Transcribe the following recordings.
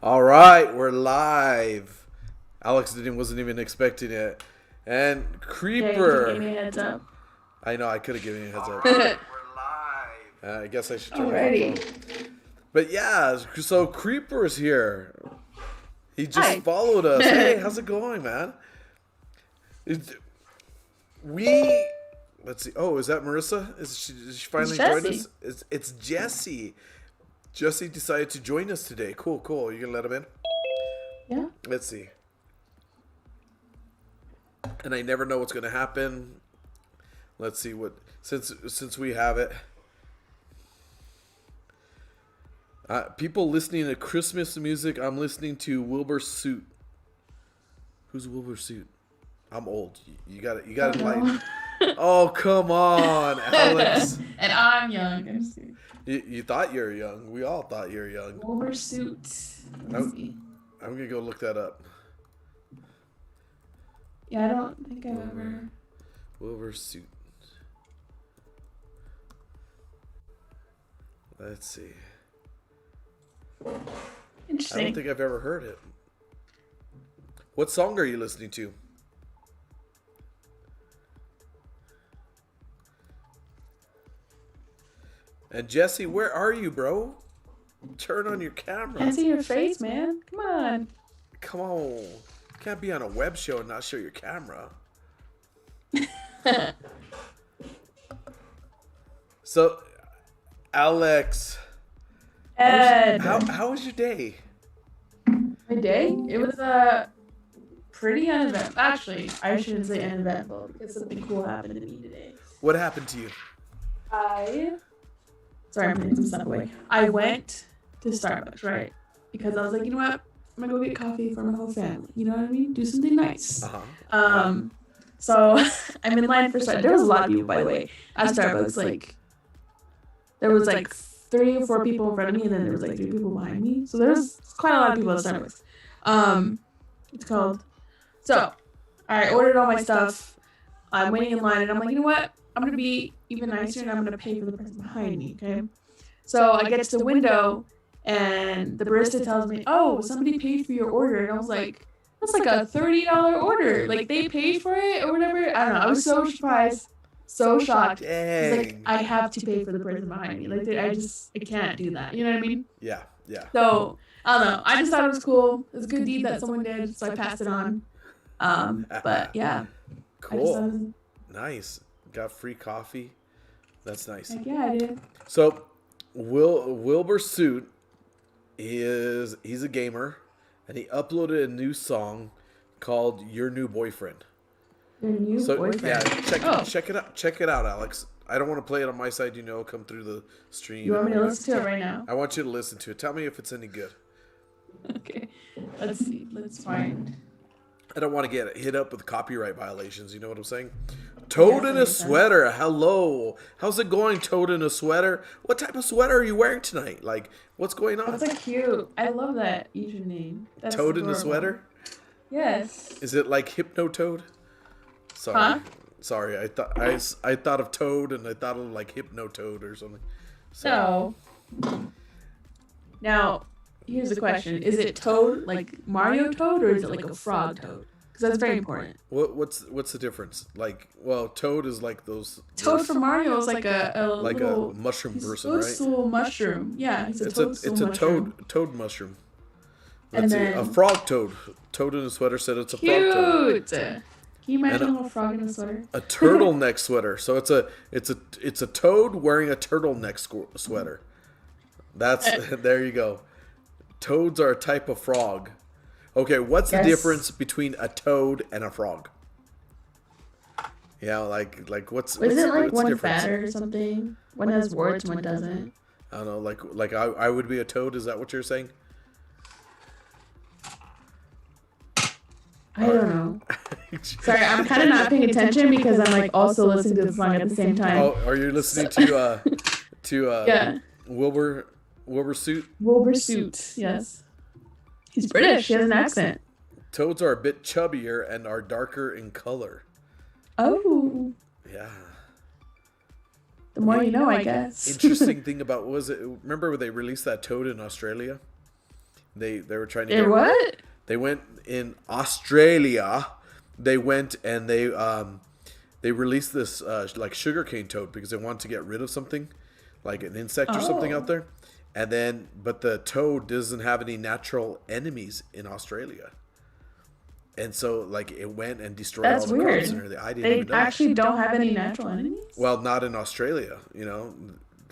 All right, we're live. Alex wasn't even expecting it, and Yeah, you could give Creeper. me a heads up. I know I could have given you a heads up. We're live. I guess I should turn Alrighty. my phone. But yeah, so Creeper's here. He just Hi. followed us. Hey, how's it going, man? We let's see. Oh, is that Marissa? Is she finally joined Jessie. us? It's Jesse. Jesse decided to join us today. Cool, cool. You gonna let him in? Yeah. Let's see. And I never know what's gonna happen. Let's see what since we have it. People listening to Christmas music. I'm listening to Wilbur Soot. Who's Wilbur Soot? I'm old. You got to enlighten. Oh, come on, Alex. And I'm young. You thought you were young. We all thought you were young. Wilbur Suit. Let's see. I'm gonna go look that up. Yeah, I don't think I've ever. Wilbur Soot. Let's see. I Interesting. don't think I've ever heard it. What song are you listening to? And Jesse, where are you, bro? Turn on your camera. Can't see your face, man. Come on. Come on. You can't be on a web show and not show your camera. So, Alex, Ed. how was your day? My day? It was pretty uneventful. Actually, I shouldn't say uneventful because something cool happened to me today. What happened to you? Sorry, I'm putting some stuff away. I went to Starbucks, right? Because I was like, you know what? I'm gonna go get coffee for my whole family. You know what I mean? Do something nice. So I'm in line for Starbucks. There was a lot of people, by the way, at Starbucks. Like, there was like 3 or 4 people in front of me, and then there was like 3 people behind me. So there's quite a lot of people at Starbucks. It's called. So I ordered all my stuff. I'm waiting in line, and I'm like, you know what? I'm gonna be even nicer, and I'm gonna pay for the person behind me. Okay. So I get to the window, and the barista tells me, "Oh, somebody paid for your order," and I was like, "That's like a $30 order. Like they paid for it or whatever." I don't know. I was so surprised, so shocked. It's like Dang. I have to pay for the person behind me. Like I can't do that. You know what I mean? Yeah, yeah. So I don't know. I just thought it was cool. It was a good deed that someone did, so I passed it on. But yeah, I just thought it Cool. was, Nice. Got free coffee. That's nice. like, yeah, I did. So, Wilbur Suit he's a gamer, and he uploaded a new song called "Your New Boyfriend." Your new So boyfriend. yeah, Oh. check it out, Alex. I don't want to play it on my side, come through the stream. You want me and to all listen to it right now? that. I want you to listen to it. Tell me if it's any good. Okay. Let's see. Let's find. I don't want to get hit up with copyright violations. You know what I'm saying? Toad Yes, in that a makes sense. sweater. Hello. How's it going, Toad in a sweater? What type of sweater are you wearing tonight? Like, what's going on? That's so cute. I love that username. That's Toad in a adorable. sweater? Yes. Is it like Hypno Toad? Sorry. Huh? Sorry. I thought of Toad and I thought of like Hypno Toad or something. No. Now, here's the question: is it Toad, like Mario Toad, or is it like a frog Toad? Because that's very important. What's the difference? Like, well, Toad is like Toad from Mario is like a like little, a mushroom he's person, a right? little mushroom. Yeah, he's a It's a toadstool it's a mushroom. toad mushroom. And Let's see, then- a frog toad. Toad in a sweater said it's a frog toad. Cute. Can you imagine a frog in a sweater? A turtleneck sweater. So it's a toad wearing a turtleneck sweater. That's there you go. Toads are a type of frog. Okay, what's the Yes. difference between a toad and a frog? Yeah, like what's Isn't like what's one difference? fatter or something? One has warts, one doesn't. I don't know, like I would be a toad. Is that what you're saying? I don't know. Sorry, I'm kind of not paying attention because I'm like also listening to the song at the same time. Oh, are you listening to Yeah. Wilbur Suit? Wilbur Suit. Yes. He's British. He has an accent. Toads are a bit chubbier and are darker in color. Oh. Yeah. The more you know, I guess. Interesting thing about was it? Remember when they released that toad in Australia? They were trying to They're what? They went in Australia. They went and they released this like sugarcane toad because they wanted to get rid of something, like an insect or something out there. And then, but the toad doesn't have any natural enemies in Australia. And so, like, it went and destroyed That's all the weird. crops and everything. I didn't They even know. actually don't have any natural enemies? Well, not in Australia,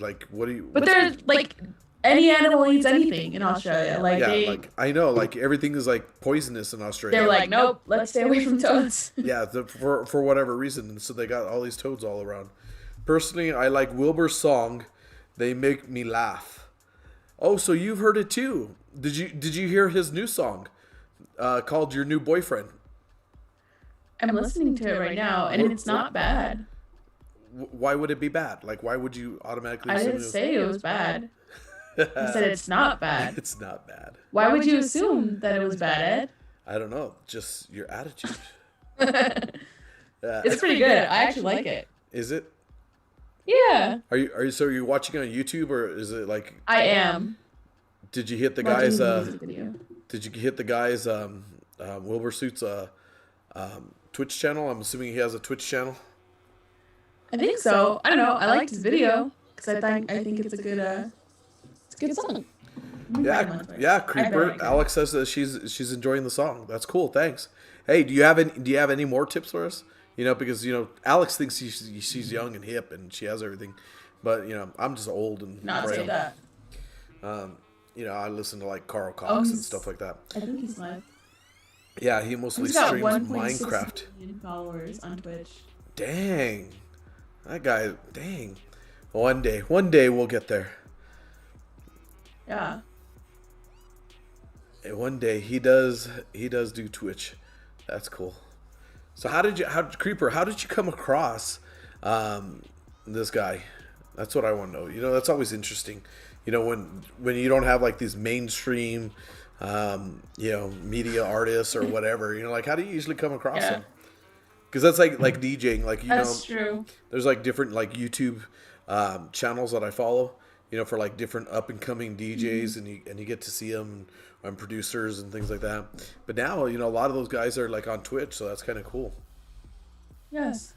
Like, what do you... But what's- they're like, any animal eats anything in Australia. Like, Yeah, they, like, I know, like, everything is, like, poisonous in Australia. they're like, nope, let's stay away from toads. Yeah, for whatever reason. And so they got all these toads all around. Personally, I like Wilbur's song, They Make Me Laugh. Oh, so you've heard it too. Did you hear his new song called Your New Boyfriend? I'm listening to it right now, and it's not bad. Why would it be bad? Like, why would you automatically I assume didn't say it was bad. I said it's not bad. It's not bad. Why would you assume that it was bad, I don't know. Just your attitude. Ed? It's pretty good. I actually like it. Is it? Yeah. Are you watching on YouTube or is it like? I am. Did you hit the Watching guys? the music video. Did you hit the guys? Wilbur Suit's Twitch channel. I'm assuming he has a Twitch channel. I think so. I don't know. I liked his video because I think it's a good song. Yeah, Creeper. Alex says that she's enjoying the song. That's cool. Thanks. Hey, do you have any more tips for us? Because Alex thinks she's young and hip and she has everything, but I'm just old and Not say frail. that. I listen to like Carl Cox and stuff like that. I think he's live. Yeah, he mostly He's got streams 1.6 Minecraft. million followers on Twitch. Dang, that guy. Dang. One day we'll get there. Yeah. And one day he does do Twitch. That's cool. So Creeper, how did you come across this guy? That's what I want to know. That's always interesting. When you don't have like these mainstream media artists or whatever, like how do you usually come across them? Because that's like DJing, like That's true. there's like different like YouTube channels that I follow, you know, for like different up and coming DJs, and you get to see them and producers and things like that. But now, you know, a lot of those guys are like on Twitch, so that's kind of cool. Yes.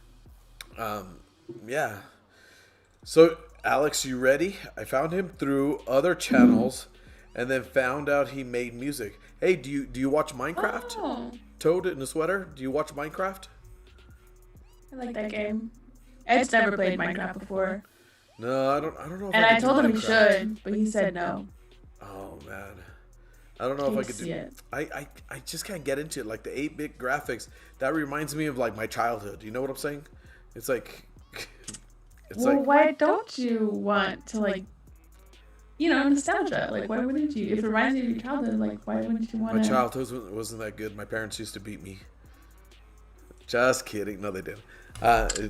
Yeah. So, Alex, you ready? I found him through other channels, and then found out he made music. Hey, do you watch Minecraft? Oh, Toad in a sweater. Do you watch Minecraft? I like that game. Ed's never played Minecraft before. No, I don't know. If And I I could told do him he Minecraft. should, but he said no. Oh man, I don't know if I could do it. I just can't get into it. Like the 8-bit graphics, that reminds me of like my childhood. You know what I'm saying? It's like, it's Well, like why don't you want to, like, you know, nostalgia? Like, why wouldn't you? If it reminds you of your childhood, like, why wouldn't you want my to? childhood wasn't that good. My parents used to beat me. Just kidding. No, they didn't. Okay.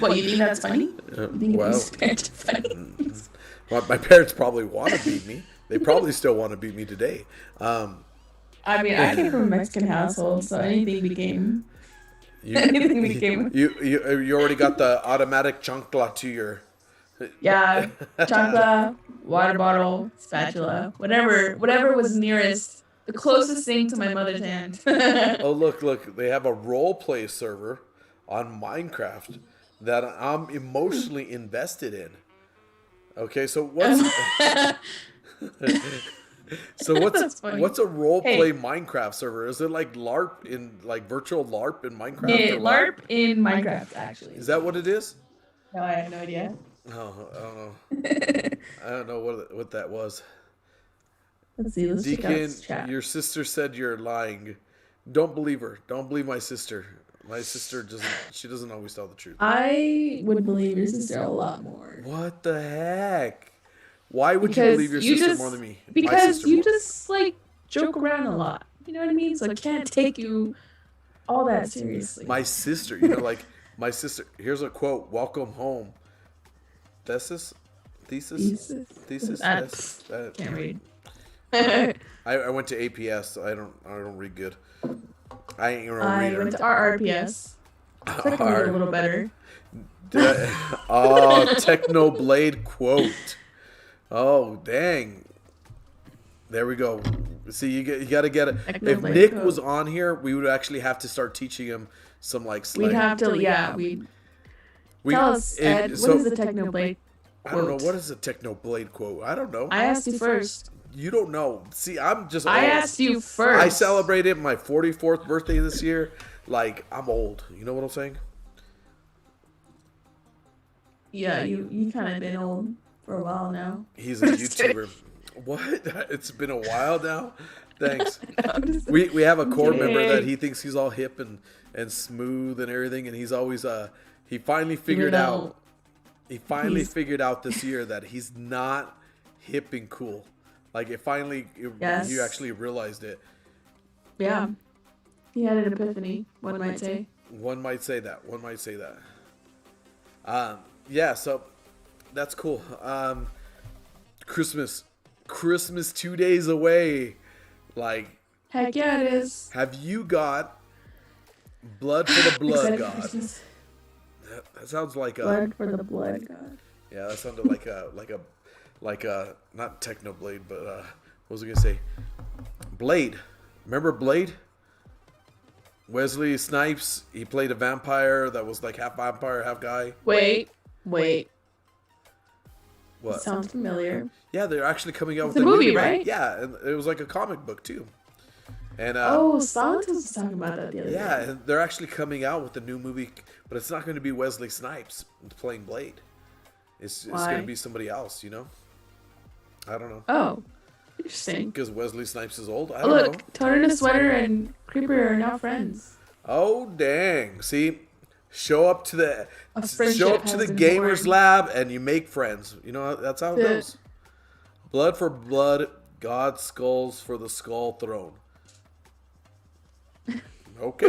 What, you think that's funny? You think Well, abuse parents are funny? well, my parents probably want to beat me. They probably still want to beat me today. I mean, I came from a Mexican household, so anything became. Anything became. You already got the automatic chancla to your. Yeah, chocolate, water bottle, spatula, whatever was nearest, the closest thing to my mother's hand. Oh, look, they have a role play server on Minecraft that I'm emotionally invested in. Okay, so what's That's funny. what's a role Hey. play Minecraft server? Is it like LARP in like virtual LARP in Minecraft? Yeah, or what? LARP in Minecraft, actually. Is that what it is? No, I have no idea. Oh, I don't know. I don't know what that was. Let's see. Let's check out Deacon, this chat. your sister said you're lying. Don't believe her. Don't believe my sister. My sister doesn't always tell the truth. I would believe your sister a lot more. What the heck? Why would you Because believe your you sister just- more than me? My Because sister you more. just, like, joke around a lot. You know what I mean? So I can't take you all that seriously. My sister, you know, like my sister. Here's a quote: "Welcome home." Thesis. Thesis? Thesis. Can't read. I went to APS. So I don't read good. I ain't even a I reader. went to RRPS. So I can read a little better. Oh, Technoblade quote. Oh, dang. There we go. See, you got to get it. If Technoblade Nick quote. was on here, we would actually have to start teaching him some like slang. We'd have to, yeah. Tell us, Ed, what is the Technoblade I don't know. quote? What is a Technoblade quote? I don't know. I asked you first. You don't know. See, I'm just I old. asked you first. I celebrated my 44th birthday this year. Like, I'm old. You know what I'm saying? Yeah, you kind of been old for a while now. He's a YouTuber. What? It's been a while now? Thanks. I'm just- We have a core Yay. member that he thinks he's all hip and smooth and everything, and he's always he finally figured though he's- figured out this year that he's not hip and cool. Like Yes. you actually realized it. Yeah. He had an epiphany, one might say. One might say that. Yeah, so that's cool. Christmas 2 days away. Like, Heck yeah, it is. have you got blood for the blood Excited for god? Christmas. That sounds like a Blood for the blood god. yeah. That sounded like a not Technoblade, but what was I gonna say? Blade. Remember Blade? Wesley Snipes. He played a vampire that was like half vampire, half guy. Wait. What? Sounds familiar. Yeah, they're actually coming out It's with a a movie, new right? Yeah, and it was like a comic book too. And Solitude was talking about that the other yeah, day. and they're actually coming out with a new movie, but it's not going to be Wesley Snipes playing Blade. It's going Why? to be somebody else, you know? I don't know. Oh, interesting. Because Wesley Snipes is old? I Oh, don't know. look, Toad in a Sweater and Creeper are now friends. Oh, dang. See? Show up to the A friendship show up to has the been gamers born. lab and you make friends. You know, that's how it That's it. goes. Blood for blood, God skulls for the skull throne. Okay.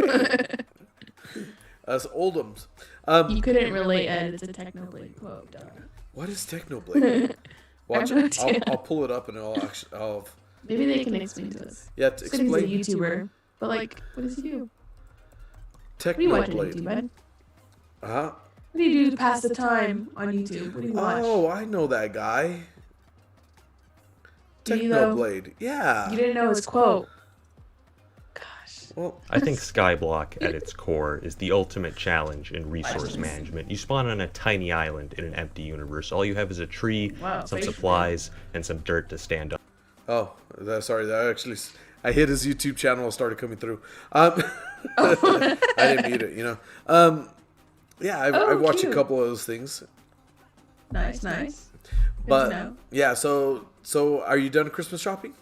Us oldums. You couldn't relate, Ed. It's a Technoblade quote. Duh. What is Technoblade? Watch I have it. no idea. I'll pull it up and I'll Maybe they can explain to us. yeah, It's good he's a explain YouTuber. But, like, what does he do? What do you watch on YouTube, Technoblade. Ed? Uh-huh. What do you do to pass the time on YouTube? What do you watch? Oh, I know that guy. Do you though? Technoblade. Yeah. You didn't know his quote. Gosh. Well, I think Skyblock at its core is the ultimate challenge in resource management. You spawn on a tiny island in an empty universe. All you have is a tree, some supplies, and some dirt to stand on. oh, sorry. That actually, I hit his YouTube channel and started coming through. I didn't mute it, you know. Yeah, I've watched a couple of those things. Nice. Good But to know. yeah, so are you done Christmas shopping?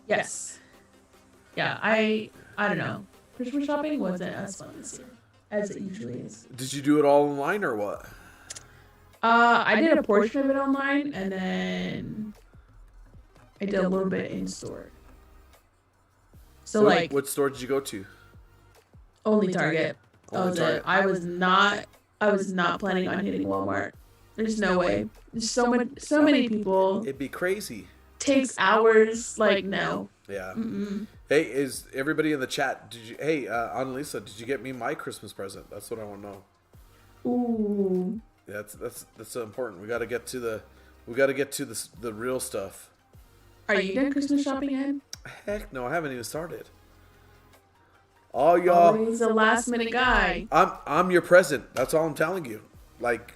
Yes. Yeah, I don't know. Christmas shopping wasn't as fun this year as it usually is. Did you do it all online or what? I did a portion of it online, and then I did a little bit in store. So like what store did you go to? only Target. Only Target. I was not planning on hitting Walmart. There's no way. There's so many people. It'd be crazy. Takes hours. Like no. Yeah. Mm-mm. Hey, is everybody in the chat? Did you? Hey, Annalisa, did you get me my Christmas present? That's what I want to know. Ooh. Yeah, that's so important. We got to get to the real stuff. Are you done Christmas shopping yet? Heck no, I haven't even started. Oh, y'all. Always a last minute guy. I'm your present. That's all I'm telling you. Like,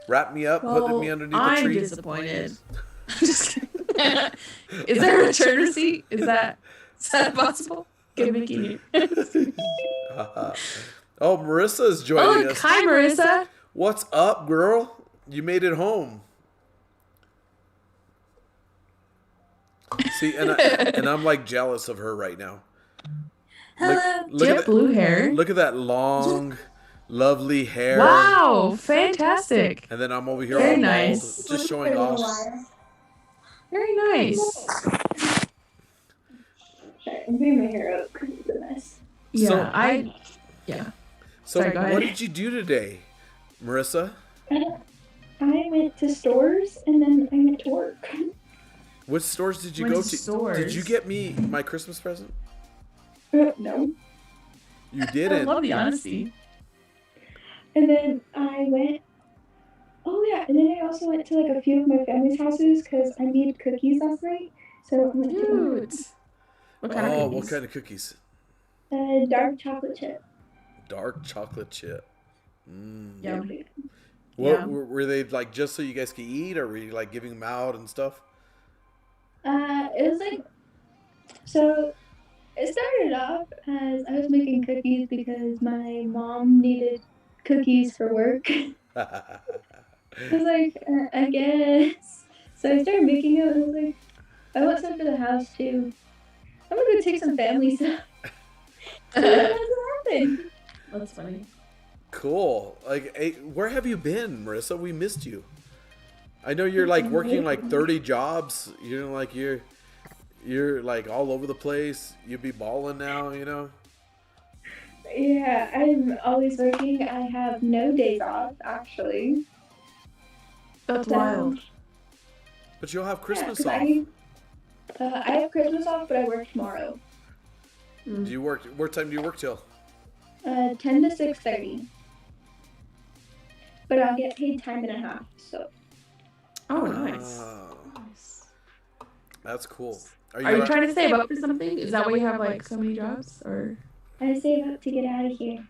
wrap me up, put me underneath the tree. I'm disappointed. Just kidding. Is there a return receipt? Is that possible? Give me key. Oh, Marissa's joining us. Hi, Marissa. What's up, girl? You made it home. See, and I'm like jealous of her right now. Look Do you have blue hair? Look at that long, lovely hair. Wow, fantastic. And then I'm over here Very all nice. bald, just showing off. Very nice. I'm putting my hair up because it's a mess. Yeah, So Sorry, go ahead. what did you do today, Marissa? I went to stores and then I went to work. What stores did you Went go to to? stores. Did you get me my Christmas present? No. You I didn't. love the honesty. And then I went. Oh yeah, and then I also went to like a few of my family's houses because I made cookies last night. So I went to Cute. What kind of Oh, cookies? what kind of cookies? dark chocolate chip. Dark chocolate chip. Yeah. What Yeah. were they like? Just so you guys could eat, or were you like giving them out and stuff? It was like, so it started off as I was making cookies because my mom needed cookies for work. I was like, I guess. So I started making it and I was like, I want some for the house too. I'm gonna go take some family stuff. And that's what happened. That's funny. Cool. Like, hey, where have you been, Marissa? We missed you. I know you're like working like 30 jobs. You're like you're like all over the place. You'd be balling now, you know. Yeah, I'm always working. I have no days off, actually. That's So, wild. But you'll have Christmas 'cause off. I have Christmas off, but I work tomorrow. Do you work? What time do you work till? 10 to 6:30. But I'll get paid time and a half, so. Oh, nice. Oh, that's cool. Are you trying to save up for something? Is that why you have like so many jobs? Or I save up to get out of here.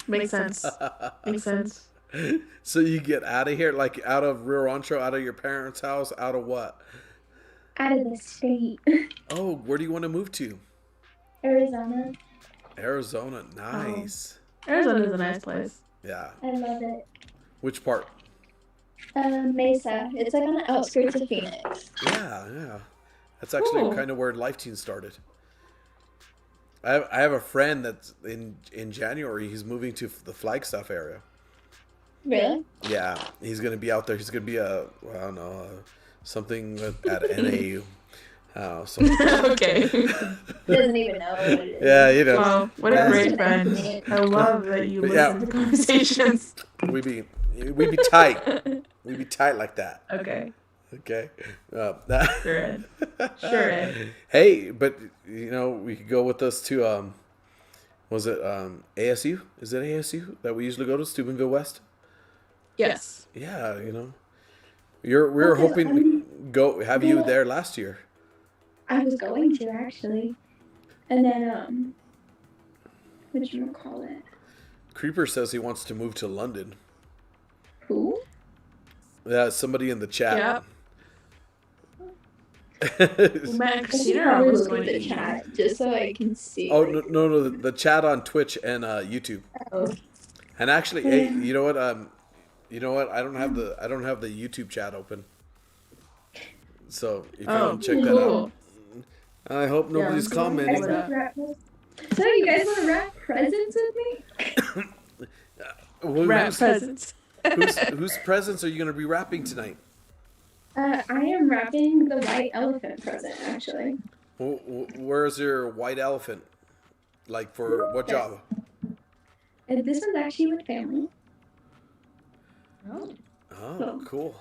makes sense. Makes sense. So you get out of here, like out of Rio Rancho, out of your parents' house, out of what? Out of the state. Oh, where do you want to move to? Arizona. Arizona. Nice. Arizona's a nice place. Yeah. I love it. Which part? Mesa. It's like on the outskirts of Phoenix. Yeah. That's actually Cool. kind of where Life Teen started. I have a friend that's in January. He's moving to the Flagstaff area. Really? Yeah, he's gonna be out there. He's gonna be I don't know, something at NAU. So Okay. Doesn't even know what it is. yeah, you know, Wow, what a great friend. I love that you But listen yeah. to conversations. we be tight. We be tight like that. Okay. Okay. Sure, Ed. Sure, Ed. Hey, but you know, we could go with us to Was it ASU? Is it ASU that we usually go to, Steubenville West? Yes. Yeah, we were hoping to have you there last year. I was going to actually, and then whatchamacallit? Creeper says he wants to move to London. Who? Yeah, somebody in the chat. Yep. Matt and I should Christina are probably almost look going at to the eat. chat just so I can see. Oh no, the chat on Twitch and YouTube. Oh. And actually, hey, you know what? I don't have the YouTube chat open. So if you want to check that out, I hope nobody's commenting. So you guys want to wrap presents with me? Wrap presents. Whose presents are you going to be wrapping tonight? I am wrapping the white elephant present, actually. Where's your white elephant? Like for what job? And this one's actually with family. Oh, cool.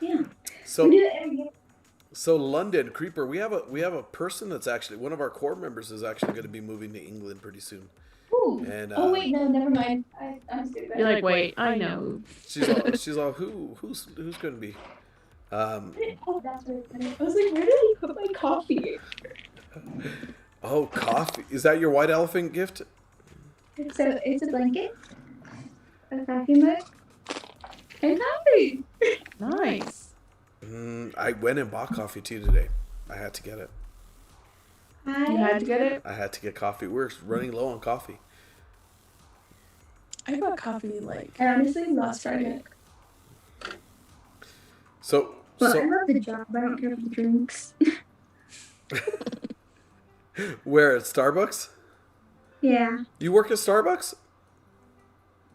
Yeah. So We do it every year. So London, Creeper, we have a person that's actually one of our core members is actually going to be moving to England pretty soon. Ooh. And oh wait, no, never mind. I'm stupid. You're like, wait, I know. She's all who's going to be? Oh, that's really funny. I was like, where did he put my coffee? Oh, coffee. Is that your white elephant gift? So it's a blanket, a coffee mug, and coffee. Nice. I went and bought coffee too today. I had to get it. You had to get it? I had to get coffee. We're running low on coffee. I bought coffee like I honestly last Friday. So I love the job. I don't care for the drinks. Where at Starbucks? Yeah. You work at Starbucks?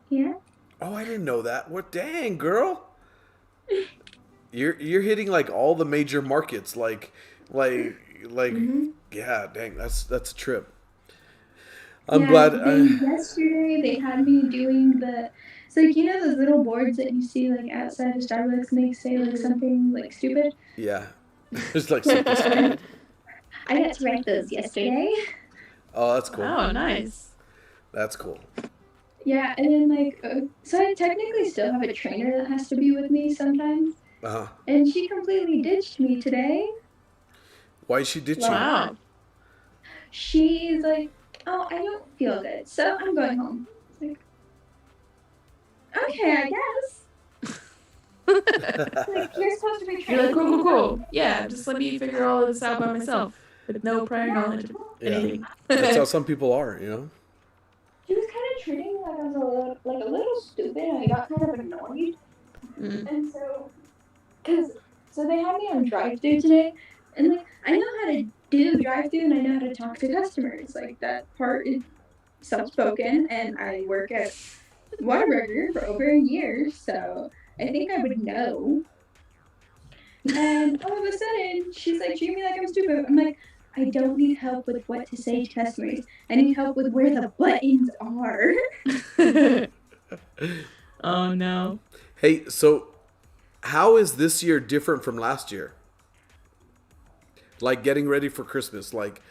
Yeah. Oh, I didn't know that. What? Dang, girl. You're hitting like all the major markets, like, yeah, dang, that's a trip. I'm glad. Yesterday they had me doing so like, you know those little boards that you see like outside of Starbucks and they say like something like stupid. Yeah, there's like something stupid. I got to write those yesterday. Oh, that's cool. Oh, nice. That's cool. Yeah, and then like, so I technically still have a trainer that has to be with me sometimes. And she completely ditched me today. Why did she ditch you? Wow. She's like, oh, I don't feel good, so I'm going home. It's like, okay, I guess. Like, you're supposed to be training. You're like, cool. Yeah, just let me figure all this out by myself with no prior knowledge of anything. That's how some people are, you know? She was kind of treating me like I was a little stupid, and I got kind of annoyed. And so they had me on drive-thru today, and like I know how to do drive-thru and I know how to talk to customers. Like that part is self-spoken, and I work at Whataburger for over a year, so I think I would know. And all of a sudden, she's like treating me like I'm stupid. I'm like, I don't need help with what to say to customers. I need help with where the buttons are. Oh no. Hey, so how is this year different from last year? Like getting ready for Christmas, like,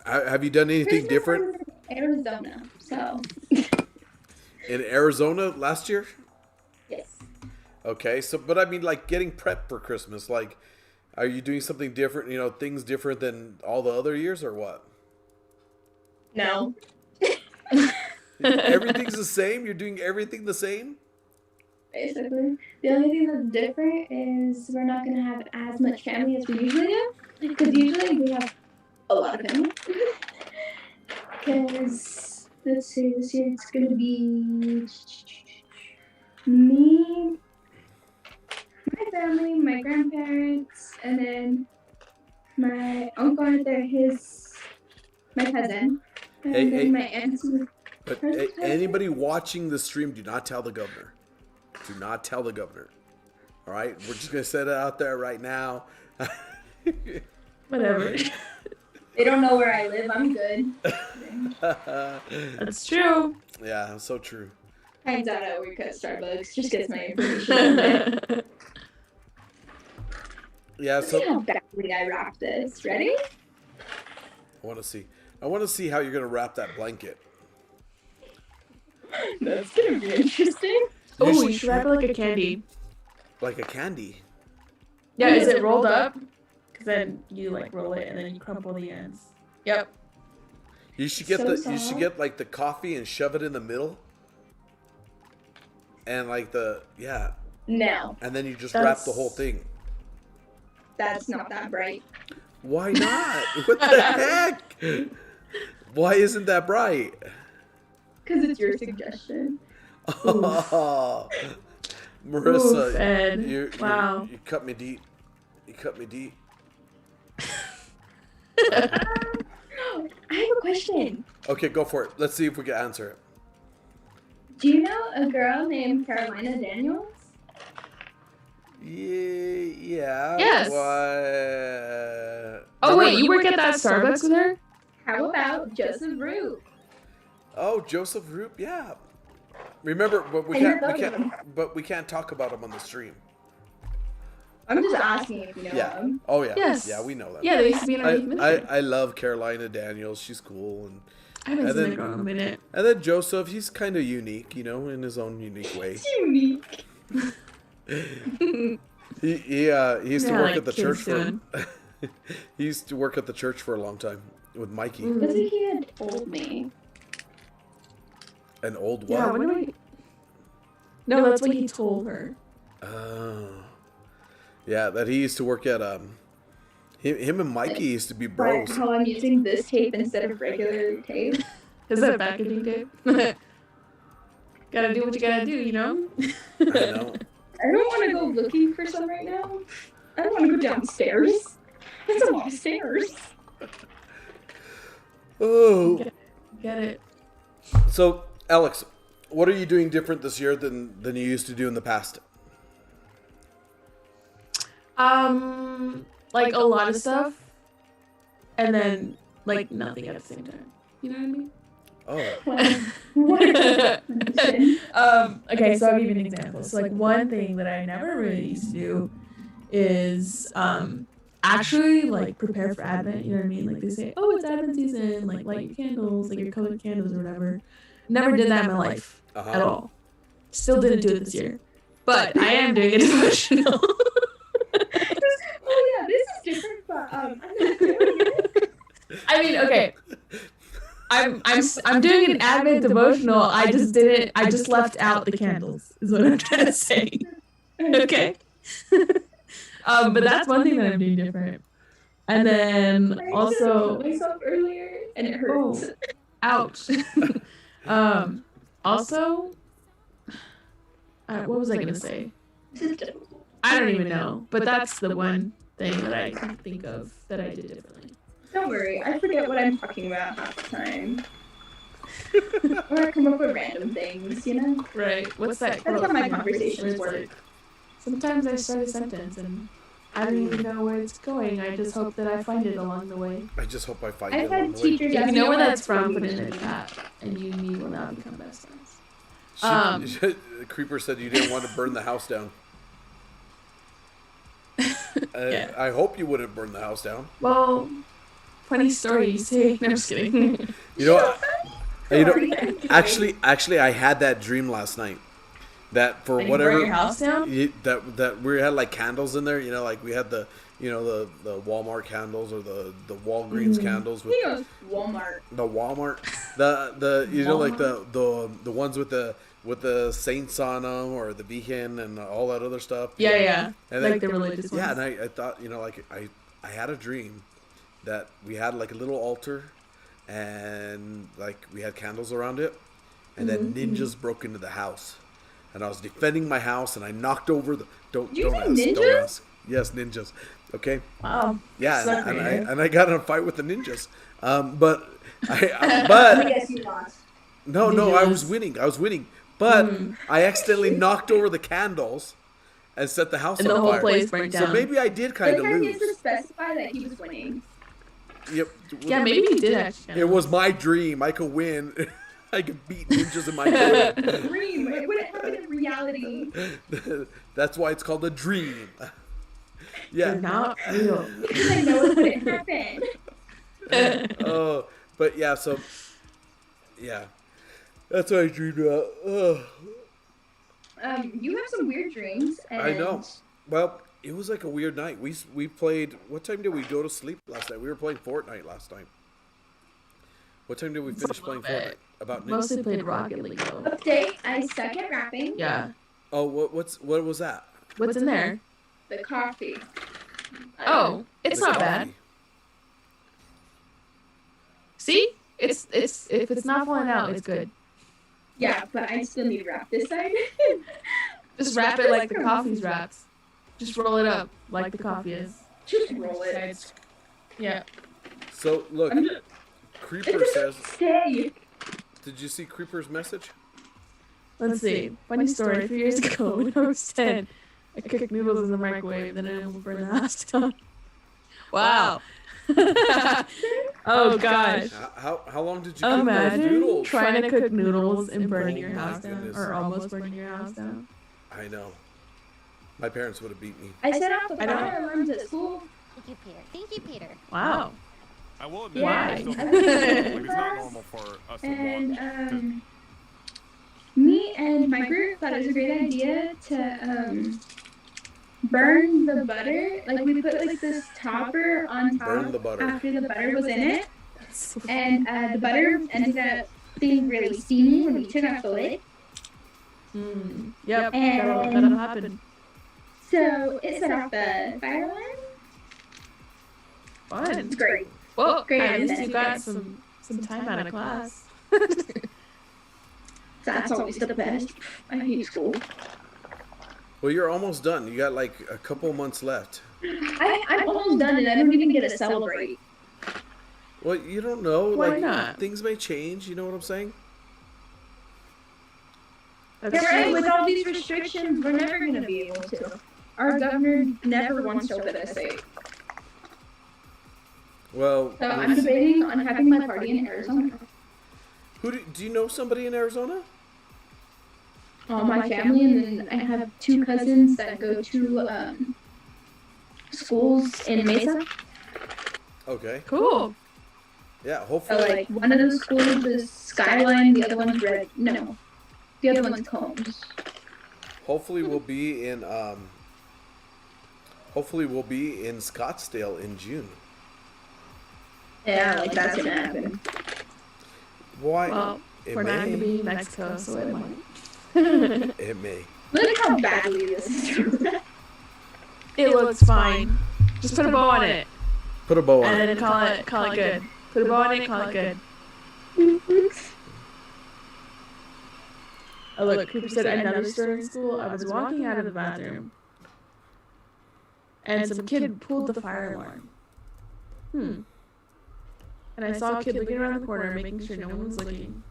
have you done anything different? In Arizona, so. In Arizona last year? Yes. Okay, so but I mean, like getting prepped for Christmas, like, are you doing something different? You know, things different than all the other years, or what? No. Everything's the same. You're doing everything the same. Basically, the only thing that's different is we're not gonna have as much family as we usually do, because usually we have a lot of family. Because let's see, this year it's gonna be me, my family, my grandparents, and then my uncle right there, my cousin, and then my aunt. But anybody watching the stream, do not tell the governor. Do not tell the governor. All right? We're just going to set it out there right now. Whatever. They don't know where I live. I'm good. That's true. Yeah, so true. Finds out I work at Starbucks. Just gets my information. Yeah, See how badly I rock this. Ready? I want to see. I want to see how you're gonna wrap that blanket. That's gonna be interesting. Oh, you should wrap it like a candy. Like a candy. Yeah, is it rolled up? Because then you like roll it and then you crumple the ends. Yep. You should get So you should get like the coffee and shove it in the middle. And like No, and then you just wrap the whole thing. that's not that bright. Why not? What the heck? Why isn't that bright? Because it's your suggestion. Oh, Marissa, Oof, Ed. Wow. You cut me deep. You cut me deep. I have a question. Okay, go for it. Let's see if we can answer it. Do you know a girl named Carolina Daniels? Yeah. Yes. What? Oh wait, you work at that Starbucks with her? How about Joseph Root? Oh, Joseph Roop. Yeah. Remember, but we I heard can't. both of them. But we can't talk about him on the stream. I'm just asking if you know Yeah. them. Oh yeah. Yes. Yeah, we know that. Yeah, they used to be in our youth ministry. I love Carolina Daniels. She's cool, and I haven't and seen then- that girl in a minute. and then Joseph. He's kind of unique, in his own unique way. It's unique. He used to Yeah, work like at the church kids for. doing. He used to work at the church for a long time with Mikey. Mm. Doesn't he had told me? An old what? Yeah, when do I... No, that's what he told her. Oh. Yeah, that he used to work at him and Mikey used to be bros. How I'm using this tape instead of regular tape. Is that packaging tape? Gotta do what you gotta do, you know? I know. I don't want to go looking for some right now. I don't want to go downstairs. That's a lot of stairs. Oh. Get it. So, Alex, what are you doing different this year than you used to do in the past? Like a lot of stuff, and then like nothing at the same time. You know what I mean? Oh. Okay, so I'll give you an example. So like one thing that I never really used to do is actually like prepare for Advent. You know what I mean? Like they say, oh, it's Advent season. Like light your candles, like your colored candles or whatever. Never did that in my life at all. Still didn't do it this year, but I am doing a devotional. Oh yeah, this is different, but I'm not doing it. I mean, okay. I'm doing an Advent devotional. I just left out the candles. Is what I'm trying to say. Okay. But that's one thing that I'm doing different. And then I also, myself earlier, and it hurts. ouch. Also, what was I gonna say? I don't even know. But that's the one thing that I can think of that I did differently. Don't worry, I forget what I'm talking about half the time. Or I come up with random things, you know? Right. What's that? That's quote? how my Where conversations it's work. like, sometimes I start a sentence and I don't even know where it's going. I just hope that I find it along the way. I just hope I find I've it along had the way. teachers If you ask know me where what that's from, put I'm it in the doing. chat, and you and me will now become best friends. Creeper said you didn't want to burn the house down. Yeah. I hope you wouldn't burn the house down. Well, funny story, you say. No, I'm just kidding. Actually, I had that dream last night. That for Like you whatever burn your house down? that we had like candles in there. Like we had the the Walmart candles or the Walgreens candles with He goes Walmart. the Walmart the like the ones with the saints on them or the Virgin and all that other stuff. Yeah. And Like the religious ones. Yeah, and I thought, like I had a dream that we had like a little altar and like we had candles around it and then ninjas broke into the house and I was defending my house and I knocked over the don't You ask, say don't ninjas? ask. Yes, ninjas. Okay. Wow. Yeah, So and creative. I got in a fight with the ninjas. But I but guess you lost. no, I was winning. But I accidentally knocked over the candles and set the house And on the whole fire. place burnt So down. maybe I did kind of Like, I lose. get to specify that he was winning. Yep. Yeah, maybe you did actually. It was my dream. I could win. I could beat ninjas in my dream. Dream. It wouldn't happen in reality. That's why it's called a dream. They're Yeah. not real. Because I know it wouldn't happen. Oh, But yeah, so yeah, that's what I dreamed about. Ugh. You have some weird dreams. And I know. Well, it was like a weird night. We played. What time did we go to sleep last night? We were playing Fortnite last night. What time did we finish playing Fortnite? About noon. Mostly played Rocket League though. Update, I suck at rapping. Yeah. Oh, what was that? What's in there? The coffee. Oh, it's The not bad. coffee. See? It's if it's not falling out, it's good. Yeah, but I still need to wrap this side. Just wrap it like the coffee's wrapped. Just roll it up like the coffee is. Just roll it. Yeah. So look, Creeper says. Stay. Did you see Creeper's message? Let's see. Funny story. A few years ago, when I was 10, I cooked noodles in the microwave, then I almost burned the house down. Wow. Oh gosh. How long did you cook those Imagine noodles? trying to cook noodles and burning your Oh my house down, goodness. or almost burning your house down. I know. My parents would have beat me. I set off the I don't- fire alarms at school. Thank you, Peter. Thank you, Peter. Wow. I will admit, Why? it's still I like, was in it's not class, normal for us to and watch. me and my group thought it was a great idea to burn the butter. Like we put like this topper on top Burn the butter. after the butter was in it, and the butter ended up being really steamy when we took off the lid. Yep. And- That'll happen. So it set off the fire alarm. Fun. It's great. Well, Great at least idea. you got some time out of class. That's always the best. I hate school. Well, you're almost done. You got like a couple months left. I'm almost done and I don't even get to celebrate. Well, you don't know. Why like not? Things may change. You know what I'm saying? That's You're right, true. with all these restrictions, we're never going to be able to. Our governor never wants to open a state. Well, So I'm debating on having my party in Arizona. do you know somebody in Arizona? All my family, and then I have 2 cousins that go to schools in Mesa. Okay. Cool. Yeah. So Hopefully. like one of those schools is Skyline, the other one's Red. No, the other one's Combs. Hopefully we'll be in. Hopefully we'll be in Scottsdale in June. Yeah, like that's gonna happen. Why? Well, it we're not may. going to be in Mexico, so it might. It may. Look how badly this is true. It looks fine. Just put a bow on it, Put a bow on and it. then call it good. Put a bow on it, call it good. Oh look, Cooper said another story in school. I was walking out of the bathroom, and some kid pulled the fire alarm. And I saw a kid looking around the corner, making sure no one was looking,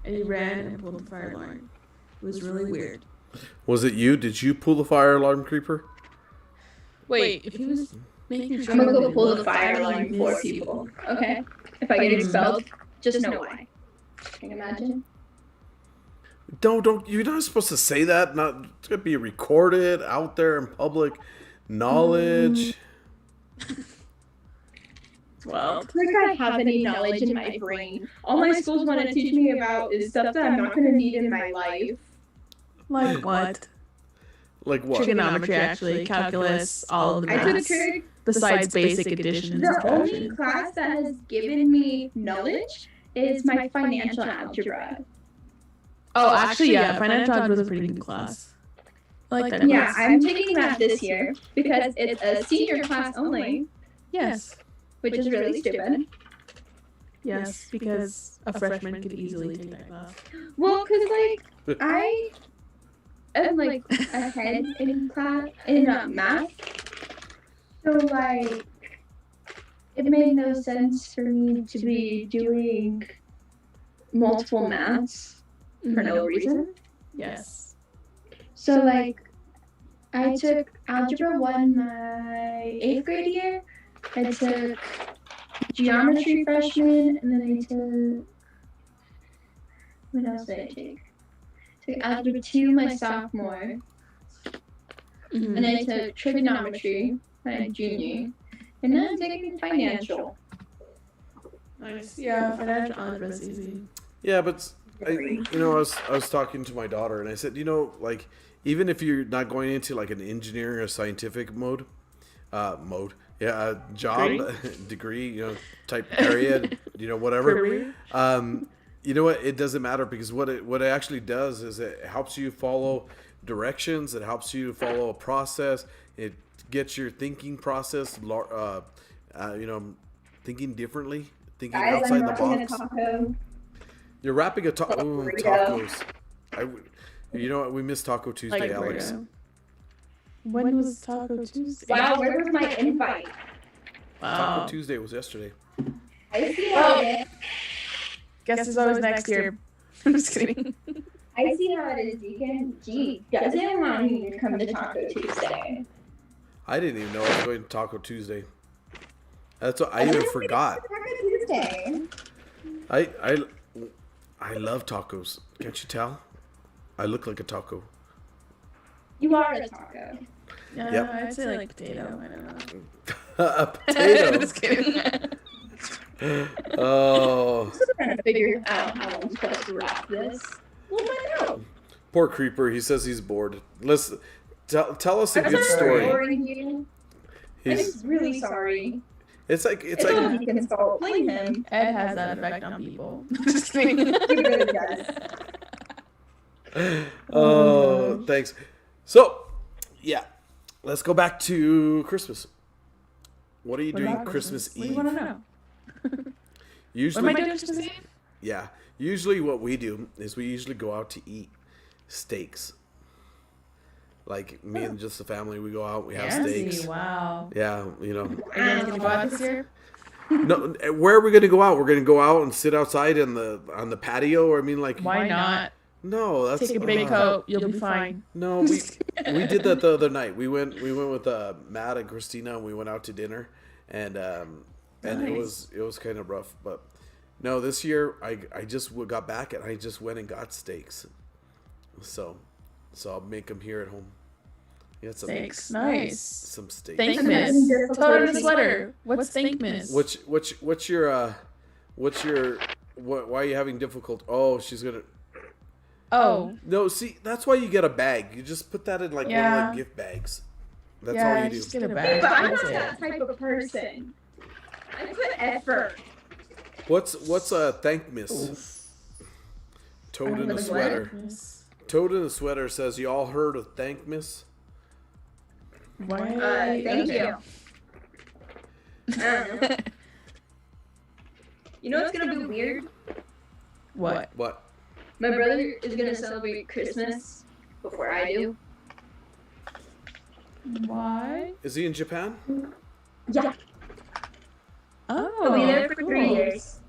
and he ran and pulled the fire alarm. It was really weird. Was it you? Did you pull the fire alarm, Creeper? Wait, if he was making sure I'm gonna no go one pull was the fire alarm for people. Okay. If I get expelled, just know why. Can you imagine? Don't. You're not supposed to say that. Not. It's gonna be recorded out there in public knowledge. Well, It's like I have any knowledge in my brain. All my schools want to teach me about is stuff that I'm not gonna need in my life. like what? Like what? Trigonometry, actually, calculus, all of the I took a maths, trig. besides basic addition and The only subtraction. class that has given me knowledge is my financial algebra. Oh, actually, yeah, financial algebra was a pretty good class. I like that Yeah, class. I'm taking that this year because it's a senior class only, Yes, which is really stupid. yes, because a freshman could easily take that class. Well, cause like I am like ahead in class in math, so like it made no sense for me to be doing multiple maths for no reason. Yes. So like I took algebra 1 my 8th grade year. I took geometry freshman, and then I took what else did I take? Took algebra 2 my sophomore, and I took trigonometry my junior, and then I'm taking financial. Nice. Yeah, financial algebra is easy. Yeah, but I was talking to my daughter and I said, like even if you're not going into like an engineering or scientific job, degree, type area, whatever. Career. You know what? It doesn't matter because what it actually does is it helps you follow directions. It helps you follow a process. It gets your thinking process, thinking differently, thinking Guys, outside I'm the wrapping a box. taco. You're wrapping a taco. Burrito. Tacos. You know what? We missed Taco Tuesday, Like Alex. burrito. When was Taco Tuesday? Wow, where was my invite? Taco Tuesday was yesterday. I see how it is. Guess it's always next year. I'm just kidding. I see how it is, Deacon. Gee, doesn't want me to come to Taco Tuesday. I didn't even know I was going to Taco Tuesday. That's what I even forgot. Taco Tuesday. I love tacos. Can't you tell? I look like a taco. You are a taco. Yeah, Yep. I'd say like potato. I don't know. A potato. Just kidding. Oh, I'm still trying to figure out how I'm supposed to wrap this. We'll find out. poor creeper. He says he's bored. Let's tell us a I'm good sorry, story. boring you. I'm He's just really sorry. it's like It's not Deacon's fault. Blame him. Ed has that effect on people. Just kidding. He really does. oh, thanks. So, yeah, let's go back to Christmas. What are you doing Christmas What do Eve? you want to know? What Usually, am I doing Christmas Eve? yeah. Usually, what we do is we usually go out to eat steaks. Like me and just the family, we go out, we have steaks. Wow. Yeah, Are you guys gonna go out this year? No, where are we gonna go out? We're gonna go out and sit outside on the patio, or I mean, like, Why not? no, that's Take a big coat. You'll be fine. No, we did that the other night. We went with Matt and Christina, and we went out to dinner, and Nice. it was kind of rough. But no, this year I just got back and I just went and got steaks. So I'll make them here at home. Yeah, Steaks. Nice. some steaks. Thankmas. Toad in a sweater. What's Thankmas? What's your why are you having difficult? Oh, she's gonna. Oh. No, see, that's why you get a bag. You just put that in like one of Yeah. the gift bags. That's Yeah, all you do. just get a But bag. I'm That's not it. that type of person. I put effort. What's a thank miss? Toad in a What? sweater. Toad in a sweater says, "You all heard of thank miss?" Why? Thank you. I don't know. You know what's gonna be weird? What? What? My brother is gonna celebrate Christmas before I do. Why? Is he in Japan? Yeah, Oh. he'll be there for cool. 3 years.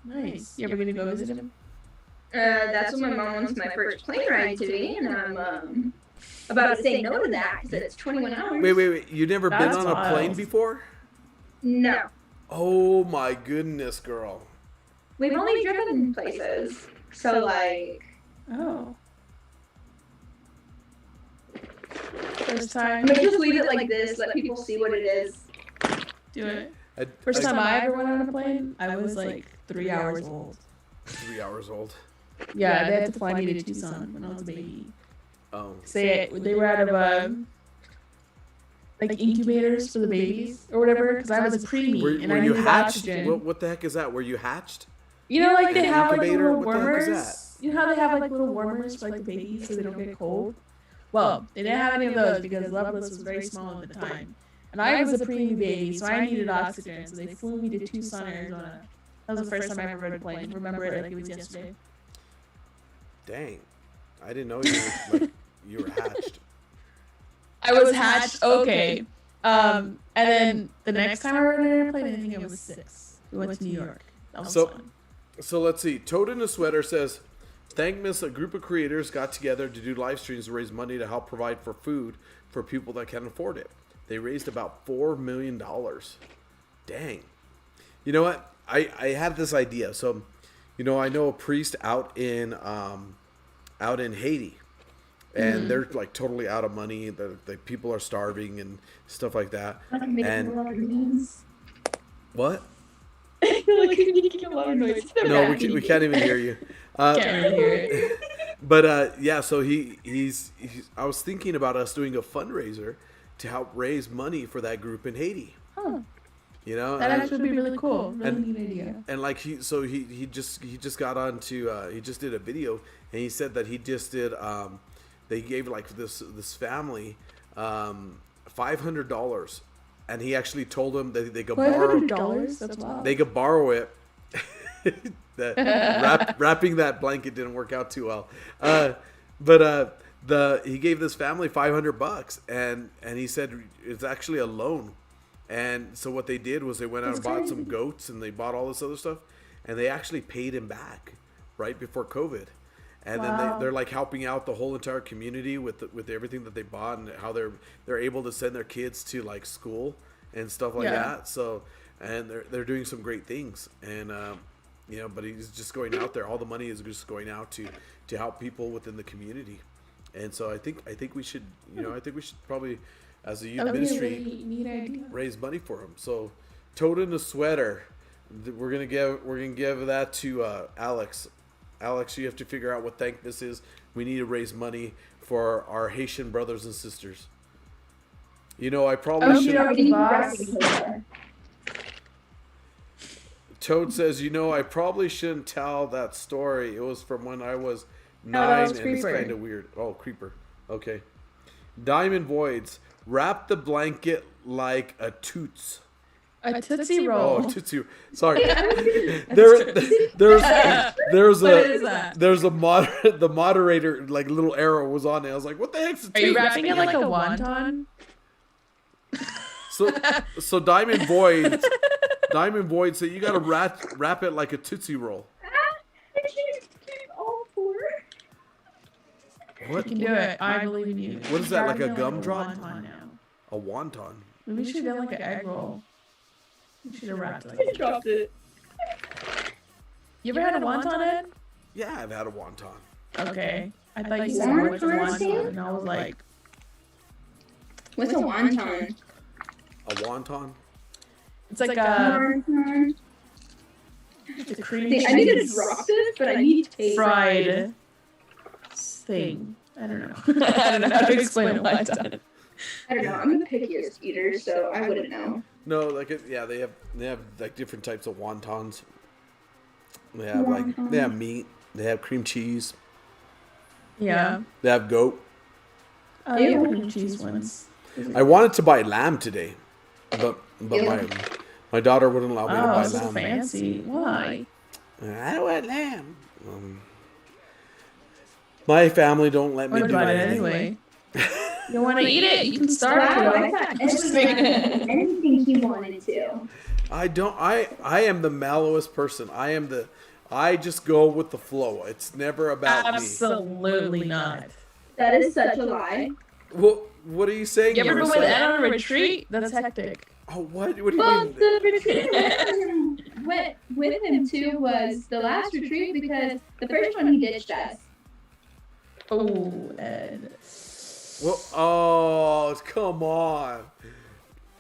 Nice. You ever gonna go visit him? That's what my mom wants my first plane ride to be, and I'm about to say no to that because it's 21 hours. Wait. You never been That's on a plane wild. before? No, Oh my goodness, girl. we've only driven places, so like. Oh. First I'm time. gonna just leave it like this, let people see what it is. Do it. I, First I- time I ever went on a plane, I was like 3 hours old. 3 hours old. Yeah, they had to fly me to Tucson when I was a baby. Oh. They were out of like incubators for the babies or whatever, because I was a preemie Were and I you needed hatched? oxygen. What the heck is that? Were you hatched? You know, like they An have like incubator? little What the heck is warmers. You know how they have like little warmers for like the babies so they don't get cold. Well, they didn't have any of those because Loveless was very small at the time, and I was a preemie baby, so I needed oxygen. So they flew me to Tucson, Arizona. That was the first time I ever rode a plane. Remember it like it was yesterday. Dang. I didn't know you were hatched. I was hatched. Okay. And then the next time I rode an airplane, I think I was 6. We went to New York. That was So- fun. So let's see. Toad in a Sweater says, Thankmas, a group of creators got together to do live streams to raise money to help provide for food for people that can't afford it. They raised about $4 million. Dang. You know what? I had this idea. So, I know a priest out in Haiti. And they're like totally out of money. The people are starving and stuff like that. And What? I feel like you're making a lot of noise. No, we can't even hear you. Can't really hear it. But yeah, so he's I was thinking about us doing a fundraiser to help raise money for that group in Haiti. Oh, You know, that actually would be really cool. Really and- neat idea. and like he just got on to he just did a video, and he said that he just did they gave like this family $500, and he actually told them that they could borrow $500? That's wild. they could borrow it. Wrapping that blanket didn't work out too well, but he gave this family $500, and he said it's actually a loan. And so what they did was they went out and bought some goats, and they bought all this other stuff, and they actually paid him back right before COVID. And then they're like helping out the whole entire community with everything that they bought, and how they're able to send their kids to like school and stuff like that. So, and they're doing some great things. And you know, but he's just going out there. All the money is just going out to help people within the community. And so I think we should, you know, probably, as a youth ministry, really neat idea. raise money for him. So, Toad in a sweater, we're gonna give that to Alex. Alex, you have to figure out what thank this is. We need to raise money for our Haitian brothers and sisters. You know, I probably should. Toad says, you know, I probably shouldn't tell that story. It was from when I was 9, was and it's Creeper. kind of weird. Oh, Creeper. Okay. Diamond Voids, wrap the blanket like a toots. A Tootsie Roll. Oh, Tootsie. Sorry. There's The moderator, like, little arrow was on it. I was like, what the heck's a Are you toot? wrapping it like a wonton? So Diamond Void said you gotta wrap it like a Tootsie Roll. I can't keep all 4. What? You can do it. I believe in you. What is that, like a Wrapping it gumdrop? wonton now. A wonton. Maybe we should have done like an egg roll. We should have wrapped it like I dropped it. You ever had a wonton, Ed? Yeah, I've had a wonton. Okay. I thought you said what's a wonton, and I was like, What's a wonton? A wonton? it's like a cream I need to cheese drop this, but I need tape. fried thing. I don't know. I don't know how to explain a wonton. I don't know. I'm the pickiest eater, so I wouldn't know. No, like they have like different types of wontons. They have they have meat. They have cream cheese. Yeah. They have goat. I had cream cheese ones. I wanted to buy lamb today, but my daughter wouldn't allow me to buy Oh, so lamb. fancy. Why? I don't want lamb. My family don't let me What do about it it anyway. You want to eat it? You can start Wow, I it. thought everyone anything he wanted to. I don't. I am the mellowest person. I just go with the flow. It's never about me. Absolutely not. That is such a lie. Well, what are you saying? You ever been Marissa? with Ed on a retreat? That's hectic. Oh, what do you Well, mean? the retreat I went with him to was the last retreat because the first one he ditched us. Oh, Ed. Well, oh, come on.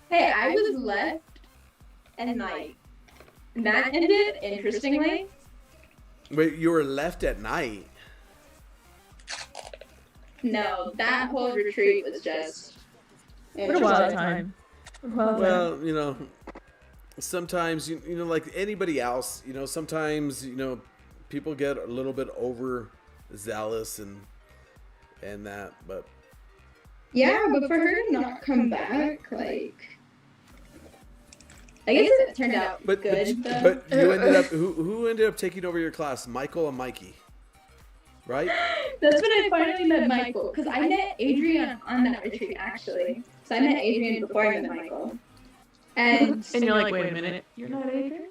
Hey, I was left, and like that ended interestingly. Wait, you were left at night. No, that whole retreat was just. What a wild time. Well, you know, sometimes you know, like anybody else, you know, sometimes you know, people get a little bit overzealous and that, but Yeah, but for her to not come back, like, I guess it turned out but good. but you ended up who ended up taking over your class? Michael and Mikey, right? That's when I finally met Michael, because I met Adrian on that retreat actually. So I met Adrian before I met Michael. And you're like, wait a minute. You're not Adrian?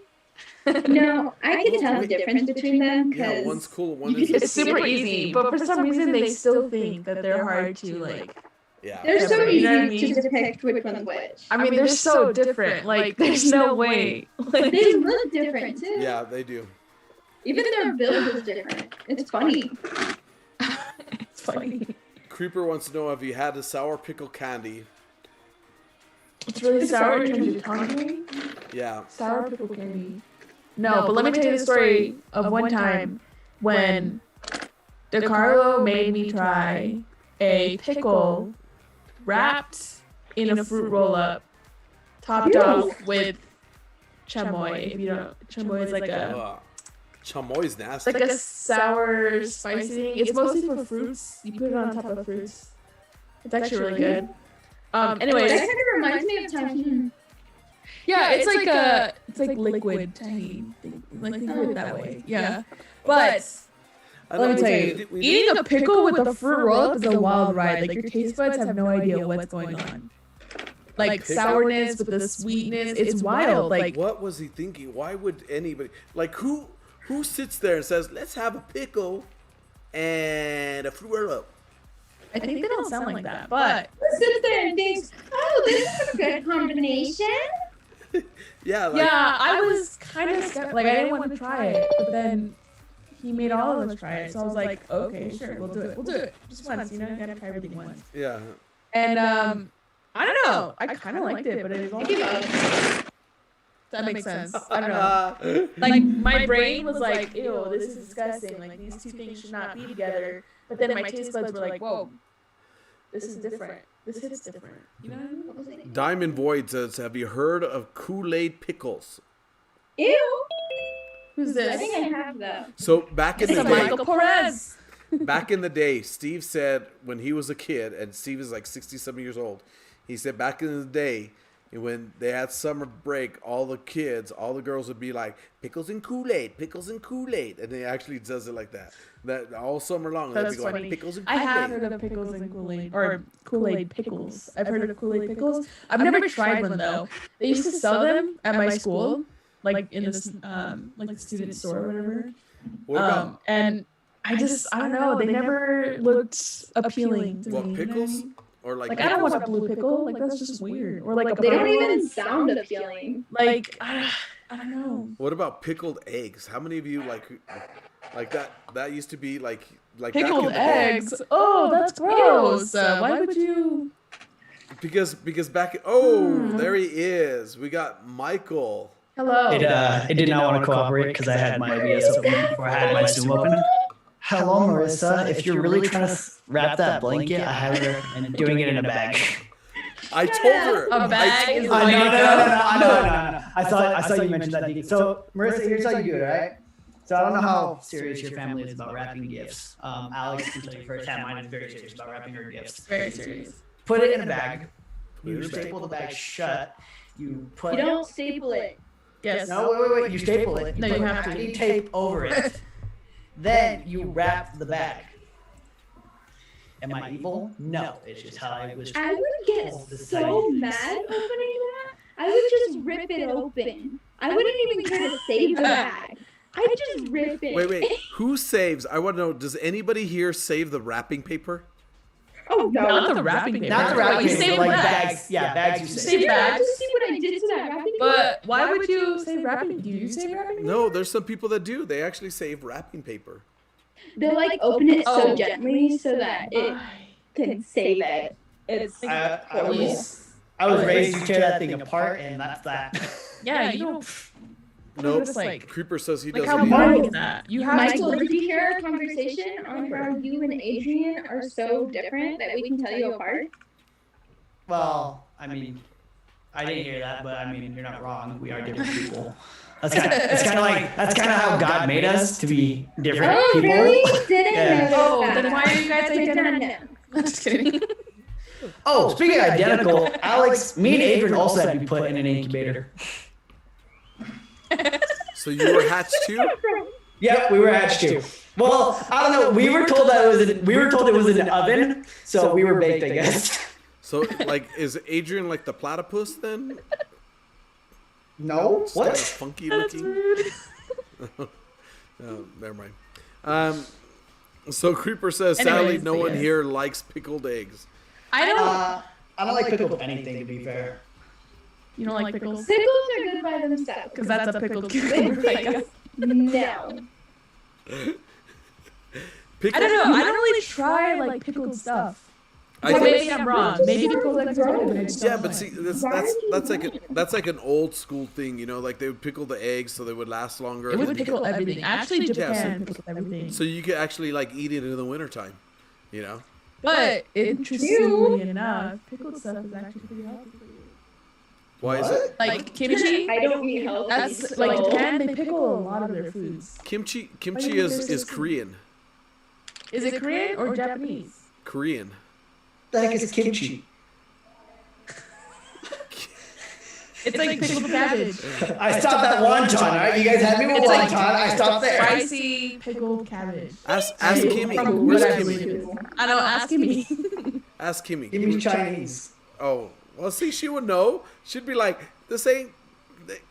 no, I can tell the difference between them Yeah, because one's cool, one It's is super easy, but for some reason they still think that they're hard to like. yeah. they're so You know what I easy mean? to depict which one's which. I mean, they're so different. Like, there's no way. Like, They look different too. Yeah, they do. Even their build is different. It's funny. it's funny. Creeper wants to know, have you had a sour pickle candy? It's really sour. It turns your tongue green. Yeah. Sour pickle candy. No, but let me tell you the story of one time when DeCarlo made me try a pickle wrapped in a fruit roll-up, topped off with chamoy. If you don't, chamoy is like a Chamoy's nasty. like a sour spicy thing. It's mostly for fruits. You put it on top of fruits. It's actually really good. Anyways, That kind of reminds me of tahini. yeah, it's like liquid tahini. Like think of it that way. Yeah, but let me tell you, eating a pickle with a fruit roll-up is a wild ride. Like your taste buds have no idea what's going on. Like sourness with the sweetness, it's wild. Like what was he thinking? Why would anybody who sits there and says, "Let's have a pickle and a fruit roll-up"? I think they don't sound like that, but Who sits there and thinks, "Oh, this is a good combination"? Yeah. yeah, I was kind of skeptical. Like I didn't want to try it, but then he made all of us try it, so I was like, okay, sure, we'll do it. We'll do it just once. You know, you gotta try everything once. Yeah. And I don't know. I kind of liked it, but it was all. That makes sense. I don't know. Like my brain was like, ew, this is disgusting. Like these two things should not be together. But then my taste buds were like, whoa, this is different. This hits different. You know what I mean? Diamond Void says, "Have you heard of Kool-Aid pickles?" Ew. Who's this? I think I have though. So back in It's the a day, Michael Perez. back in the day, Steve said when he was a kid, and Steve is like 60-something years old. He said back in the day, when they had summer break, all the girls would be like, pickles and Kool-Aid, pickles and Kool-Aid. And he actually does it like that. That all summer long, they'd be going, pickles and I Kool-Aid. have heard of pickles and Kool-Aid, or Kool-Aid pickles. I've heard of Kool-Aid pickles. I've never tried one though. They used to sell them at my school, like in this like the student store or whatever. What about And I don't know. They never looked appealing to me. pickles? You know Or what I mean? Like I don't want a blue pickle. Like that's just weird. Or like a They don't purple even one. sound appealing. Like I don't know. What about pickled eggs? How many of you like that? That used to be like back in Pickled the day. eggs. Oh, that's gross. Why would you? Because back there he is. We got Michael. Hello. It did not want to cooperate because I had my OBS open before I had my Zoom open. Hello, Marissa. If you're really trying to wrap that blanket, I highly recommend doing it in a bag. I told her. A bag is No. the way to go. I saw you mention that. So, Marissa, here's how you do it, right? So I don't know how serious your family is about wrapping gifts. Alex can tell you firsthand, mine is very serious about wrapping her gifts. Very serious. Put it in a bag. You staple the bag shut. You put. You don't staple it. Yes. No, wait. You staple it. No, put you have to. packing tape over it. Then you wrap the bag. Am I evil? No, it's just how I was. I would get so mad opening that. I would just rip it open. I wouldn't even try to save the bag. I'd just rip it. Wait. Who saves? I want to know. Does anybody here save the wrapping paper? Oh no. Not the wrapping paper. Not the wrapping You paper, save like bags. bags. Yeah, bags you You save. save Did you bags. just see what I did to that wrapping paper? But why would you save wrapping? Do you save wrapping? No, there's some people that do. They actually save wrapping paper. They'll like open it so Oh. gently so that it can save it. It's I horrible. was raised to tear that thing apart, and that's that. Yeah, you don't. Nope. Just like Creeper says he how doesn't. boring is that? You have Michael, to. did you hear our conversation on how you and Adrian are so different that we can tell you apart? Well, I mean, I didn't hear that, but I mean, you're not wrong. We are different people. That's kind of how God made us to be different Oh, people. really? Didn't Yeah. know Oh, that. then why are you guys identical? No. Just kidding. Oh, speaking of identical, Alex, me and Adrian also had to be put in an incubator. So you were hatched too? Yep, we were hatched too. Well, I don't know. We were told it was an oven, so we were baked, I guess. So like, is Adrian like the platypus then? No. Just kinda What? funky looking. Oh, never mind. So Creeper says, sadly, Anyways, no one yes. here likes pickled eggs. I don't. I don't like pickled anything, to be fair. You don't like pickles? Pickles are good by themselves. Because that's a pickled cucumber. I guess. No. Pickled, I don't know. I don't really try like pickled stuff. Well, maybe I'm wrong. Maybe pickles like garbage. Yeah, but see, that's like an old school thing, you know. Like they would pickle the eggs so they would last longer. It would and- pickle everything. Actually, Japan pickles everything. So you could actually like eat it in the wintertime, you know. But interestingly enough, pickled stuff is actually pretty healthy for you. Why is it? Like kimchi. I don't eat healthy. That's so. like Japan. They pickle a lot of their foods. Kimchi is Korean. Is it Korean or Japanese? Korean. The heck is kimchi? It's like pickled cabbage. I stopped at wonton. All right, you guys had me with It's like wonton. I stopped there. Spicy pickled cabbage. Ask From Kimmy. Where's what I Kimmy? believe. I know. Ask Kimmy. Ask Kimmy. Give me Chinese. Oh, well, see, she would know. She'd be like, this ain't,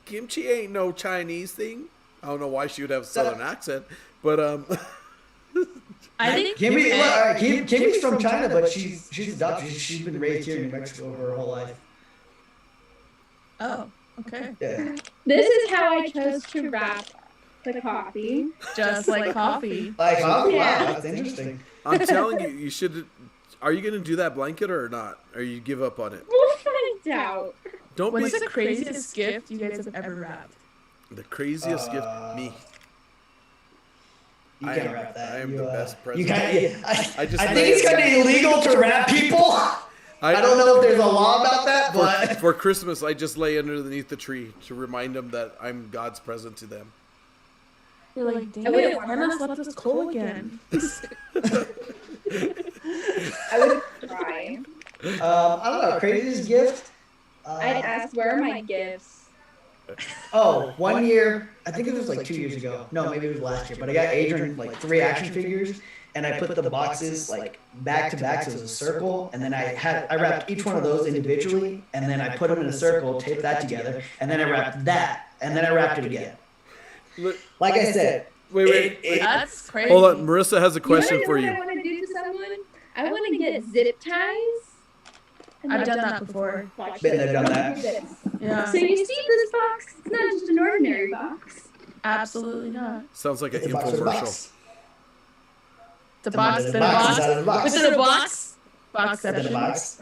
kimchi ain't no Chinese thing. I don't know why she would have a southern accent, but I think Kimmy's from China, but she's adopted. She's been raised here in New Mexico her whole life. Oh, okay. Yeah. This is how I chose to wrap the coffee. Just like coffee. Like, oh, Yeah. wow, that's interesting. I'm telling you, you should. Are you gonna do that blanket or not? Or you give up on it? We'll find out. Don't What's be the craziest gift you guys have ever wrapped? the craziest gift. Me. You I can't am- wrap that. I am You, the best You president. can't. I just I think it's kind of illegal to wrap people. I don't know if there's a law about that, but For Christmas, I just lay underneath the tree to remind them that I'm God's present to them. You're like, dang wouldn't it, want Hannah's that. left us cold again. I would cry. I don't know. Craziest gift. I'd ask, where are my gifts? Oh, 1 year. I think it was like 2 years ago. No, maybe it was last year. But I got Adrian like 3 action figures, and I put the boxes like back to back, so it was a circle. And then I wrapped each one of those individually, and then I put them in a circle, taped that together, and then I wrapped that, and then I wrapped it again. Look, Like I said, wait. That's crazy. Hold on, Marissa has a question for You you. know what I want to do to someone? I want to get zip ties. And I've like, done that before. watch Been this. there, done that. This. Yeah. So you see this box? It's not just an ordinary box. Absolutely not. Sounds like an It's a box with a infomercial. box. The box, The the box box, inside of the box. within a box. Box In the section. box.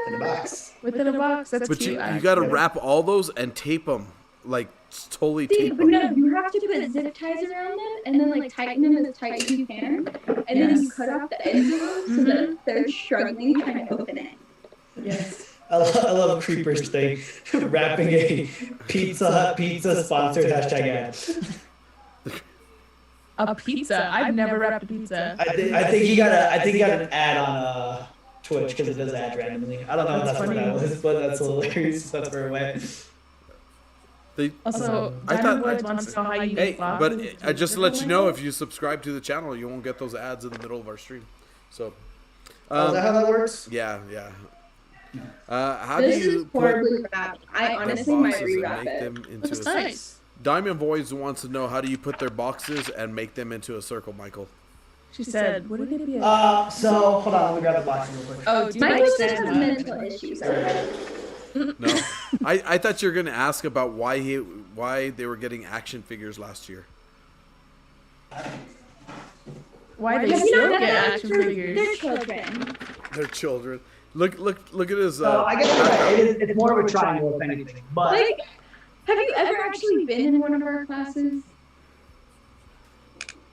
In the box. Within a box. That's But cute. you got to wrap all those and tape them, like totally See, tape but them. no, you have to put zip ties around them and then like tighten them as tight as you can. And then you cut off the ends of them so that they're struggling trying to open it. Yes. I love Creeper's thing. Wrapping a Pizza Hut pizza sponsored hashtag ad. A pizza. I've never wrapped a pizza. I think he got an ad on Twitch because it does ads randomly. I don't know if That's that's what funny. that was, but that's hilarious. That's where it went. They, Also, I Diamond thought- Woods wants to know how you hey, make boxes. but Do I just to you let you know, like if you subscribe to the channel, you won't get those ads in the middle of our stream. So, Is that how that works? yeah. How This do you is put horribly wrapped. I the honestly might boxes and rewrap make it. them into Looks a nice. Diamond Boys wants to know, how do you put their boxes and make them into a circle, Michael? She said, wouldn't it be a... So hold on, let me grab the box real quick. Oh, do you Michael just understand has that? mental issues. Okay? No, I thought you were gonna ask about why they were getting action figures last year. Why they Have you still not get met action them? figures? They're children. Their children. Look at his. So I guess you're right. It's more of a triangle if anything. But Like, have you ever actually been in one of our classes?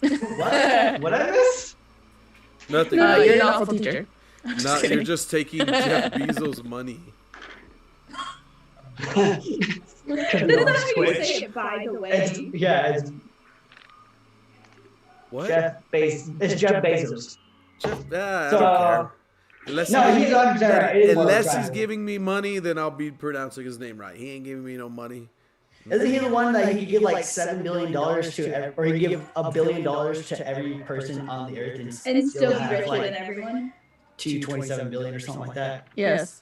what? What I miss? Nothing. You're an awful teacher. Not, you're just taking Jeff Bezos' money. That's not how you say it, by the It's, way. yeah, it's What? It's Jeff Bezos. Jeff, I So, don't care. Unless no, he's on right. It is more of a unless he's triangle. giving me money, then I'll be pronouncing his name right. He ain't giving me no money. Isn't he the one that he could give like $7 billion to, or he give $1 billion to every person on the earth And still be have, richer like, than everyone. 227 billion or something like that? Yes.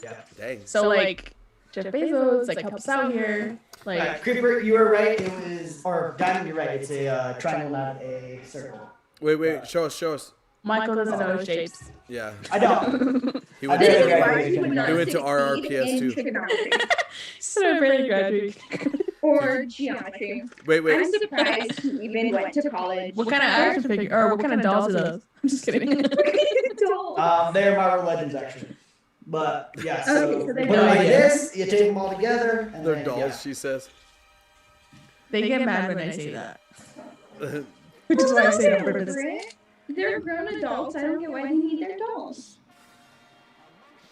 Yeah. Dang. So, like, Jeff Bezos, like, help us out here. Like, Creeper, you were right. It was, or Diamond, you're right. It's a triangle, not a circle. Wait. Show us. Michael doesn't know his shapes. Yeah. I don't. He I went did to, it right. Why you would not He went to succeed RRPS in too. trigonometry. So I barely graduated. or geometry. Wait. I'm surprised he even went to college. What kind of action figure or what kind of dolls are those? I'm just kidding. They're Marvel Legends actually. But yeah, so, Okay, so they're put them like dolls. this, you tape them all together, and They're then, dolls, yeah. she says. They get mad when I say that. Which is why I say it on purpose. They're grown adults. I don't get why they need their dolls.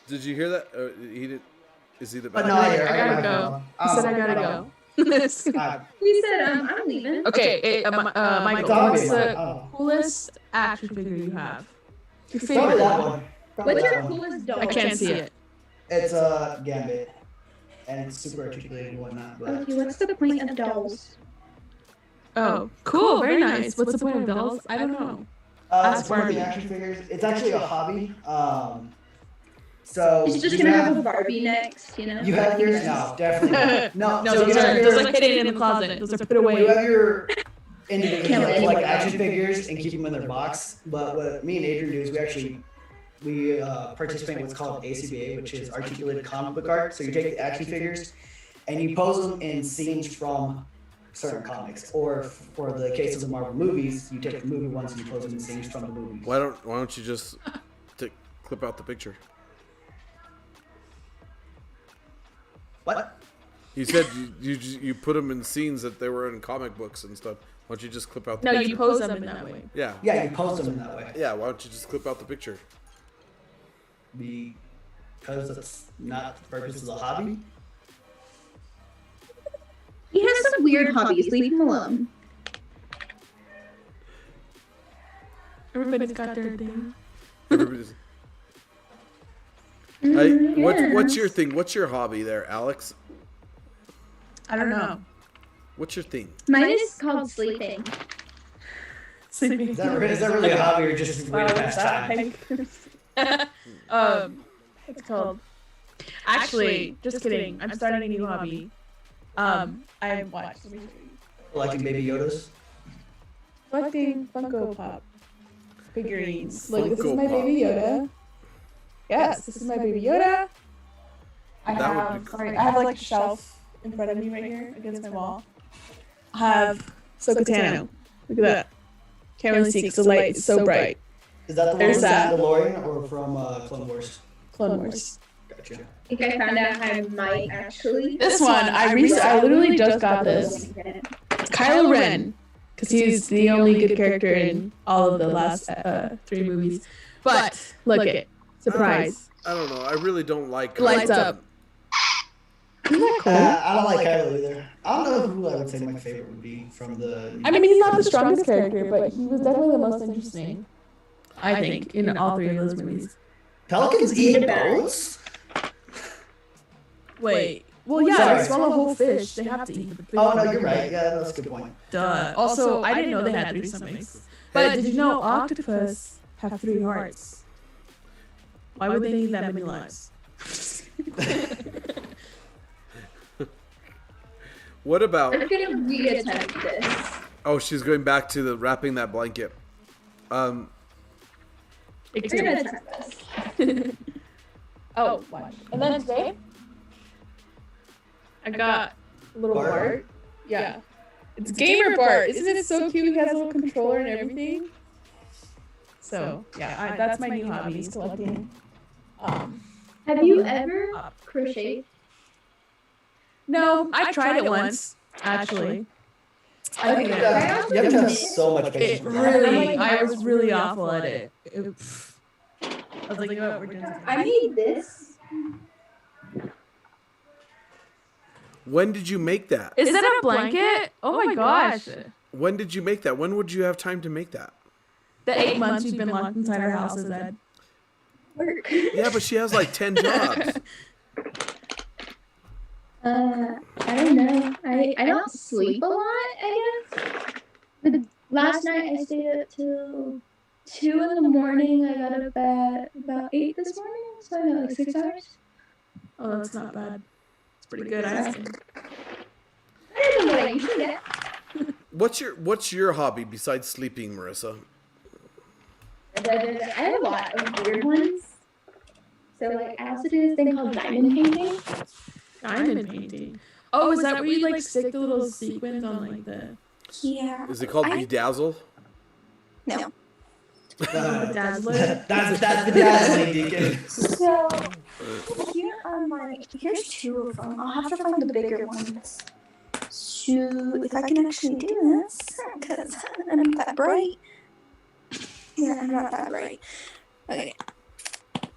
Did you hear that? He did. Is he the But bad no, guy? I gotta go. He said I gotta go. He said, I'm leaving. Okay, Michael, what's the coolest action figure you have? Your Probably favorite that one? one. Probably What's that your one. coolest doll? I can't see it. It's Gambit, and it's super articulated and whatnot. But Okay, what's the point of dolls? Oh, cool, very nice. What's the point of dolls? I don't know. it's one of the action figures. It's actually a hobby. So He's just you gonna have a Barbie next, you know? You have yours? No, definitely not. No, so those you have are your, hidden in the closet. Those are put you away. have your individual Can't like let action figures and keep them in their box. But what me and Adrian do is we participate in what's called ACBA, which is articulated comic book art. So you take the action figures and you pose them in scenes from certain comics, or for the case of the Marvel movies, you take the movie ones and you pose them in scenes from the movies. Why don't you just clip out the picture? What? You said you put them in scenes that they were in comic books and stuff. Why don't you just clip out the No, picture? you pose them in that way. Yeah. Yeah, you pose them in that way. Yeah, why don't you just clip out the picture? Because that's not the purpose of the hobby. He has some weird hobbies. Leave him alone. Everybody's got their thing. Everybody's... Hey, what's your thing? What's your hobby there, Alex? I don't know. What's your thing? Mine is called sleeping. Sleeping. Is that really a hobby or just a way to pass time? What's it called? Actually, just kidding. I'm starting a new hobby. I watched. Collecting Baby Yodas? Collecting Funko Pop figurines. Look, this is my Baby Yoda. Yes, this is my Baby Yoda. I That would have, be sorry, I have like a shelf in front of me right here against my wall. I have Sokotano. Look at that. Can't really see because the light is so bright. Is that the one There's from that. Mandalorian or from Clone Wars? Clone Wars. Gotcha. I think I found out I might actually. This one, I literally just got this. It's Kylo Ren, because he's the only good character in all of the last 3 movies. But look it, surprise! I don't know. I really don't like. Lights up. Isn't that cool? I don't like Kylo either. I don't know who I would say my favorite would be from the. I mean, he's not the strongest character, but he was definitely the most interesting. I think in all 3 of those movies. Pelicans eat boats? Wait. Well, yeah, Sorry. they swallow whole fish. They have to eat the fish. Oh no, you're right. Yeah, that's a good point. Duh. Also, I didn't know they had 3 stomachs. But did you know octopus have 3 hearts? Why would they need that many lives? What about? I'm gonna reattempt this. Oh, she's going back to the wrapping that blanket. We're gonna attempt this. Oh, watch. And then today, I got a little Bart? Bart. Yeah. It's Gamer Bart. Isn't it so cute? He has a little controller and everything. So, yeah, that's my new hobby, is collecting. Have you ever crocheted? No, I tried it once, actually. I think You have to have so much patience. I was really awful at it. I was like, you know what, we're doing something. I made this. When did you make that? Is that a blanket? Oh my gosh. When did you make that? When would you have time to make that? The 8 months we've been locked inside our house is that. Work. Yeah, but she has like 10 jobs. I don't know. I don't sleep a lot, I guess. But last night I stayed up till 2 in the morning. I got up at about 8 this morning, so I got like 6 hours. Oh, that's not bad. It's pretty good, I think. Better than what I usually get. What's your hobby besides sleeping, Marissa? I have a lot of weird ones. So like I also do this thing called diamond painting. Diamond painting. Oh, is that where you like stick the little sequins on like the? Yeah. Is it called bedazzle? No. Dazzler? That's the dazzling, Deacon. So here's two of them. I'll have to find the bigger ones. So if I can actually do this, because I'm not that bright. Yeah, I'm not that bright. Okay.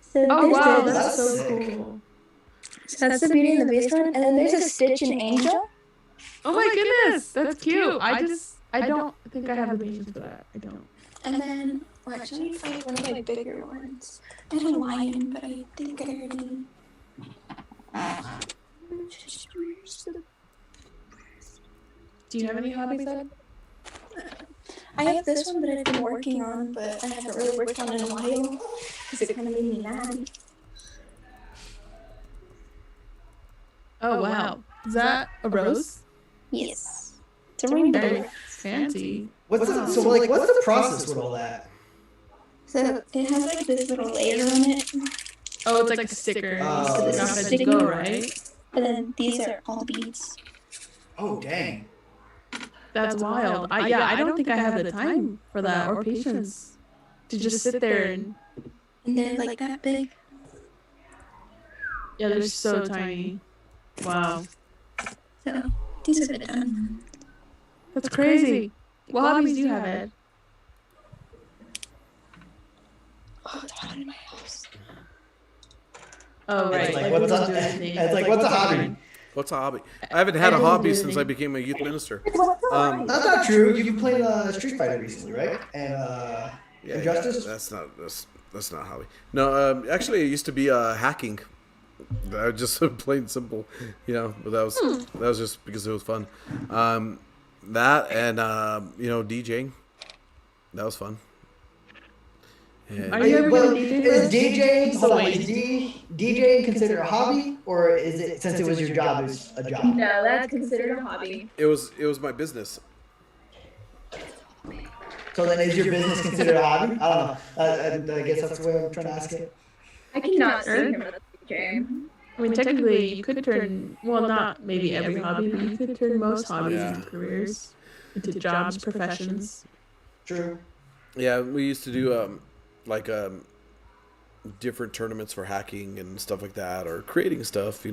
So Oh there's wow, this. that's so sick. cool. So that's the Beauty and the Beast one, and then there's a Stitch and Angel. Oh my goodness, that's cute. I don't think I have the patience for that. I don't. And then, well, actually, let me find one of my bigger ones. I had a lion, but I think I already. Do you have any hobbies, Ed? I have this one that I've been working on, but I haven't really worked on in a while because it kind of made me mad. Oh wow, is that a rose? Yes. It's a rainbow. Very fancy. What's the process with all that? So it has like this little layer on it, Oh, it's like a sticker. Oh. So this not is to sticky. go, right? and then these are all beads. Oh dang. That's wild. I don't think I have the time for that or patience to just sit there and. And they're like that big. Yeah, they're so tiny. Wow, So these are the done. that's crazy. What hobbies do you have, Ed? Oh, it's hot in my house. Oh right. It's like, we what's don't a, do anything. it's like, what's a hobby? What's a hobby? I haven't had a don't hobby do since I anything. became a youth minister. That's not true. You've played Street Fighter recently, right? And Yeah, Injustice? that's not a hobby. No, actually, it used to be hacking. Just plain simple, But that was just because it was fun. That and DJing. That was fun. And Are you ever well, gonna DJ? is DJing So hold on, is DJing considered a hobby, or is it, since it was your job, is a job? No, that's considered a hobby. it was my business. So then, is your business considered a hobby? I don't know. I guess that's the way I'm trying to ask it. I cannot see him as a DJ. I mean, technically, you could turn, well, not maybe every hobby, but you could turn most hobbies Yeah. into careers, into jobs, professions. True. Yeah, we used to do different tournaments for hacking and stuff like that, or creating stuff.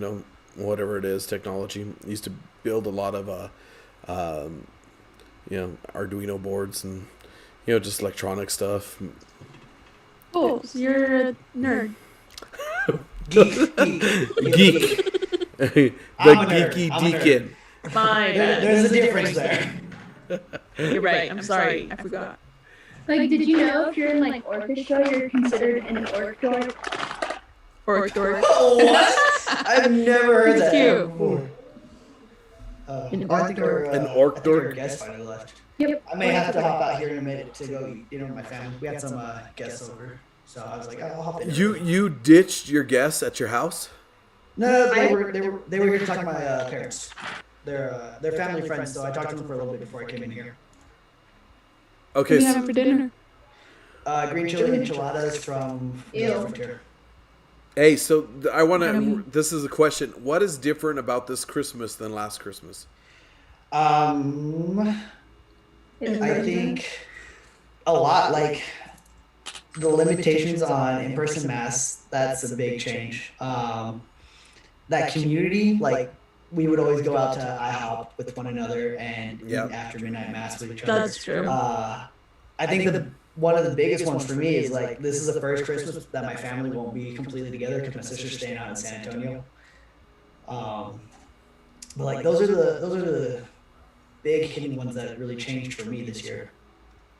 Whatever it is, technology. Used to build a lot of Arduino boards and just electronic stuff. Cool. So you're a nerd. Geek. The I'm a nerd. geeky I'm a nerd. deacon. My bad. There's a difference there. You're right. I'm sorry. I forgot. Like, did you know if you're in like orchestra, you're considered an orc dork? Orc dork. What? I've never heard It's that cute. before. An I orc think dork. An orc dork? Our guest finally left. Yep. I may have to hop out here in a minute to go eat dinner with my family. We had some guests over, so I was like, I'll hop in. You ditched your guests at your house? No, they were here to talk to my parents. They're family friends, so I talked to them for a little bit before I came in here. What Okay. do you have for dinner? Green chili enchiladas from the Ew. frontier. Hey, so I want to. This is a question. What is different about this Christmas than last Christmas? I think a lot, like the limitations on in-person mass. That's a big change. That community, like we would always go out to IHOP with one another and eat Yep. after midnight mass with each other. That's true. I think one of the biggest ones for me is like this is the first Christmas that my family won't be completely together because my sister's staying out in San Antonio. But like those are the big hitting ones that really changed for me this year.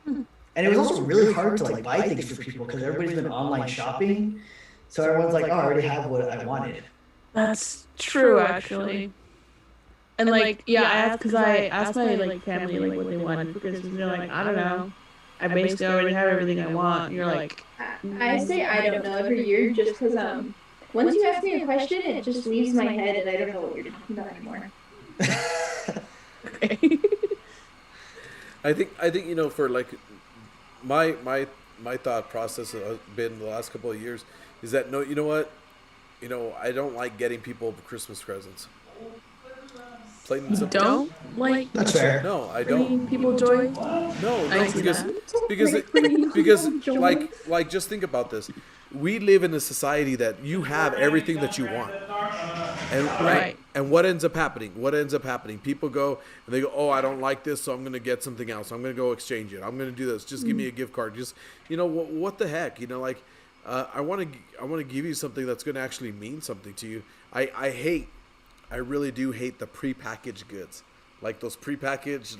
And it was also really hard to like buy things for people because everybody's been online shopping, so everyone's like, "Oh, I already have what I wanted." That's true, actually. And like, yeah, I asked my like family like what they wanted because they're like, I don't know. I basically already have everything I want. And you're like, I say I don't know every year just because once you ask me a question, it just leaves my head and I don't know what you're talking about anymore. okay. I think for like my thought process has been the last couple of years is that no, you know what? I don't like getting people Christmas presents. Plain and You simple. don't like That's fair. No, I don't. bringing people joy? No, I see because that. because like just think about this. We live in a society that you have everything that you want. And Right. and what ends up happening? What ends up happening? People go and they go, "Oh, I don't like this, so I'm going to get something else. I'm going to go exchange it. I'm going to do this. Just give me a gift card." Just what the heck? Like I want to give you something that's going to actually mean something to you. I really do hate the prepackaged goods. Like those prepackaged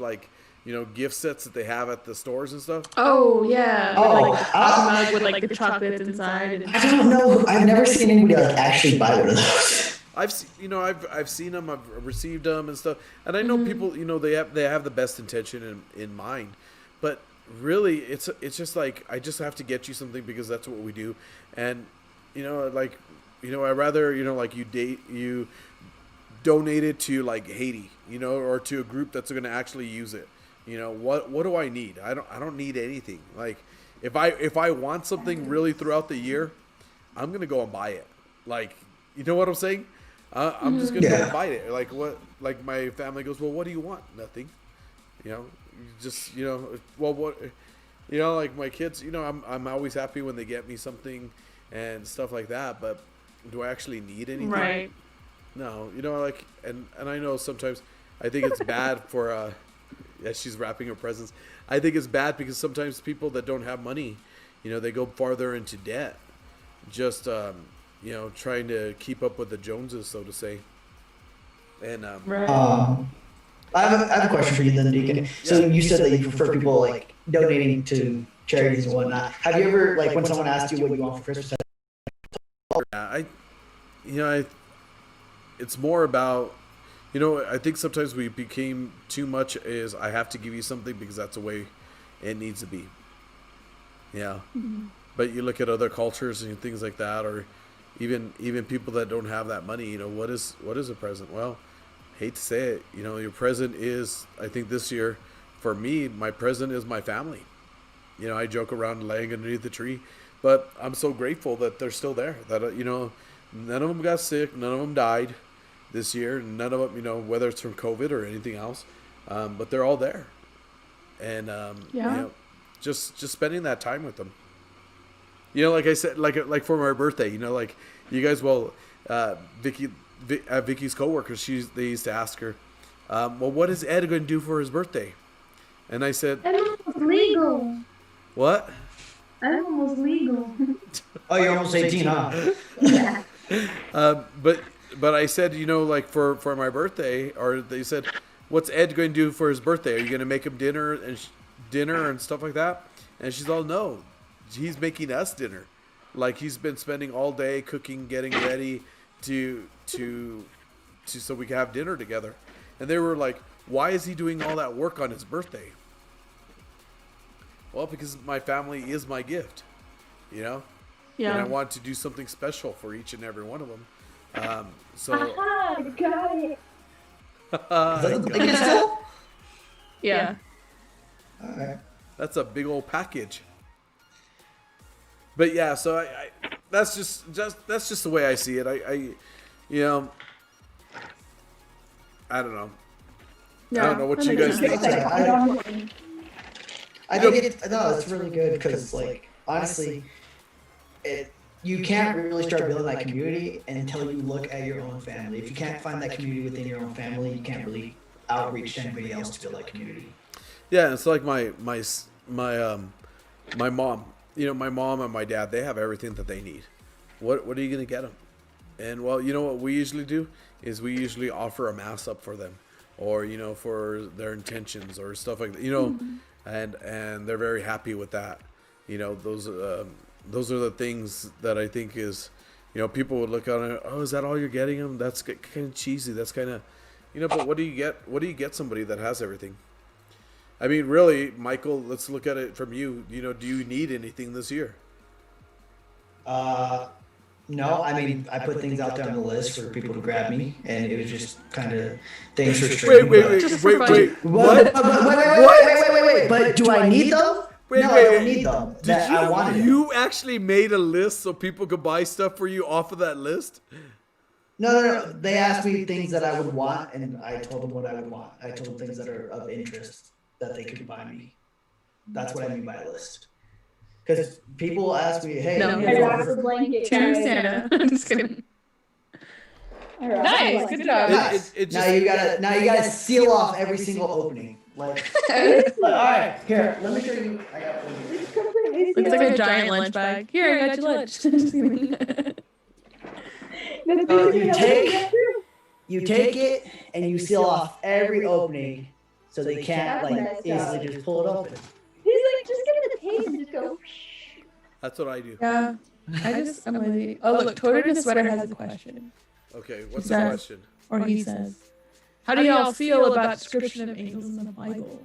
gift sets that they have at the stores and stuff. Oh yeah. Oh, Like the mug with like the chocolates inside. I don't know. I've never seen anybody actually buy one of those. I've seen them. I've received them and stuff. And I know people. They have the best intention in mind, but really, it's just like I just have to get you something because that's what we do. And I rather you donate it to like Haiti, or to a group that's going to actually use it. What do I need? I don't need anything. Like if I want something really throughout the year, I'm gonna go and buy it. Like, you know what I'm saying? I'm just gonna go and buy it. Like like my family goes, well, what do you want? Nothing. Well, what? Like my kids. I'm always happy when they get me something and stuff like that. But do I actually need anything? Right. No. And I know sometimes I think it's bad for. As she's wrapping her presents, I think it's bad because sometimes people that don't have money, they go farther into debt, just trying to keep up with the Joneses, so to say. And Right. I have a question for you then, Deacon. So you said that you prefer people like donating to charities and whatnot. Have you ever, like, when someone asked you what you want for Christmas? it's more about. I think sometimes we became too much is I have to give you something because that's the way it needs to be. Yeah. Mm-hmm. But you look at other cultures and things like that, or even people that don't have that money, what is a present? Well, hate to say it, your present is, I think this year, for me, my present is my family. I joke around laying underneath the tree, but I'm so grateful that they're still there, that, none of them got sick, none of them died this year, none of them, whether it's from COVID or anything else, but they're all there, and just spending that time with them. Like I said, like for my birthday, like you guys, Vicky's coworkers, they used to ask her, well, what is Ed going to do for his birthday? And I said, I'm almost legal. What? I'm almost legal. Oh, you're almost 18, huh? Yeah. But I said, like for my birthday, or they said, what's Ed going to do for his birthday? Are you going to make him dinner and stuff like that? And she's all, no, he's making us dinner. Like he's been spending all day cooking, getting ready to so we can have dinner together. And they were like, why is he doing all that work on his birthday? Well, because my family is my gift, Yeah. And I want to do something special for each and every one of them. So Aha, got it. Yeah. All right. That's a big old package. But yeah, so I that's just the way I see it. I don't know. Yeah. I don't know what you guys think. I think it's really good because, like, honestly, you can't really start building that community until you look at your own family. If you can't find that community within your own family, you can't really outreach to anybody else to build that community. Yeah, it's like my mom. My mom and my dad, they have everything that they need. What are you gonna get them? And well, what we usually do is we usually offer a mass up for them, or for their intentions or stuff like that. And they're very happy with that. Those are the things that I think is, people would look on it. Oh, is that all you're getting them? That's kind of cheesy. That's kind of, But what do you get? What do you get somebody that has everything? I mean, really, Michael. Let's look at it from you. Do you need anything this year? No, I mean, I put things out there on the list for people to grab me, and it was just kind of things for streaming. Wait. What? Wait. But do I need them? Wait, No, I wait, don't wait. need them. Did That I wanted them. you actually made a list so people could buy stuff for you off of that list? No. They asked me things that I would want, and I told them what I would want. I told them things that are of interest that they could buy me. That's what I mean by a list. Because people ask me, hey, No, you I know, wrapped the blanket. To guys. Santa. I'm just kidding. I wrapped the Nice, blanket. good job. It now just, you gotta seal off every single opening. Like, all right, here, let me show you. I got one here. It's completely Looks like sealed. a giant lunch bag. Here, I got you lunch. That's basically you how take- we get through. You take it and you seal off every opening, so they can't like That's messed easily up. just pull it open. He's like, just give it the tape and just go. that's what I do. Yeah. I'm lazy. Oh, look, Toad in a Sweater has a question. Okay, what's Is the that- question? Or he says, how do y'all feel about description of angels in the Bible?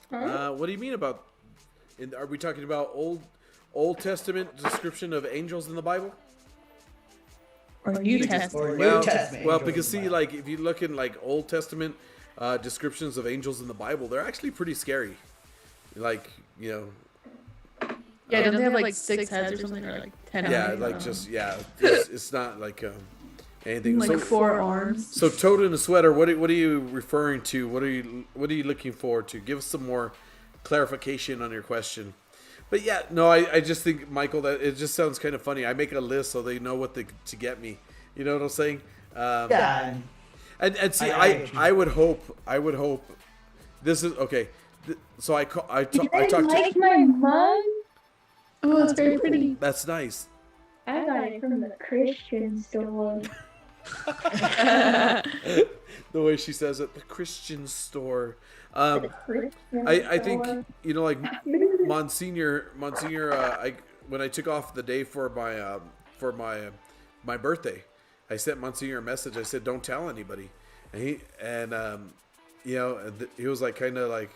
What do you mean about? Are we talking about Old Testament description of angels in the Bible? Or New Testament? Or Well, New Testament. well, angels because in the see, Bible. like if you look in like Old Testament descriptions of angels in the Bible, they're actually pretty scary. Like Yeah, don't they have like 6 heads or something? Or like 10 yeah, heads? like just it's not like anything. Like 4 arms. So Toad in a Sweater, what are you referring to? What are you looking forward to? Give us some more clarification on your question. But yeah, no, I just think, Michael, that it just sounds kind of funny. I make a list so they know what to get me. You know what I'm saying? Yeah. And see, I I would hope this is okay. So I talked like to. my mom? Oh, that's very pretty. That's nice. I got it from the Christian store. The way she says it, the Christian store. I think like Monsignor. When I took off the day for my birthday, I sent Monsignor a message. I said, "Don't tell anybody," and he was like, kind of like,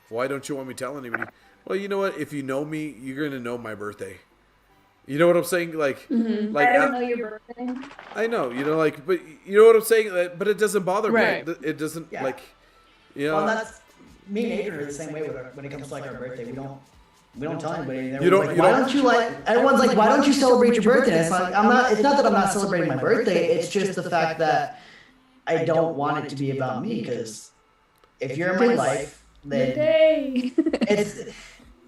"Why don't you want me to tell anybody?" Well, you know what? If you know me, you're gonna know my birthday. You know what I'm saying? Like, like I don't know your birthday. I know, but you know what I'm saying? But it doesn't bother Right. me. It doesn't Yeah. like, Well, that's me and Adrian are the same way when it comes to like our birthday. We don't tell anybody. And You don't- everyone's you like, why don't- don't you like? Everyone's like, why don't you celebrate your birthday? And it's like It's not that I'm not celebrating my birthday. It's just the fact that I don't want it to be about me. Because if you're in my life, then Yay! it's.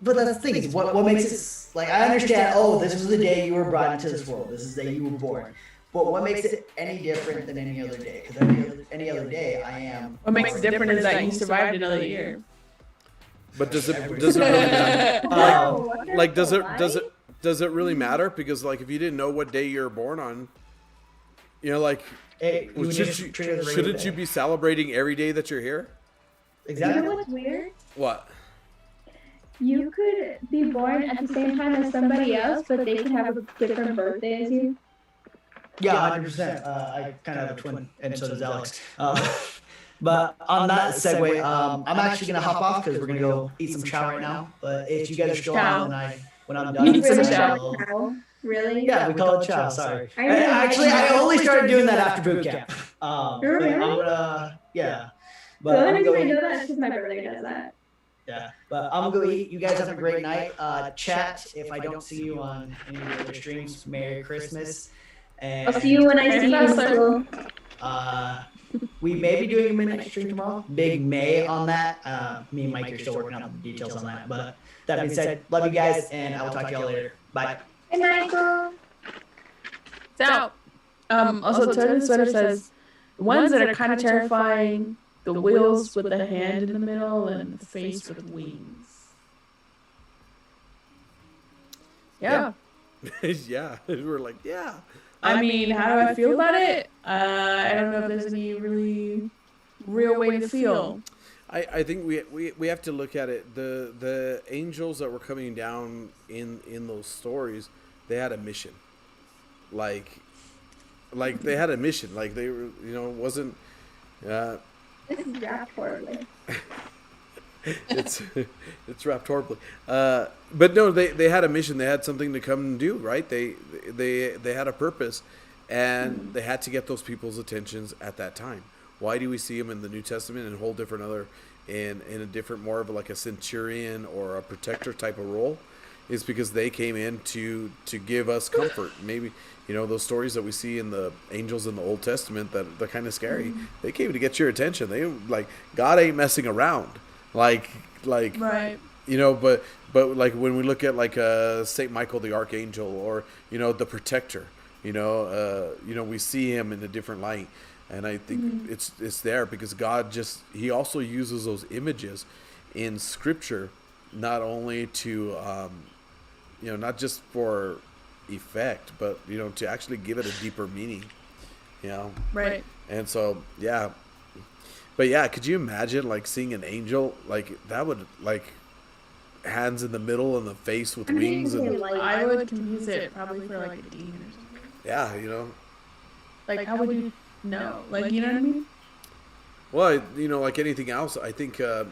But that's the thing is, what makes it like I understand. Oh, this was the day you were brought into this world. This is the day you were born. But what makes it any different than any other day? Because any other day, I am. What makes it different is that you survived another year. But does it really matter? Oh, Like does it really matter? Because like if you didn't know what day you're born on, like you would just treat it as a regular shouldn't you day. be celebrating every day that you're here? You Exactly. know what's weird? What? You could be born at the same time as somebody else, but they could have a different birthday as you. Yeah, 100%. I kind of have a twin, and so does Alex. But on that segue, I'm actually gonna hop off because we're gonna go eat some chow right now. But if you guys are still on, then when I'm done, Eat some Really? chow. Chow? Really? Yeah, we call it chow. Sorry. I really Actually, like I only started doing that after boot camp. Really? I'm gonna, yeah. The But I'm only reason I going. know that is because my brother does that. Yeah, but I'm gonna go eat. You guys have a great night. Chat. If I don't see you on any of the other streams, Merry Christmas. And I'll see you when I see you. Christmas. Uncle. We may be doing a midnight stream tomorrow. Big May on that. Me and Mike are still working out the details on that. But that being said, love you guys, and I will talk to y'all later. Bye. Good night, Uncle. It's out. Also, Toad in the Sweater says, the ones that are kind of terrifying, the wheels with the hand in the middle and the face with wings. Yeah. Yeah, we're like, yeah. I mean, how do I feel about it? I don't know if there's any really real way to feel. I think we have to look at it. The angels that were coming down in those stories, they had a mission. Like they had a mission. Like they were, wasn't. This is wrapped horribly. It's wrapped horribly. But no, they had a mission. They had something to come and do. Right? They had a purpose, and they had to get those people's attentions at that time. Why do we see them in the New Testament and a whole different other in a different, more of like a centurion or a protector type of role, is because they came in to give us comfort. Maybe, those stories that we see in the angels in the Old Testament that they're kind of scary. They came to get your attention. They like, God ain't messing around. Like Right. But like when we look at like Saint Michael the Archangel, or the protector, we see him in a different light. And I think it's there because God he also uses those images in Scripture, not only to not just for effect, but to actually give it a deeper meaning. Right. And so but yeah, could you imagine like seeing an angel like that? Would like hands in the middle and the face with wings, and I would confuse it probably for like a demon or something. yeah, Like, how would you know? Like, you know what I mean? well, like anything else, I think I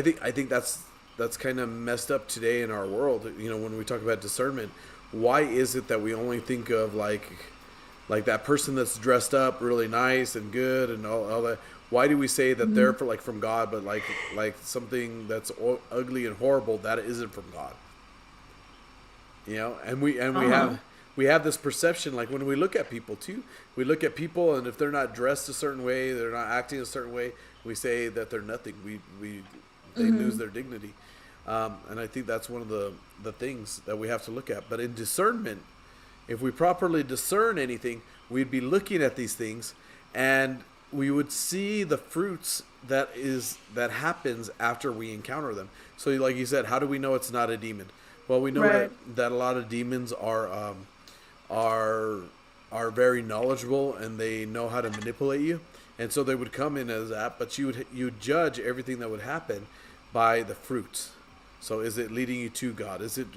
think that's kind of messed up today in our world. When we talk about discernment, why is it that we only think of like that person that's dressed up really nice and good and all that? Why do we say that they're from God, but like something that's ugly and horrible, that isn't from God? And we have this perception, like when we look at people too. We look at people, and if they're not dressed a certain way, they're not acting a certain way, we say that they're nothing. They lose their dignity. And I think that's one of the things that we have to look at. But in discernment, if we properly discern anything, we'd be looking at these things, and we would see the fruits that happens after we encounter them. So like you said, how do we know it's not a demon? Well, we know that a lot of demons are very knowledgeable, and they know how to manipulate you. And so they would come in as that, but you judge everything that would happen by the fruits. So is it leading you to God? Is it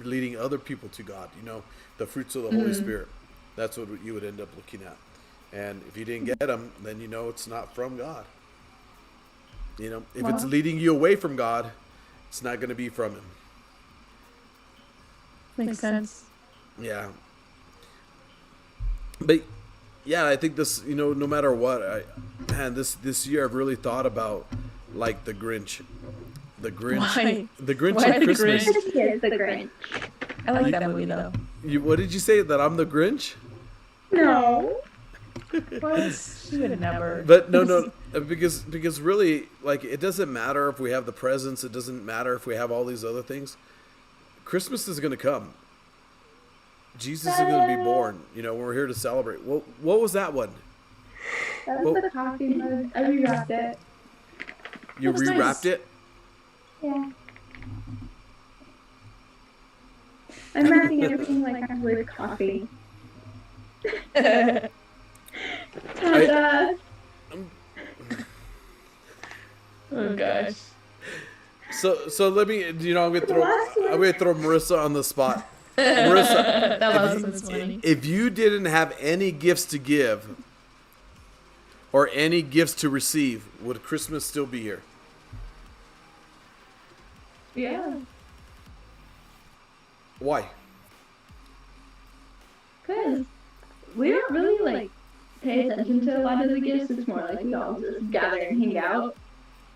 leading other people to God? The fruits of the Holy Spirit. That's what you would end up looking at. And if you didn't get them, then it's not from God. If it's leading you away from God, it's not going to be from Him. Makes sense. Yeah. But yeah, I think this, no matter what, this year I've really thought about like the Grinch. The Grinch. Why? The Grinch Why of the Christmas. Grinch? Yes, the Grinch. I like that movie though. What did you say? That I'm the Grinch? No. What? She would never. But no, because really, like, it doesn't matter if we have the presents. It doesn't matter if we have all these other things. Christmas is going to come. Jesus is going to be born. We're here to celebrate. What was that one? That was the coffee mug. I rewrapped it. You rewrapped nice. it? Yeah. I'm wrapping everything like I'm with coffee. Ta-da! Oh gosh. So let me. I'm gonna throw Marissa on the spot. Marissa, That last one's funny. if you didn't have any gifts to give or any gifts to receive, would Christmas still be here? Yeah. Why? Because we don't really pay attention to a lot of the gifts. It's more like we all just gather and hang out.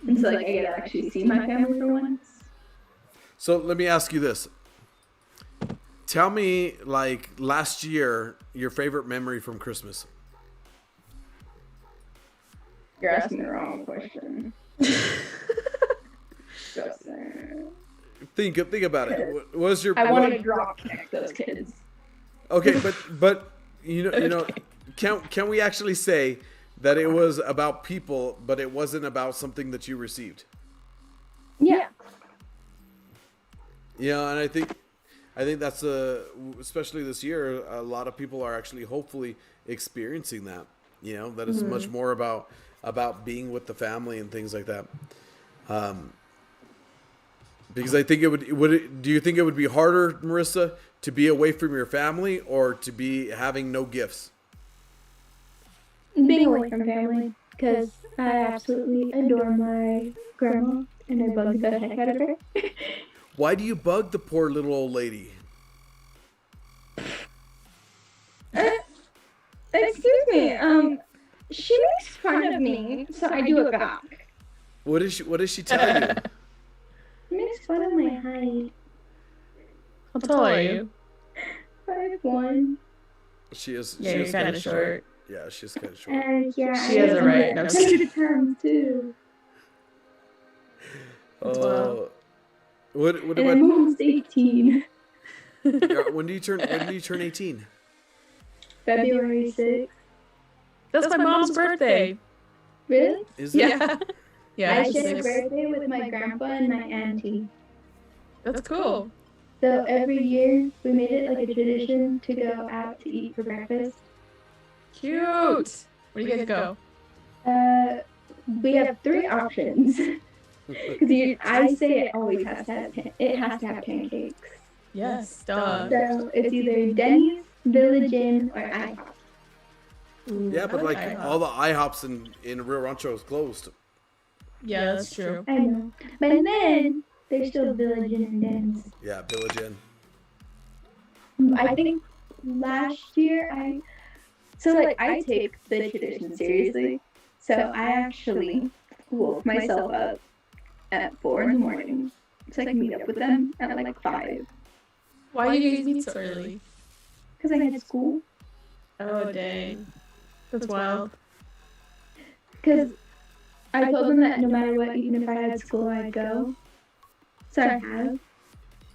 And so I get to actually see my family for once. So let me ask you this. Tell me, last year, your favorite memory from Christmas. You're asking the wrong question. Think about it. What was your? I want to drop kick those kids. Okay, but can we actually say that it was about people, but it wasn't about something that you received? Yeah. Yeah, and I think that's especially this year, a lot of people are actually hopefully experiencing that. That is much more about being with the family and things like that. Because I think do you think it would be harder, Marissa, to be away from your family or to be having no gifts? Being away from family, because I absolutely adore my grandma and I bug the heck out of her. Why do you bug the poor little old lady? Excuse me, she makes fun of me, so I do it back. What did she tell you? Makes fun of my height. How tall are you? 5'1". She is. Yeah, she you're is kind of short. Yeah, she's kind of short. And yeah, She has it right. No, I'm just kidding. 100 pounds too. Oh. What And about? I'm almost 18. When do you turn 18? February 6th. That's my mom's birthday. Really? Is it? Yeah. Yeah. I she's share a 6. birthday with my grandpa and my auntie. That's cool. So every year we made it like a tradition to go out to eat for breakfast. Cute. Where do you guys go? We have 3 options. Because I say it always has to have pancakes. Yes. Duh. So it's either Denny's, Village Inn, or IHOP. Ooh, Yeah, but I like IHOP. all the IHOPs in Rio Rancho is closed. Yeah, that's true. I know. But then there's still Village Inn and Denny's. Yeah, Village Inn. I think last year I take the tradition seriously. So I actually woke myself up at 4 in the morning so I can meet up with them at like 5. Why do you guys meet so early? Because I had school. Oh, dang. That's wild. Because I told them that no matter what, even if I had school, I'd go. So I have.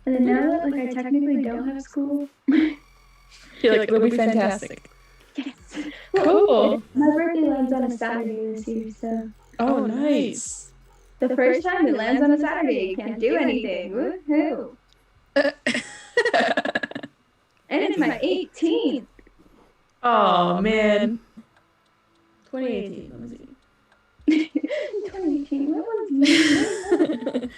And then now that I technically don't have school, You're like, it'll be fantastic. yes. Cool. My birthday lands on a Saturday this year, so Oh, nice. the first time it lands on a Saturday, you can't do anything. Woohoo! And it's my 18th. Oh, man. 2018. Let me see. 2018. What was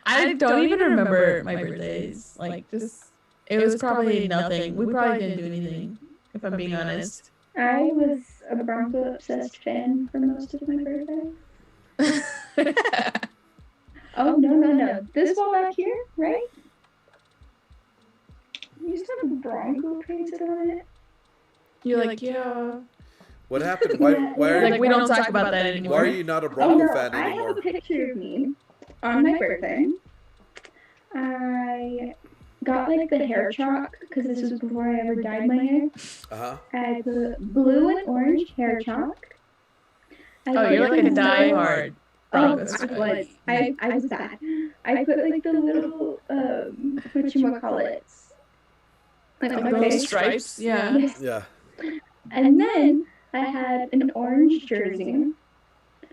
I don't even remember my birthdays. Like, just, it was probably nothing. We probably didn't do anything, if I'm being honest. I was a Bronco obsessed fan for most of my birthday. Oh, no. This wall back here, right? You used to have a Bronco painted on it. You're like, yeah. What happened? Why are Like, you, we don't talk about that anymore. why are you not a Oh Bronco no, fan I have anymore? a picture of me on my birthday. I got like the hair chalk because this was before I ever dyed my hair. Uh-huh. I put blue and orange hair chalk. Oh, you're like a die-hard Broncos I fan. was. I was bad. I put like the little whatchamacallits. Like on my Those face. stripes? Yeah. Yes. Yeah. And then I had an orange jersey.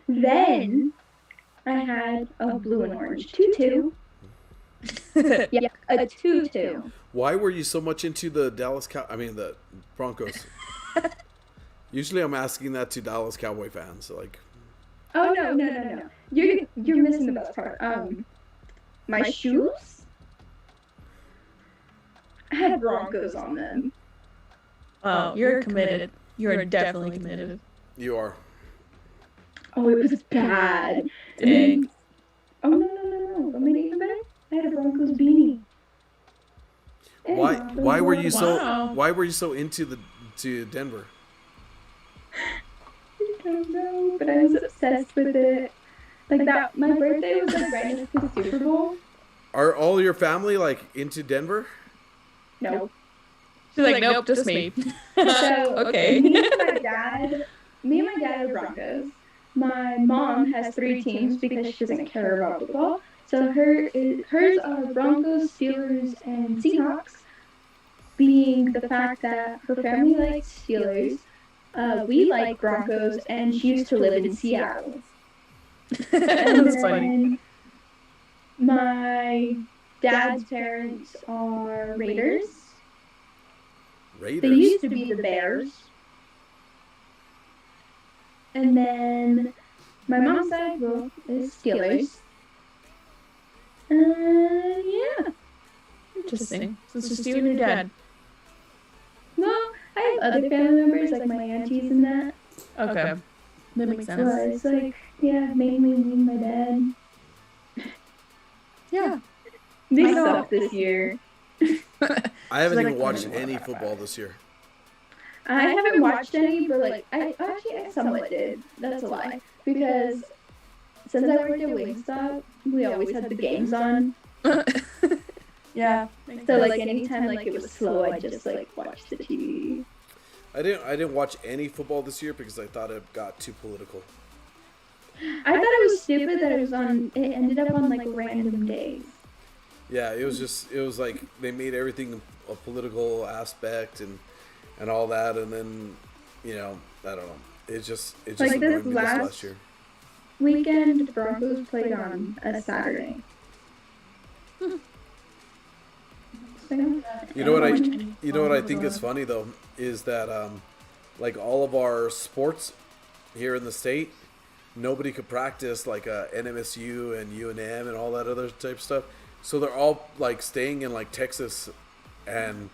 Then I had a blue and orange tutu. Yeah, a tutu. Why were you so much into the the Broncos? Usually I'm asking that to Dallas Cowboy fans. Like, Oh no. You're missing the best part. My shoes had Broncos on them. Oh, you're committed. You're definitely committed. you are. Oh, it was bad. Dang. Oh no. I mean, even better. I had a Broncos beanie. And Why Broncos why were you Wow. so into Denver? I don't know, but I was obsessed with it. Like that, my birthday was like right next to the Super Bowl. Are all your family like into Denver? No. She's like, nope, just me. So Okay. me and my dad are Broncos. My mom has 3 teams because she doesn't care about football. So hers are Broncos, Steelers, and Seahawks. Being the fact that her family likes Steelers, we like Broncos, and she used to live in Seattle. And That's funny. then my dad's parents are Raiders. Raiders. They used to be the Bears. And then my mom's side is Steelers. Yeah. Interesting. So it's just you and your dad. Well, I have other family members like my aunties and that. Okay. That makes So sense. it's like, yeah, mainly me and my dad. Yeah. They I know. suck this year. I haven't Like, even watched I any football this year. I haven't watched any, but like I somewhat did. That's a lie because since I worked at Wingstop, we always had the games on. Yeah. So like anytime like it was slow, I just like watched the TV. I didn't watch any football this year because I thought it got too political. I thought it was stupid that it was on. It ended up on like random days. Yeah, it was like they made everything a political aspect and all that, and then I don't know. It just Like annoyed this me this last year. Weekend, Broncos played on a Saturday. You know what I think is funny though is that like all of our sports here in the state, nobody could practice like NMSU and UNM and all that other type of stuff. So they're all like staying in like Texas and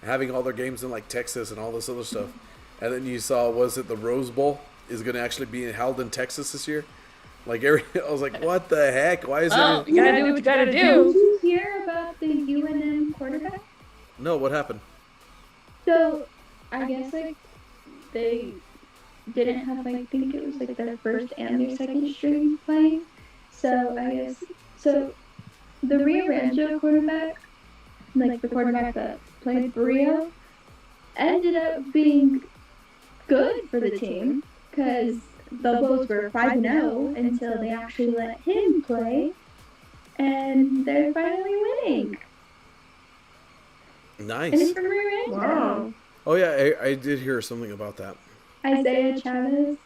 having all their games in like Texas and all this other stuff. And then you saw, was it the Rose Bowl is going to actually be held in Texas this year? Like I was like, what the heck? Why is it? You gotta do what you gotta Did do. you hear about the UNM quarterback? No, what happened? So, I guess like they didn't have I think it was like their first and their second string playing. So I guess the Rio Rancho quarterback, like the quarterback that played for Rio, ended up being good for the team because the Bulls were 5-0 until they actually let him play, and they're finally winning. And Nice. it's from Rio Rancho. Wow. Oh yeah, I did hear something about that. Isaiah Chavez.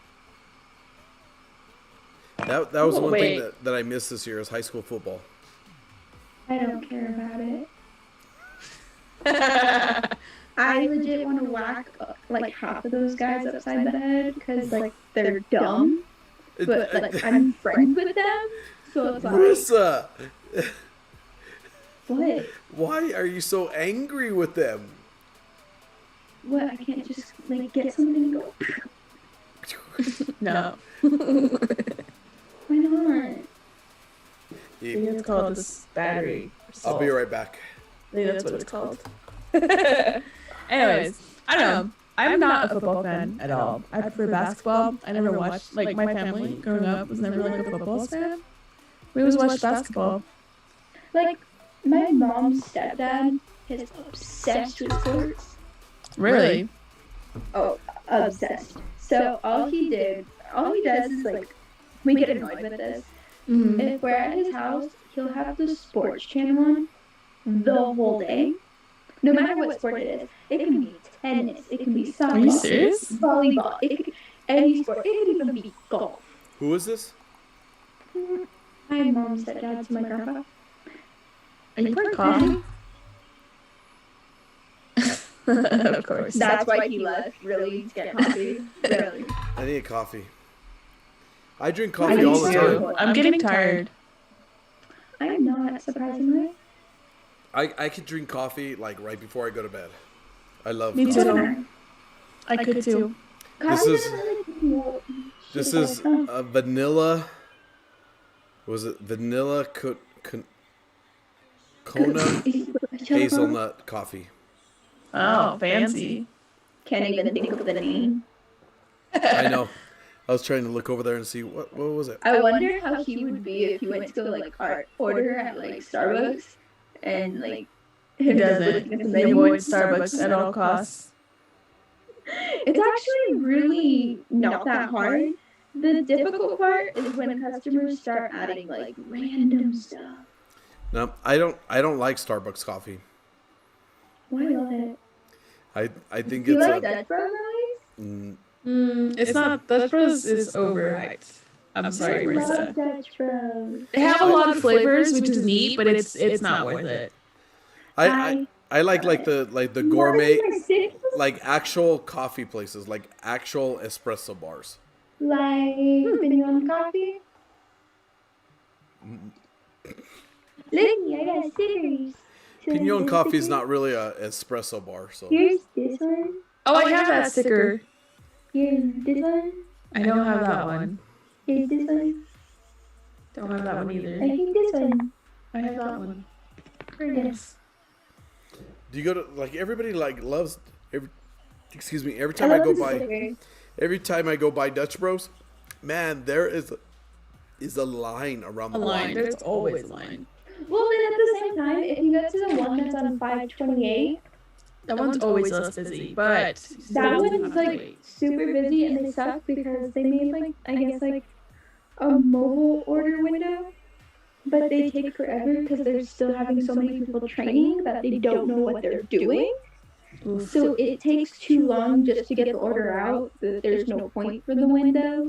That was one thing Wait. that I missed this year is high school football. I don't care about it. I legit want to whack like half of those guys upside the head because like they're dumb, but like I'm friends with them, so it's like Marissa, what? why are you so angry with them? What? I can't just like get something to go. No. Why not? I think it's called this battery. I'll be right back. I think that's what it's called. Anyways, I don't know. I'm not a football fan at all. I prefer basketball. I never watched, like, my family growing up was never like a football fan. We always watched basketball. Like my mom's stepdad is obsessed with sports. Really? Oh, obsessed. So all he does is like, we get annoyed with this. Mm-hmm. If we're at his house, he'll have the sports channel on the whole day. No matter what sport it is. It can be tennis, it can be soccer, Are you serious? volleyball, it can, any sport. It can even be golf. Who is this? My mom said dad to my grandpa. Are you pouring coffee? Of course. That's why he left, really, to get coffee. Really. I need coffee. I drink I coffee need all the to. time. I'm getting tired. I'm not, surprisingly. I could drink coffee like right before I go to bed. I love Me coffee. too. I could too. This is a vanilla. Was it vanilla Kona hazelnut coffee? Oh, fancy. Can't even think of the name. I know. I was trying to look over there and see what was it. I wonder how he would be if he went to go like order at like Starbucks and like He doesn't. He avoids Starbucks at all costs. It's actually really not that hard. The difficult part is when customers start adding like random stuff. No, I don't like Starbucks coffee. Why not? I think Do you it's like Dutch Bros guys? It's not. Dutch Bros is overhyped. I'm sorry, I love Marissa. Dutch Bros. They have a lot of flavors, which is neat, but it's not worth it. I like the gourmet, like actual coffee places, like actual espresso bars. Like Pinion coffee. Look, I got stickers. Pinion coffee is not really a espresso bar, so Here's this one. Oh, I have that sticker. Here's this one. I don't have that one. Here's this one. Don't have that one I either. think this one. I have that one. Very nice. do you go to like everybody like loves every I time I love go the by stickers. every time I go by Dutch Bros, man, there is is a line around the A line. block. There's always a line. Well, then at the same time, if you go to the one that's on 528, That one's always less busy, but that one's like super busy, and they suck because they made like I guess like a mobile order window, but they take forever because they're still having so many people training that they don't know what they're doing. So it takes too long just to get the order out that there's no point for the window.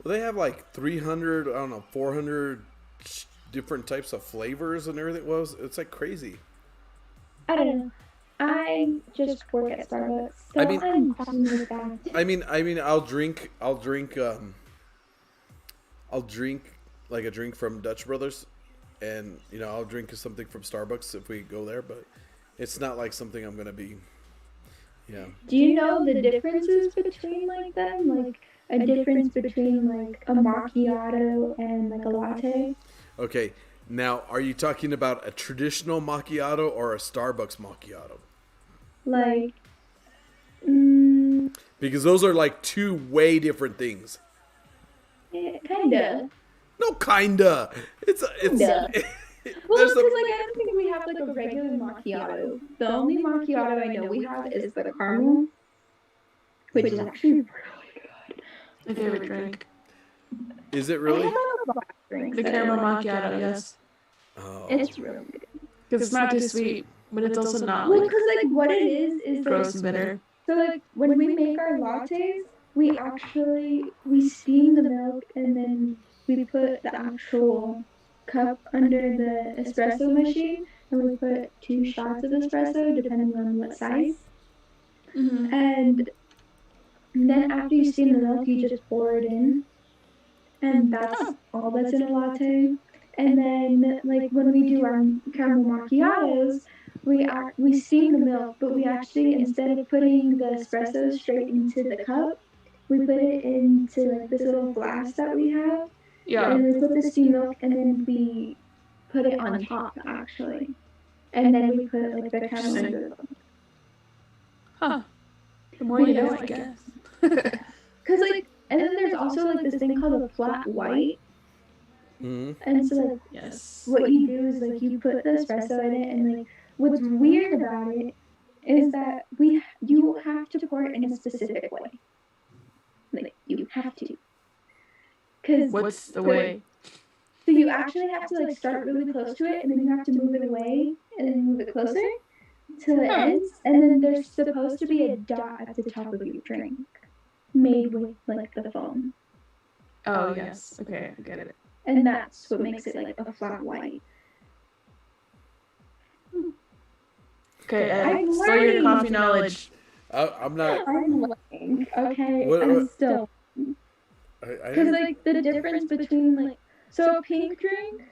Well, they have like 300, I don't know, 400 different types of flavors and everything. It's like crazy. I don't know. I just work at Starbucks, so I'm fine with that. I mean, I'll drink like a drink from Dutch Brothers, and I'll drink something from Starbucks if we go there, but it's not like something I'm gonna be. Yeah. Do you know the differences between like them? Like a difference between like a macchiato and like a latte? Okay. Now, are you talking about a traditional macchiato or a Starbucks macchiato? Like, because those are like two way different things. yeah, kinda. No, kinda. It's. Kinda. Well, because like I don't think we have like a regular macchiato. The only macchiato I know we have is the caramel, which is actually really good. My favorite drink. Is it really? The caramel macchiato, yes. Oh. It's really good. Because it's not too sweet, but it's also not Well, like because like what it is gross like, and bitter. so like when we make our lattes, we steam the milk and then we put the actual cup under the espresso machine and we put 2 shots of espresso depending on what size. Mm-hmm. And then after you steam the milk, you just pour it in, and that's all that's in a latte. And then, like when we do our caramel macchiatos, we steam the milk, but we actually instead of putting the espresso straight into the cup, we put it into like this little flask that we have. Yeah. And we put the steam milk, and then we put it on top actually, and then we put like the caramel under the milk. Huh. The more you know, I guess. Cause like, and then there's also like this thing called a flat white. Mm-hmm. And so like, Yes. what you do is like you put the espresso in it, and like what's weird about it is that you have to pour it in a specific way. Like you have to. Cause What's the way? So you actually have to like start really close to it, and then you have to move it away, and then move it closer till it ends, and then there's supposed to be a dot at the top of your drink, made with like the foam. Oh, yes. Okay, I get it. And that's what makes it like a flat white. Okay, I'm slow your learning. coffee knowledge. I'm not. I'm learning. Okay, What- I'm what- still. I Because like the difference between like so a pink drink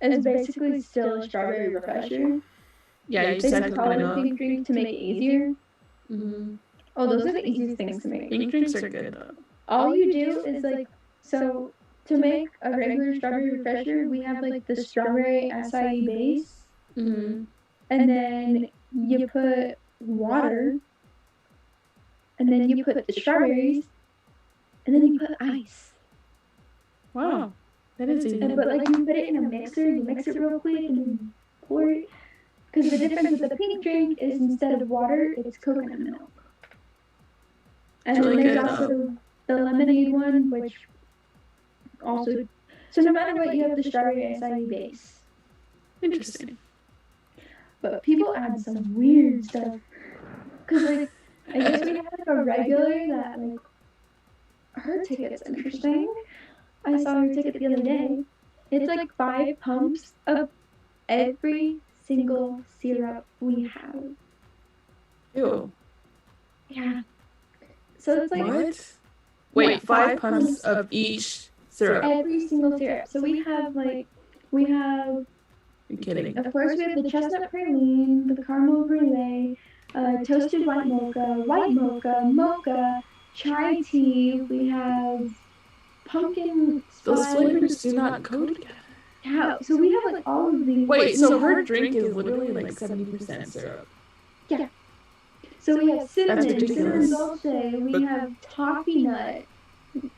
is basically still a strawberry refresher. Yeah, you They said just call it a vanilla. pink drink to make it easier. Mm-hmm. Oh, those are the easiest things to make. Pink drinks are good though. All you do is like so to make a regular strawberry refresher, we have like the strawberry acai base, Mm-hmm. and then you put water, and then you put the strawberries, and then you put ice. Wow, that is easy. But like you put it in a mixer, you mix it real quick, and then pour it. Because the difference with the pink drink is instead of water, it's coconut milk. And It's then really there's good, also the lemonade one, which also. So no matter what, you have the strawberry acai base. Interesting. But people add some weird stuff. Because like, I guess we have like a regular that like, her ticket's interesting. I saw her ticket the other day. It's like 5 pumps of every single syrup we have. Ew. Yeah. So it's like What? Wait, 5 pumps of each syrup. every single syrup. So we have You're kidding. of course we have the chestnut praline, the caramel brulee, toasted white mocha, mocha, chai tea. We have pumpkin Those spice. flavors do not go together. Yeah, so we have like all of these. Wait, so her drink is literally like 70% syrup. Yeah. So we have cinnamon, ridiculous. cinnamon dolce. We But- have toffee nut.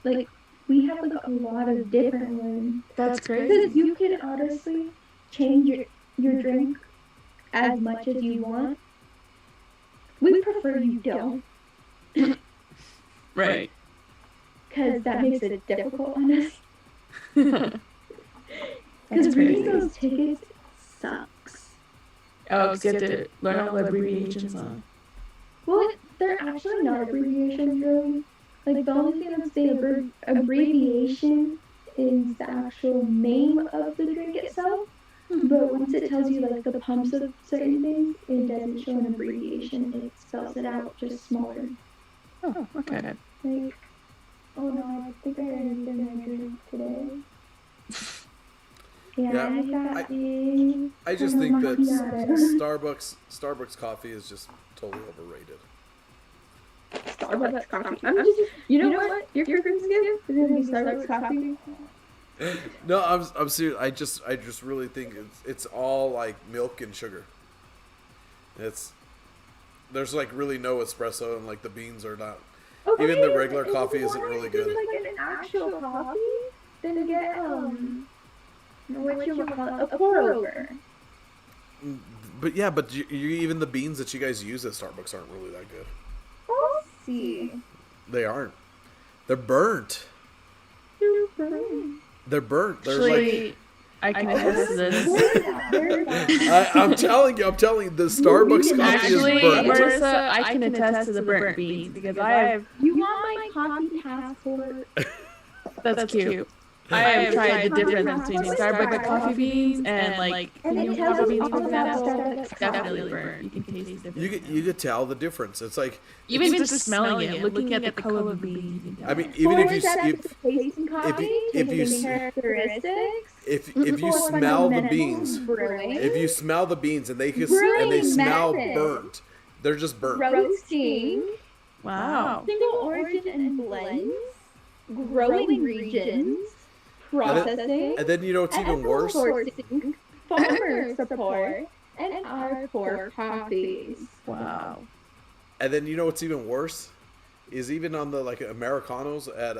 Like we have like a lot of different ones. That's Because crazy. you can honestly change your drink as much as you want. We prefer you don't, Right. because that makes it difficult on us. That's Because reading crazy. those tickets sucks. Oh, because you have to learn all the abbreviations on. Well, they're actually not abbreviations, really. Like, the only thing that's the abbreviation is the actual name of the drink itself. But once it tells you, like, the pumps of certain things, it doesn't show an abbreviation. It spells it out just smaller. Oh, okay. Like, oh no, I think I already did my drink today. Yeah, I got a I just think that macchiato. Starbucks coffee is just totally overrated. Starbucks coffee. You know what? Your Christmas gift is gonna be Starbucks coffee. No, I'm serious. I just really think it's all like milk and sugar. There's like really no espresso, and like the beans are not. Okay, Even the regular if coffee you isn't wanna really do, good. like an actual coffee, then get what you call it, a pour over. But yeah, but even the beans that you guys use at Starbucks aren't really that good. We'll see. They aren't. They're burnt. They're burnt. They're Actually, I can attest to this. I'm telling you, the Starbucks coffee is Actually, burnt. Marissa, I can attest to the burnt beans because I have. You want my coffee passport? That's cute. I have tried the difference between Starbucks coffee beans and like And it Indian tells coffee you beans, all for about example. Starbucks Definitely coffee. burnt. You can taste the difference. You could tell the difference. It's like Even just smelling it, looking at the color of the beans, you can tell. I mean, even if you tasting coffee, if you tasting characteristics, if you smell the beans, brewing, if you smell the beans and they Brewing smell method. burnt, they're just burnt. roasting, Wow. single origin and blends, growing regions, processing, And then you know what's even ethical worse? sourcing, farmer support, and our core coffees. Wow. And then you know what's even worse? Is even on the like Americanos at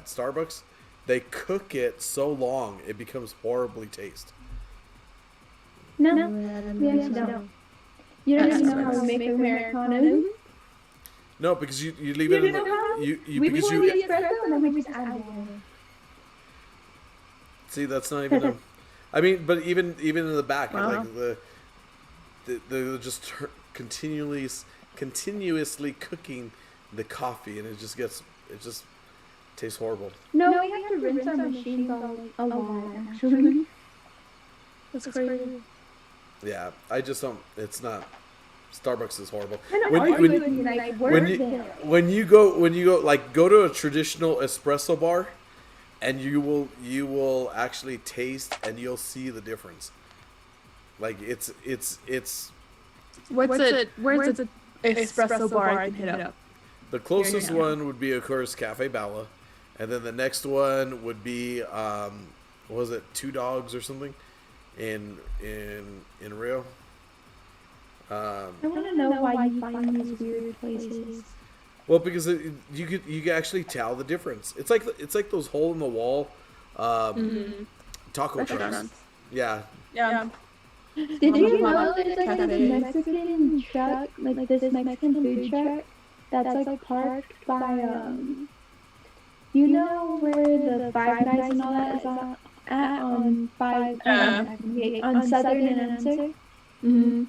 Starbucks, they cook it so long it becomes horribly taste. No, we actually don't. You don't even know how we make Americanos. No, because you leave it in the We because pour the you espresso and then we just add water. see that's not even a, I mean, but even in the back, Wow. like they're just continuously cooking the coffee, and it just tastes horrible. No, we have to rinse our machines a lot, actually. That's crazy. Yeah, I just don't. It's not. Starbucks is horrible. I'm When- not when- arguing with you, like, when we're you there. when you go like go to a traditional espresso bar, and you will actually taste and you'll see the difference. Like it's Where's the espresso bar I can hit up? the closest Here. one would be of course Cafe Bella, and then the next one would be what was it, Two Dogs or something in Rio. I want to know why you find these weird places. Well, because you can actually tell the difference. It's like those hole in the wall taco trucks. Restaurants. Yeah. Yeah. Did you Mama know there's like Cafe. this Mexican truck, like this Mexican food truck that's like parked by you know where the Five Guys and all that is at on on Southern and Unser? Mm-hmm.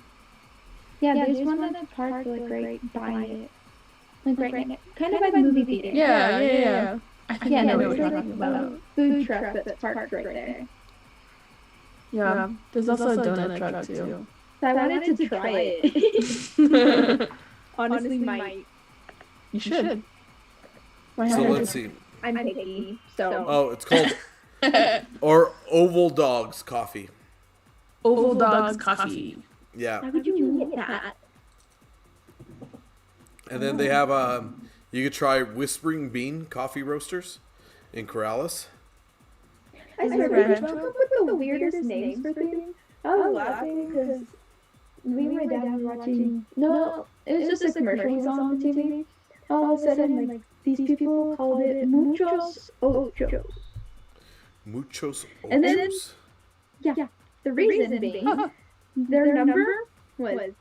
Yeah, there's one that's parked like right by it, like right next, kind of by the movie theater. Yeah. I think Yeah, I know no, what there's you're like talking about. a food truck that's parked right there. Yeah. There's also a donut truck too. So I wanted to try it. Honestly, might. You should. Why So haven't let's see. I'm picky, so. Oh, it's called or Oval Dogs Coffee. Oval Dogs Coffee. Yeah. Why would you get that? And then they have you could try Whispering Bean Coffee Roasters in Corrales. I swear, read. people come up with the weirdest names for things. I was laughing because me and my dad were watching. No, it was just a commercial we saw on TV. all of a sudden, like, these people called it muchos ochos. Muchos And then, ochos? yeah, the reason being, their number was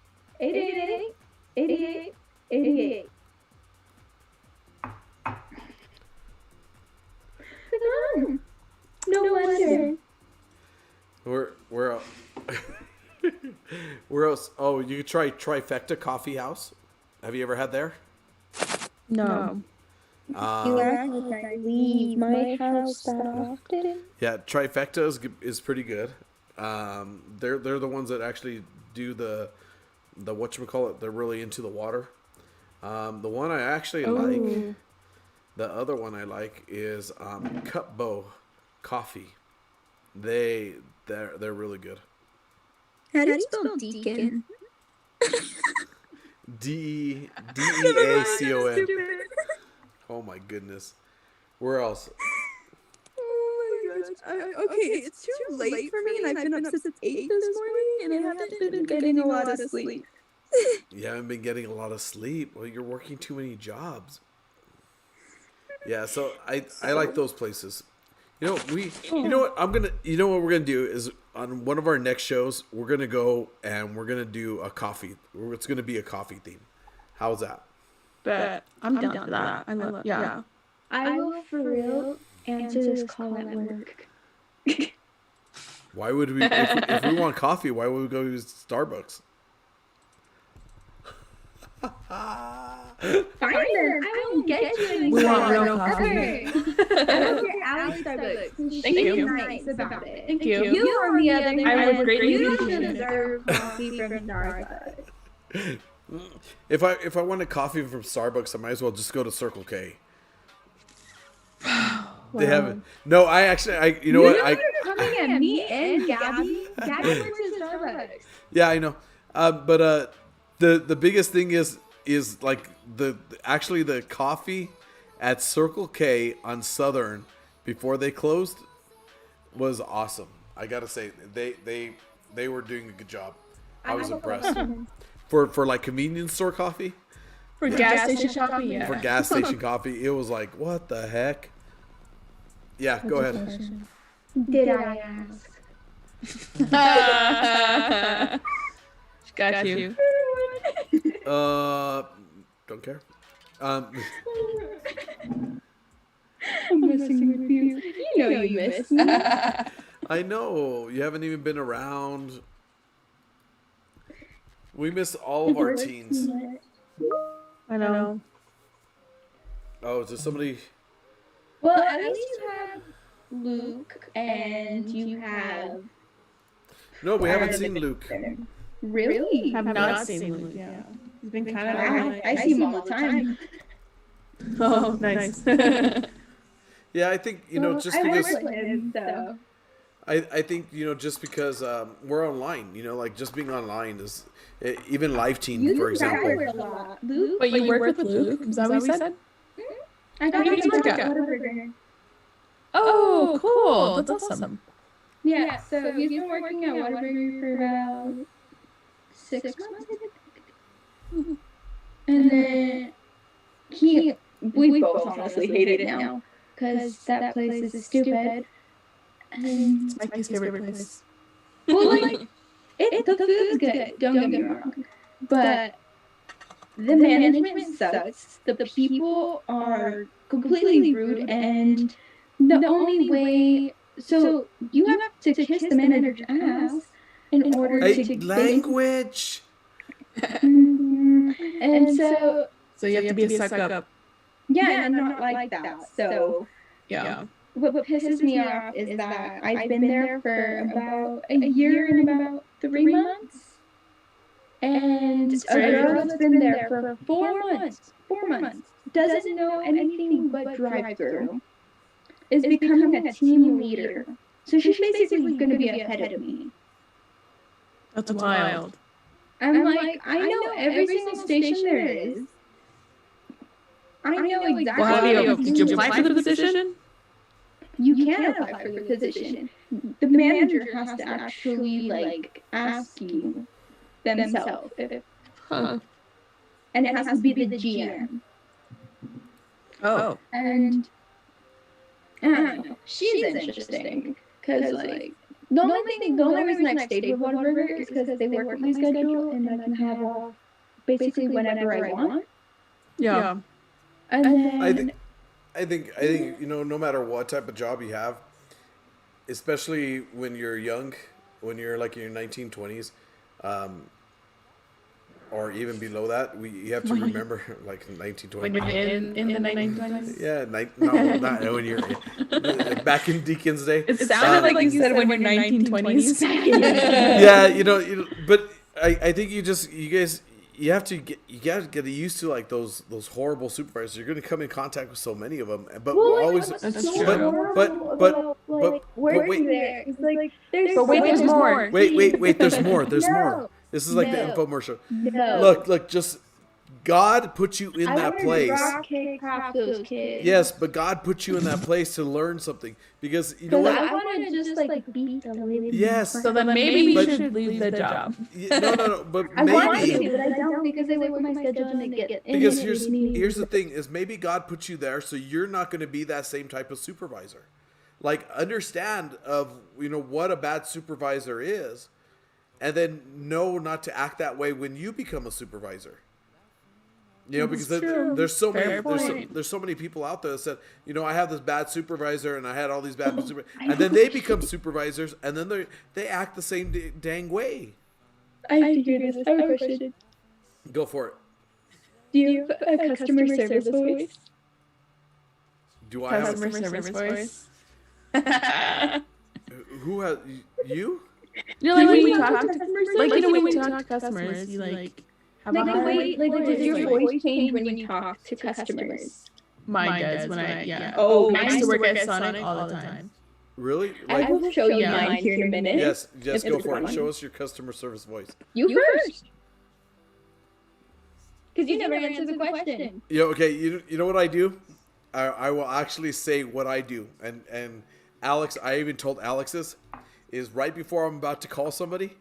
888, 88, 88. No wonder. Where else? Where else? Oh, you could try Trifecta Coffee House. Have you ever had there? No. You act like I leave my house that often. Yeah, Trifecta is pretty good. They're the ones that actually do the whatchamacallit. They're really into the water. The one I actually like, the other one I like is Cupbo Coffee. They're really good. How do you spell deacon? Deacon. Oh my goodness. Where else? Oh my gosh. Okay, it's too late for me, and I've been up since 8 this morning, and I haven't been getting a lot of sleep. You haven't been getting a lot of sleep. Well, you're working too many jobs. Yeah, so I like those places. You know what we're gonna do is on one of our next shows we're gonna go and we're gonna do a coffee. It's gonna be a coffee theme. How's that? But I'm down for that. I love. Yeah. I will for real answer this call at work. Why would we if we want coffee? Why would we go to Starbucks? Fine then, I will get you an We want real example. coffee. Okay. I will get Allie Starbucks. Thank you. Nice about it. Thank you. You, on the other hand, I would greatly you appreciate it. deserve coffee from Starbucks. If I want a coffee from Starbucks, I might as well just go to Circle K. They haven't. No, you know what? You're coming at me and Gabby. Gabby went to Starbucks. Yeah, I know. But the biggest thing is like the coffee at Circle K on Southern before they closed was awesome. I gotta say they were doing a good job. I was impressed. For like convenience store coffee. For gas station coffee, yeah. For gas station coffee, it was like, what the heck? Yeah, go ahead. Did I ask? Got you. Don't care. I'm messing with you. You know you miss me. I know you haven't even been around. We miss all of our teens. I know. Oh, is there somebody? Well, at least you have Luke and you have. No, we haven't seen Luke. Really? Have not seen Luke. Yeah. He's been kind of. I see him all the time. Oh, nice. Yeah, I think just I because. work with him, so. I think just because we're online, like just being online is even live team, for example. A lot. Luke? But you work with Luke? Is that what you said? I got Where do you work at? Oh, cool. That's awesome. Yeah, so he's been working at Whataburger for about 6 months, I think. And then we both honestly hate it now because that place is stupid. And It's my favorite place. well, like, the food's good, don't get me wrong, but the management sucks. The people are completely rude, and the only way, so you have to kiss the manager's ass in order to Language. and so So you have to be a suck up. yeah, and not like that. So Yeah. what pisses me off is that I've been there for about a year and about 3 months. And a girl that's been there for 4 months, doesn't know anything but drive-through, is becoming a team leader. So she's basically going to be ahead of me. That's wild. I'm like, I know every single station there is. I know exactly. Well, did you apply for the position? You can apply for the position. The manager has to actually ask you themselves, Huh. and it has to be the GM. Oh. And I don't know. She's interesting because like the only reason I stayed with Whataburger is because they work with my schedule and I can have off basically whenever I want. Yeah. And then I think no matter what type of job you have, especially when you're young, when you're like in your 1920s, or even below that, you have to remember like 1920s. When you're in the 1920s? Yeah, no, not when you're back in Deacon's day. It sounded like you said when you're 1920s. Yeah, but I think you guys have to get used to like those horrible supervisors. You're going to come in contact with so many of them, but always. But working there. It's like there's there's more. Wait, there's more. There's more. This is like the infomercial. No. Look, just God put you in that place. Those kids. Yes, but God put you in that place to learn something because you know what? I want to just like beat the living. Yes. So then maybe you should leave the job. No, but I maybe. want to, but I don't because they work my schedule and they get. Because here's the thing: is maybe God put you there so you're not going to be that same type of supervisor. Like understand of what a bad supervisor is, and then know not to act that way when you become a supervisor. Because there's so many people out there that said, I have this bad supervisor and I had all these bad supervisors, and then they become supervisors and then they act the same dang way. I figured this. I have a question. Go for it. Do you have a customer service voice? Do I have customer service voice? Who has you? Like when we talk to customers, when we talk to customers, you like. Does your voice change when you talk to customers? Mine does when I I used to work at Sonic all the time. Really? I will show you mine here in a minute. Yes, just go for it. Show us your customer service voice. You first. Because you never answered the question. Yeah, okay, you know what I do? I will actually say what I do. And Alex, I even told Alex this, is right before I'm about to call somebody,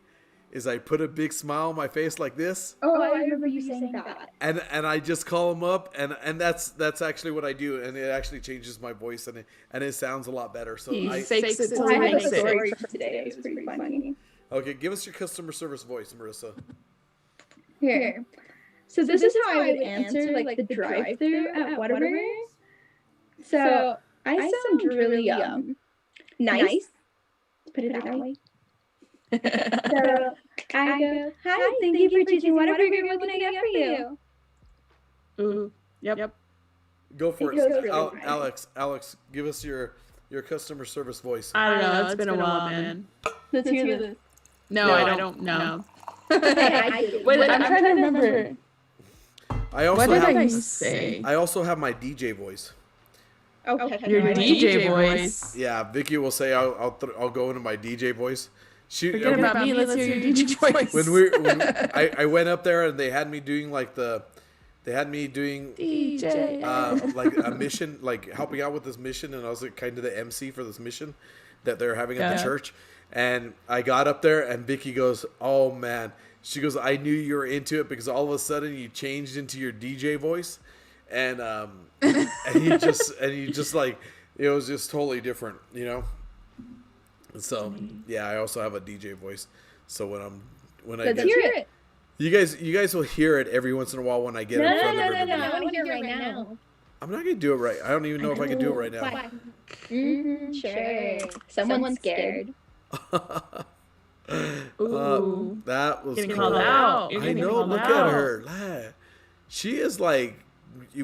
is I put a big smile on my face like this. Oh, I remember you saying that. And I just call them up, and that's actually what I do, and it actually changes my voice, and it sounds a lot better. So I have a story for today. It was pretty funny. Okay, give us your customer service voice, Marissa. Here. So this is how I would answer like the drive-through at Whataburger. So I sound really nice. Put it that way. So I go, hi, thank you for choosing Whataburger. What can I get for you? Ooh, yep. Go for it. Really Alex, give us your customer service voice. I don't know. It's been a while, man. Let's hear this. No, I don't know. Okay, Wait, I'm trying to remember. What did I say? I also have my DJ voice. Okay. Your DJ voice. Yeah, Vicky will say I'll go into my DJ voice. Forget about me. Let's hear your DJ voice. When I went up there and they had me doing DJ, like a mission, like helping out with this mission, and I was like kind of the MC for this mission that they're having at the church. And I got up there, and Vicky goes, "Oh man," she goes, "I knew you were into it because all of a sudden you changed into your DJ voice, and you just like it was just totally different, So yeah, I also have a DJ voice. So when I hear it. You guys will hear it every once in a while when I get in front of everybody. No. I want to hear it right now. I'm not gonna do it right. I don't even know if I can do it right now. Sure. Someone's scared. Ooh. That was Getting cool. called out. I know. Look at her. She is like.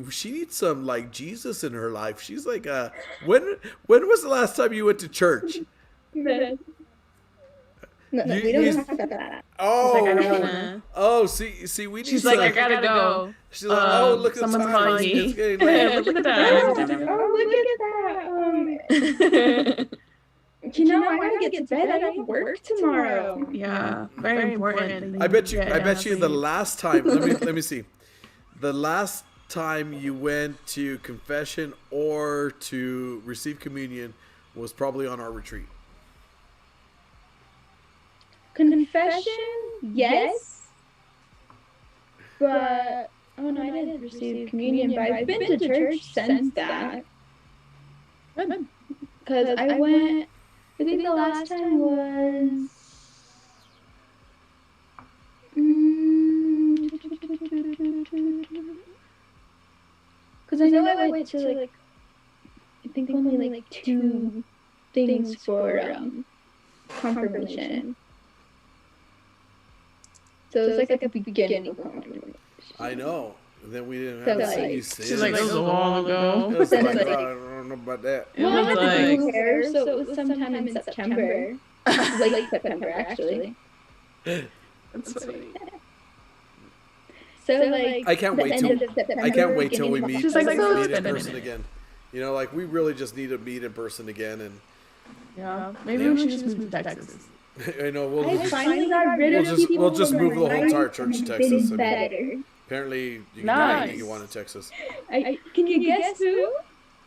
She needs some like Jesus in her life. She's like, when was the last time you went to church? No, we don't have to talk about that. Oh, see, we need. She's like, I gotta go. She's like, oh, look at someone's time. calling me. It's getting late. Look at that. Oh, look at that. I gotta get to bed. I have work tomorrow. Yeah, very important. I bet you the last time. Let me see. The last time you went to confession or to receive communion was probably on our retreat. Confession, yes, but Oh no, I didn't receive communion, but I've been to church since that. Because I went, I think the last time was. Because I know I went to like, I think only like 2 things for confirmation. So it was like at the beginning of confirmation. I know. And then we didn't So, have to like, see you say She's like, that was a while ago. It was Then, like, like- oh, I don't know about that. It Well, I was had to like, do hair, so it was sometime in September. Late September, actually. that's funny. So like, I can't the wait end till of September, I can't wait till we beginning of meet, She's like, October. so meet in spend a person minute. again. You know, like we really just need to meet in person again, and Yeah, maybe we should just move to Texas. I know we'll I finally got rid of people. we'll just move the whole from entire life, church to and Texas. it's I mean, better. apparently you can do Nice. anything you want in Texas. Can you guess who?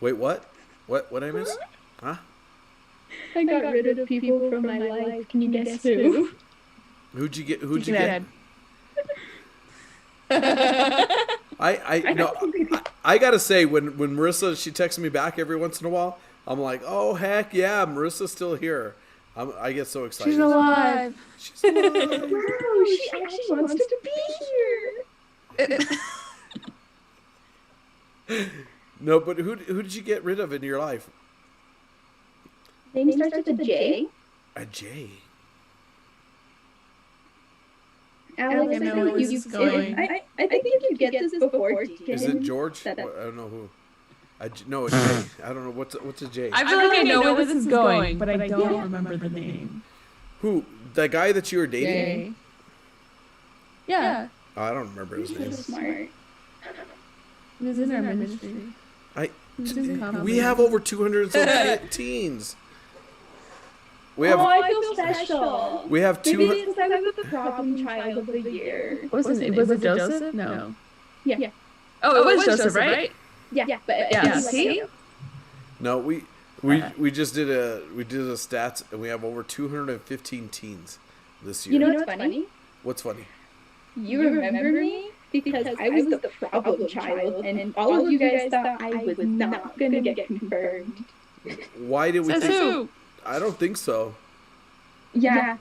Wait, what? What I miss? Huh? I got rid of people from my life. Can you guess who? Who'd you get? Who'd You you can get? add. I gotta say when Marissa she texts me back every once in a while, I'm like, oh heck yeah, Marissa's still here. I get so excited. She's alive. She's alive. Wow, she actually wants to be here. No, but who did you get rid of in your life? Name starts with a J. A J. Alex, I know where this is going. I think you could get this before Deacon. Is it George? I don't know who. No, a J. I don't know what's a J. I feel like I know where this is going, but I don't remember the name. Who? The guy that you were dating? Jay. Yeah. Oh, I don't remember his name. He's smart. He was in our ministry. We have over 200 and some teens. We have. Oh, I feel special. We have Maybe 200. it's because I was the problem child of the year. Was it Joseph? No. Yeah. Oh, it was Joseph, right? Yeah, but Yeah. See? No, we just did a stats and we have over 215 teens this year. You know what's funny? What's funny? You remember me because I was the problem child, and all of you guys thought I was not gonna get confirmed. Why did we Says think? who? I don't think so. Yeah.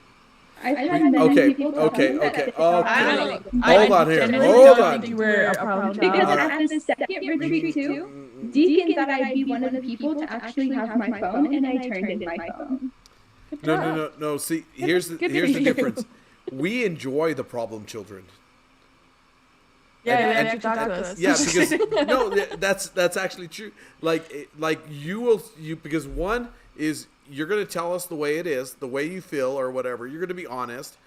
I've had many people tell me that. Hold on here. genuinely Hold don't on. think you were a problem Because child. at the second retreat too, Deacon thought I'd be one of the people to actually have my phone, and I turned in my phone. No. See, here's the difference. We enjoy the problem children. Yeah, And- they actually talk to us. Yeah, because no, that's actually true. Like because one is you're gonna tell us the way it is, the way you feel or whatever. You're gonna be honest.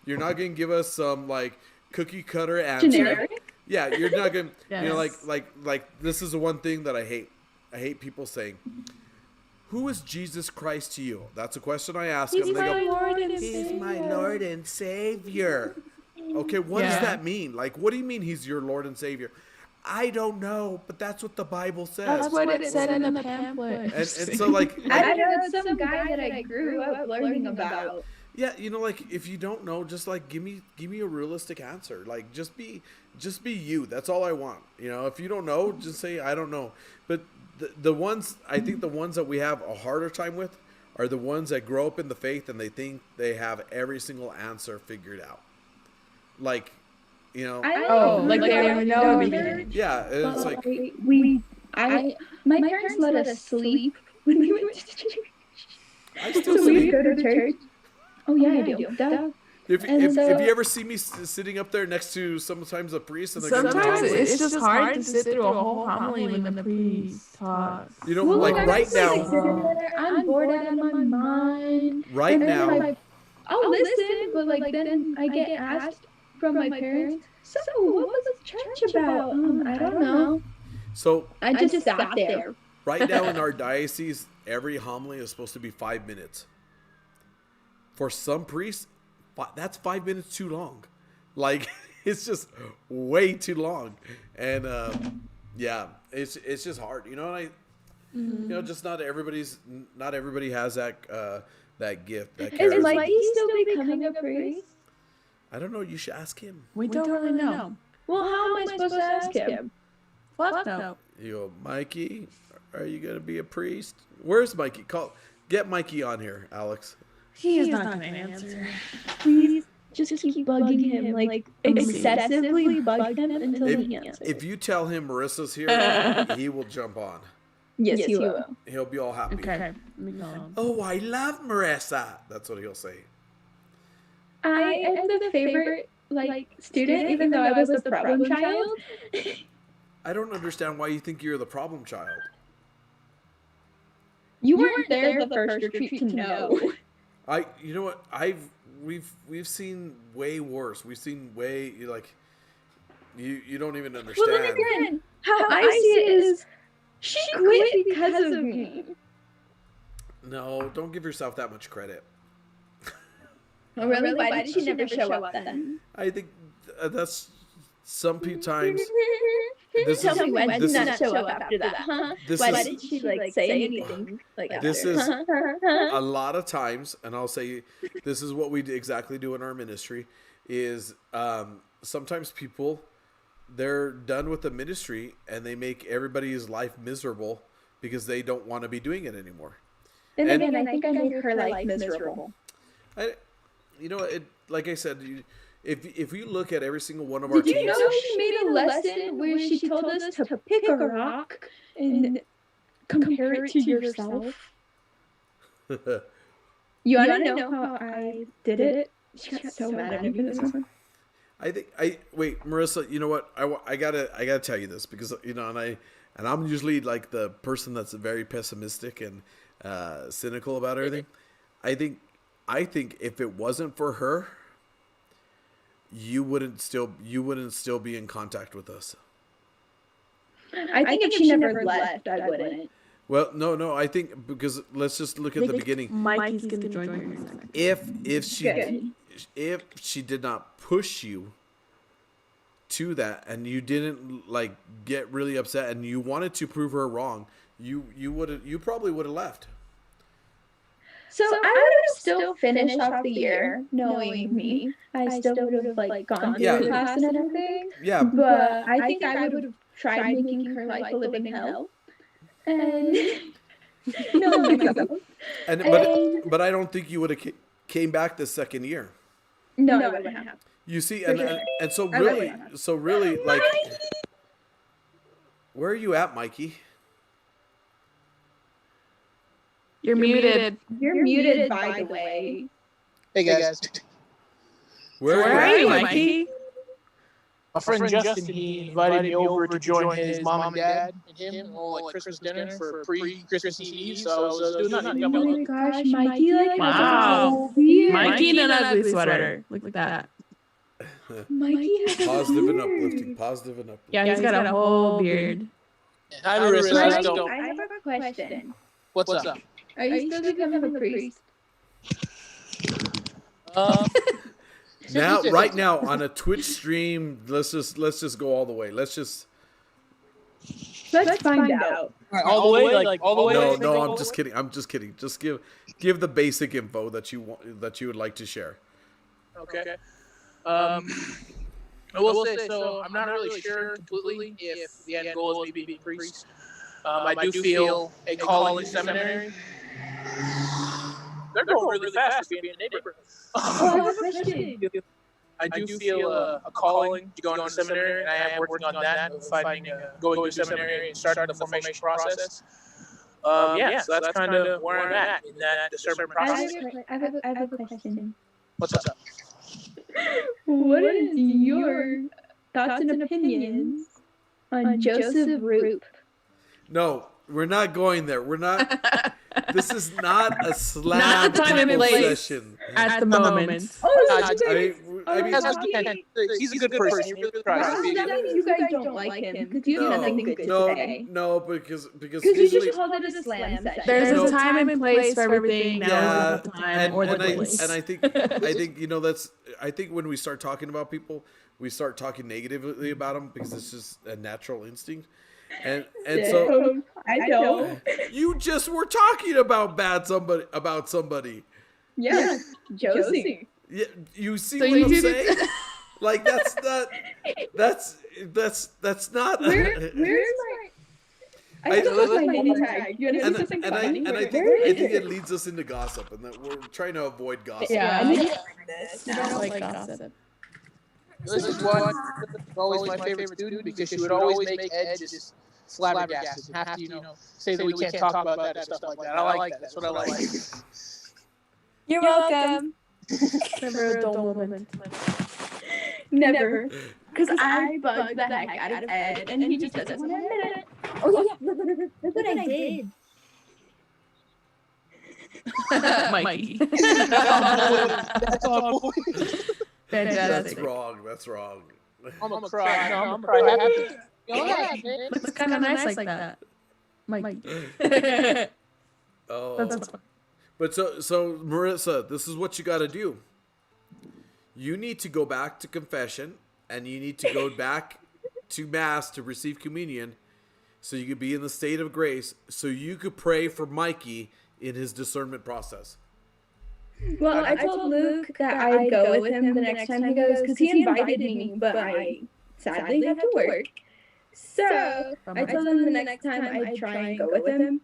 You're not gonna give us some like cookie cutter answer. Generic? Yeah, you're not gonna. Yes. You know, like this is the one thing that I hate. I hate people saying, "Who is Jesus Christ to you?" That's a question I ask them. They go, Lord and "He's my Lord and Savior." Okay, what does that mean? Like, what do you mean he's your Lord and Savior? I don't know, but that's what the Bible says. That's what it said in the pamphlet. And so like I know it's some guy that I grew up learning about. yeah, you know, like if you don't know, just like give me a realistic answer. Like just be you. That's all I want. You know, if you don't know, just say I don't know. But the ones I think the ones that we have a harder time with are the ones that grow up in the faith and they think they have every single answer figured out. Like, you know, Like they already know everything. yeah, it's like My parents let us sleep when we went to church. I still So we sleep. would go to church. Oh yeah, I do. Duh. If And you so- ever see me sitting up there next to sometimes a priest and they're Sometimes it's just hard to sit through a whole homily when the priest talks. you know, Well, like I'm right just, like, now, sitting there, I'm bored out of my mind. right And then, now, like, I'll listen, but like then I get asked from my parents, so what was the church about? I don't know. so I just sat there. right now in our diocese, every homily is supposed to be 5 minutes. For some priests, that's 5 minutes too long. Like it's just way too long, and yeah, it's just hard. You know, and you know, just not everybody has that gift. That Is charisma. Mikey still becoming a priest? I don't know. You should ask him. We don't really know. Well, how am I supposed to ask him? Fuck no. You go, Mikey, are you gonna be a priest? Where's Mikey? Get Mikey on here, Alex. He is not gonna answer. Please just keep bugging him, like excessively bug him until he answers. If you tell him Marissa's here, he will jump on. Yes, he will. He'll be all happy. Okay. Let me call him. Oh, I love Marissa. That's what he'll say. I am the favorite student, even though I was the problem child. I don't understand why you think you're the problem child. You weren't there the first retreat to know. You know what? We've seen way worse. We've seen way you don't even understand. Well, then again, how I see it is she quit because of me. No, don't give yourself that much credit. Oh, really? Why did she never show up then? I think that's some times. Tell me why did not show up after that? Huh? Why did she say anything? This is a lot of times, and I'll say this is what we exactly do in our ministry. Is sometimes people they're done with the ministry and they make everybody's life miserable because they don't want to be doing it anymore. And again, I think I made her life miserable. You know, like I said, if you look at every single one of our teams... Did you know she made a lesson where she told us to pick a rock and compare it to yourself? You want to know how I did it? She got so mad at me for this one. Wait, Marissa, you know what? I gotta tell you this because, you know, and I'm usually like the person that's very pessimistic and cynical about everything. I think if it wasn't for her, you wouldn't still be in contact with us. I think if she never left, I wouldn't. Well, no, I think because let's just look at the beginning. Mikey's gonna join you. If she did not push you to that and you didn't get really upset and you wanted to prove her wrong, you probably would have left. So I would have still finished off the year knowing me. I still would have gone through the class and everything. Yeah. But I think I would have tried making her life a living hell. And but I don't think you would have came back the second year. No, I wouldn't have. You see, and so really, where are you at, Mikey? You're muted. You're muted, by the way. Hey guys. Where are you, Mikey? My friend Justin, he invited me over to join his mom and dad and him all Christmas dinner for pre-Christmas Eve. So I was doing nothing. Oh my gosh, Mikey! Wow. Mikey in an ugly sweater. Look at that. Mikey has positive and uplifting. Positive and uplifting. Yeah, he's got a whole beard. Hi, Marissa. I have a question. What's up? Are you still becoming a priest? Right now on a Twitch stream, let's just go all the way. Let's find out. All the way, all the way. No, I'm just kidding. Just give the basic info that you would like to share. Okay. I will say, so I'm not really sure completely if the end goal is me being a priest. I do feel a calling seminary. They're going really fast to be in the neighborhood. I do feel a calling to go into seminary, and I am working on that, finding going to seminary and starting the formation process. So that's kind of where I'm at in that discernment process. I have a question. What's up? What is your thoughts and opinions on Joseph Roop? No, we're not going there. We're not. This is not a slam not time and place session at the moment. He's a good person. You really try. You guys don't like him because you have nothing good to say. No, because you just called it a slam session. There's a time and place for everything. Now is the time or the place. And I think I think when we start talking about people, we start talking negatively about them because it's just a natural instinct. And so I don't. You just were talking about somebody. Yeah, Josie. Yeah, you see what I'm saying? Like that's not. That's not. Where's my? I I- lost my name tag. You want to And, see something and I funny? and I think Where I is think it it? leads us into gossip, and that we're trying to avoid gossip. Yeah. I need to find this I now. don't like gossip. This is one always my favorite student because she would always make Ed just flabbergasted and have to, say that we can't talk about that and stuff like that. I like that. That's what I like. You're welcome. Never a dull moment. Never. Because I bugged the heck out of Ed, and he just doesn't want to admit it. Oh yeah, look what I did. Mikey. That's on point. Fantastic. That's wrong. That's wrong. I'm gonna cry. No, I'm gonna cry. Happy. Go ahead, man. Looks kind of nice like that. Mike. Oh. That's fine. But so Marissa, this is what you got to do. You need to go back to confession, and you need to go back to mass to receive communion, so you could be in the state of grace, so you could pray for Mikey in his discernment process. Well, I told Luke that I'd go with him the next time he goes because he invited me, but I sadly have to work. So I told him the next time I'd try and go with him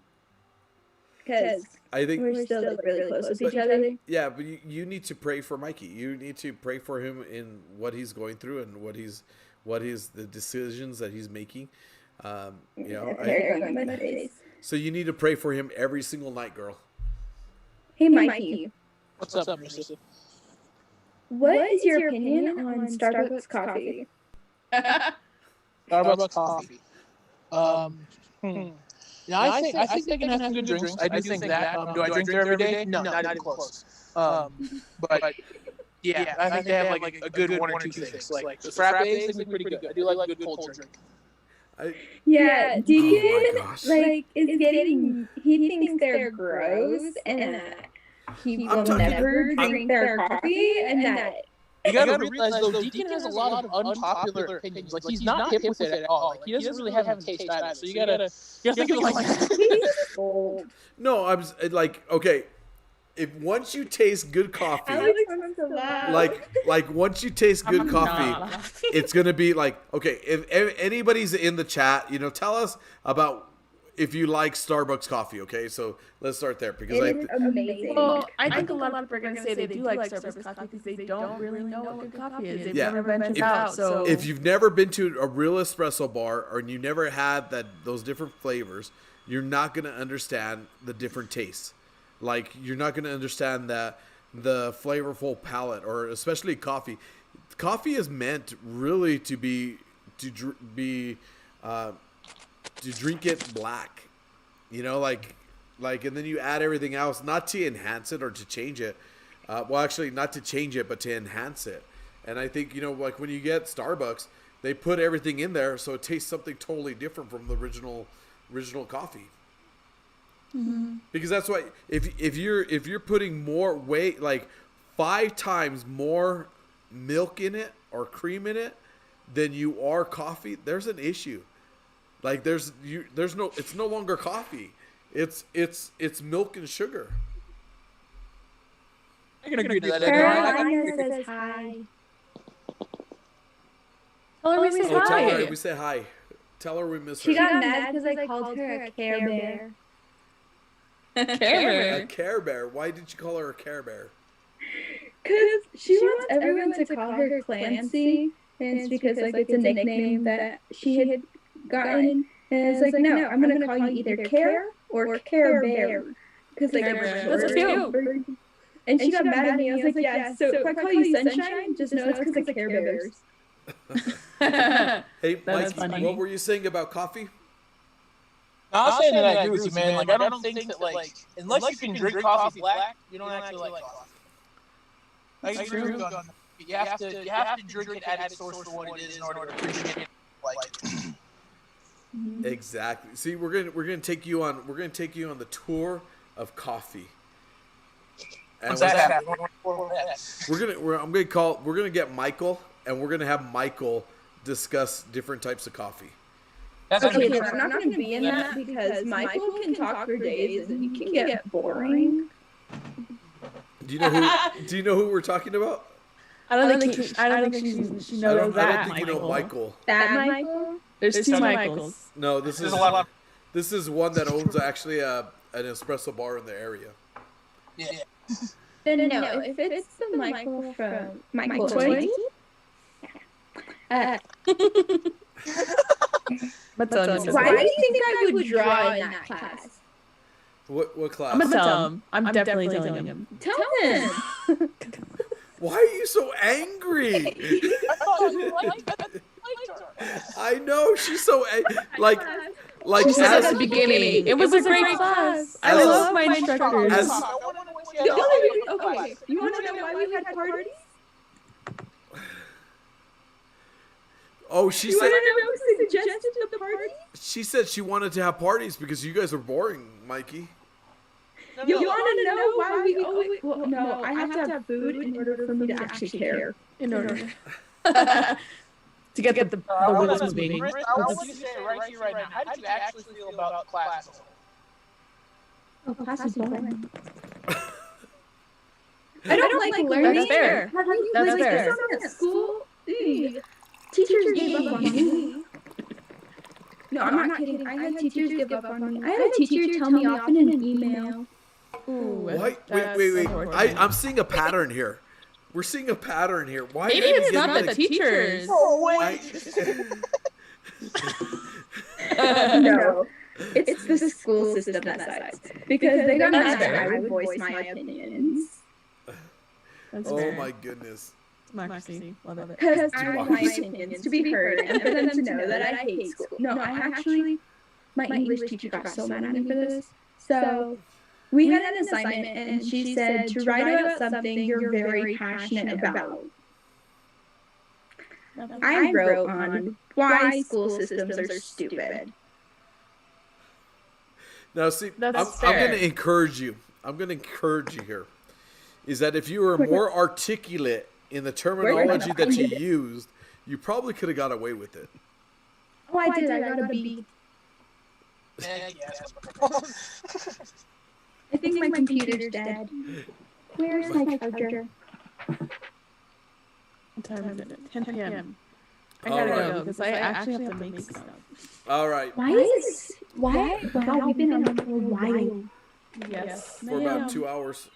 because I think we're still like, really close with each other. Yeah, but you need to pray for Mikey. You need to pray for him in what he's going through and what he's the decisions that he's making. So you need to pray for him every single night, girl. Hey, Mikey. What's up, Marissa? What is your opinion on Starbucks coffee? Starbucks coffee. Yeah, I think they can have some good drinks. I do think that. Do I drink there every day? No, not even close. But yeah, I think they have like a good one or two things. Like the frappes, they can be pretty good. I do like a good cold drink. Yeah, Deacon gosh. is getting. He thinks they're gross, and that he will never drink their coffee, and that. You gotta realize though, Deacon has a lot of unpopular opinions. Like he's not hip with it at all. Like he doesn't really have a taste either. So you gotta think of it like. No, I'm like, okay, if once you taste good coffee, like once you taste good coffee, it's gonna be like, okay, if anybody's in the chat, tell us about if you like Starbucks coffee. Okay, so let's start there because amazing. Well, I think a lot of people are gonna say they do like Starbucks coffee because they don't really know what good coffee is. They've never ventured out. So if you've never been to a real espresso bar or you never had those different flavors, you're not gonna understand the different tastes. Like you're not gonna understand the flavorful palate, or especially coffee. Coffee is meant really to drink it black, and then you add everything else, not to enhance it or to change it. Well, actually, not to change it, but to enhance it. And I think, like when you get Starbucks, they put everything in there so it tastes something totally different from the original coffee. Mm-hmm. Because that's why if you're putting more weight, like 5 times more milk in it or cream in it than you are coffee, there's an issue. Like it's no longer coffee. It's milk and sugar. I can agree to that. Carolina says hi. tell her we say hi. Tell her we say hi. Tell her we miss her. She got mad because I called her a Care Bear. A Care Bear. Why did you call her a Care Bear? Because she wants everyone to call her Clancy, and it's because it's a nickname that she had gotten. And it's like, no, I'm gonna call you either Care or Care Bear, because that's cute. And she got mad at me. I was like, yeah. So if I call you Sunshine, just know it's because of Care Bears. Hey, Mikey, what were you saying about coffee? No, I was saying that I agree with you, man. Like, I don't think that, unless you can drink coffee black, you don't actually like coffee. I agree with you on that. You have to drink it at its source for what it is in order to appreciate it. Exactly. See, we're gonna take you on the tour of coffee. And we're gonna get Michael, and we're gonna have Michael discuss different types of coffie. Okay, but I'm not going to be in that because Michael can talk for days and he can get boring. Do you know who we're talking about? I don't think she knows I that. don't think you know Michael. That Michael? There's two Michaels. No, this is one that owns actually an espresso bar in the area. Yeah. Then no, if it's the Michael from Michael Twiggy. But why do you think I would draw in that class? What class? I'm gonna tell him. I'm definitely telling him. Tell him. Why are you so angry? I know she's so like she said at the beginning. It was a great class. I love my instructors. Okay, you want to know why we had parties? Oh, she You said. want to know who suggested the party? She said she wanted to have parties because you guys are boring, Mikey. You want to know why we always? Well, no, I have to have food in order for me to actually care. In order to get the wheels moving. Chris, I want you to say right here, right now. How did you actually feel about class? Oh, class is boring. I don't like learning. That's fair. That's fair. At school, Teachers gave up on me. No, I'm not kidding. I had teachers give up on me. I had a teacher tell me off in an email. Ooh, Wait. I'm seeing a pattern here. We're seeing a pattern here. Why? Maybe it's not the teachers. Oh, wait. No. It's the school system that sucks. Because they don't understand I would voice my opinions. Oh my goodness. Democracy. Love it. Because I want my opinions to be heard and for them to know that I hate school. No, I actually, my English teacher got so mad at me for this. So we had an assignment and she said to write about something you're very passionate about. I wrote on why school systems are stupid. Now, see, I'm going to encourage you. I'm going to encourage you here. Is that if you were more articulate in the terminology that you used, you probably could have got away with it. Oh, I did. I got a B. I think my computer's dead. Where's my charger? What time is it? 10 p.m. I gotta go because I actually have to make stuff. All right. Why? Wow, we've been on for a while. Yes. For about 2 hours.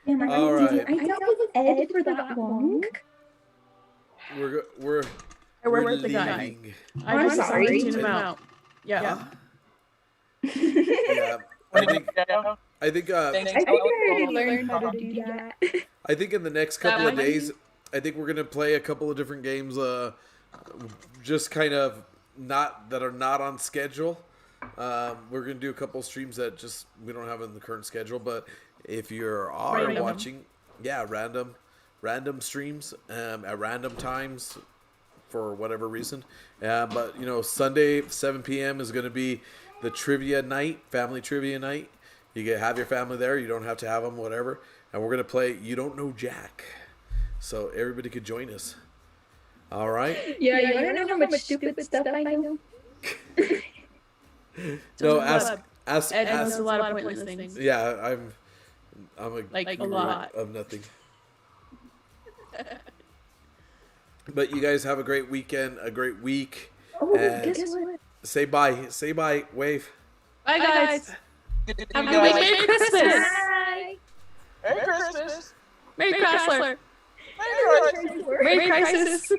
Yeah, all right. I dealt with Ed for that long. We're with the guy. leaving. I'm sorry. Tune him out. Yeah. Yeah. I think I already learned how to do that. I think in the next couple of days, I think we're gonna play a couple of different games. Just kind of are not on schedule. We're gonna do a couple of streams that just we don't have in the current schedule. But if you are watching, random streams at random times for whatever reason. But Sunday 7 p.m. is gonna be the trivia night, family trivia night. You can have your family there. You don't have to have them, whatever. And we're gonna play You Don't Know Jack, so everybody could join us. All right. Yeah, you want to know how much stupid stuff I know? No, ask. Ed knows a lot of pointless things. Yeah, I'm a a lot of nothing. But you guys have a great weekend, a great week. Oh, and guess what? Say bye. Say bye. Wave. Bye, guys. Have a good week. Merry Christmas. Bye. Merry Christmas. Merry Chrysler. Merry Christmas. Merry Crisis.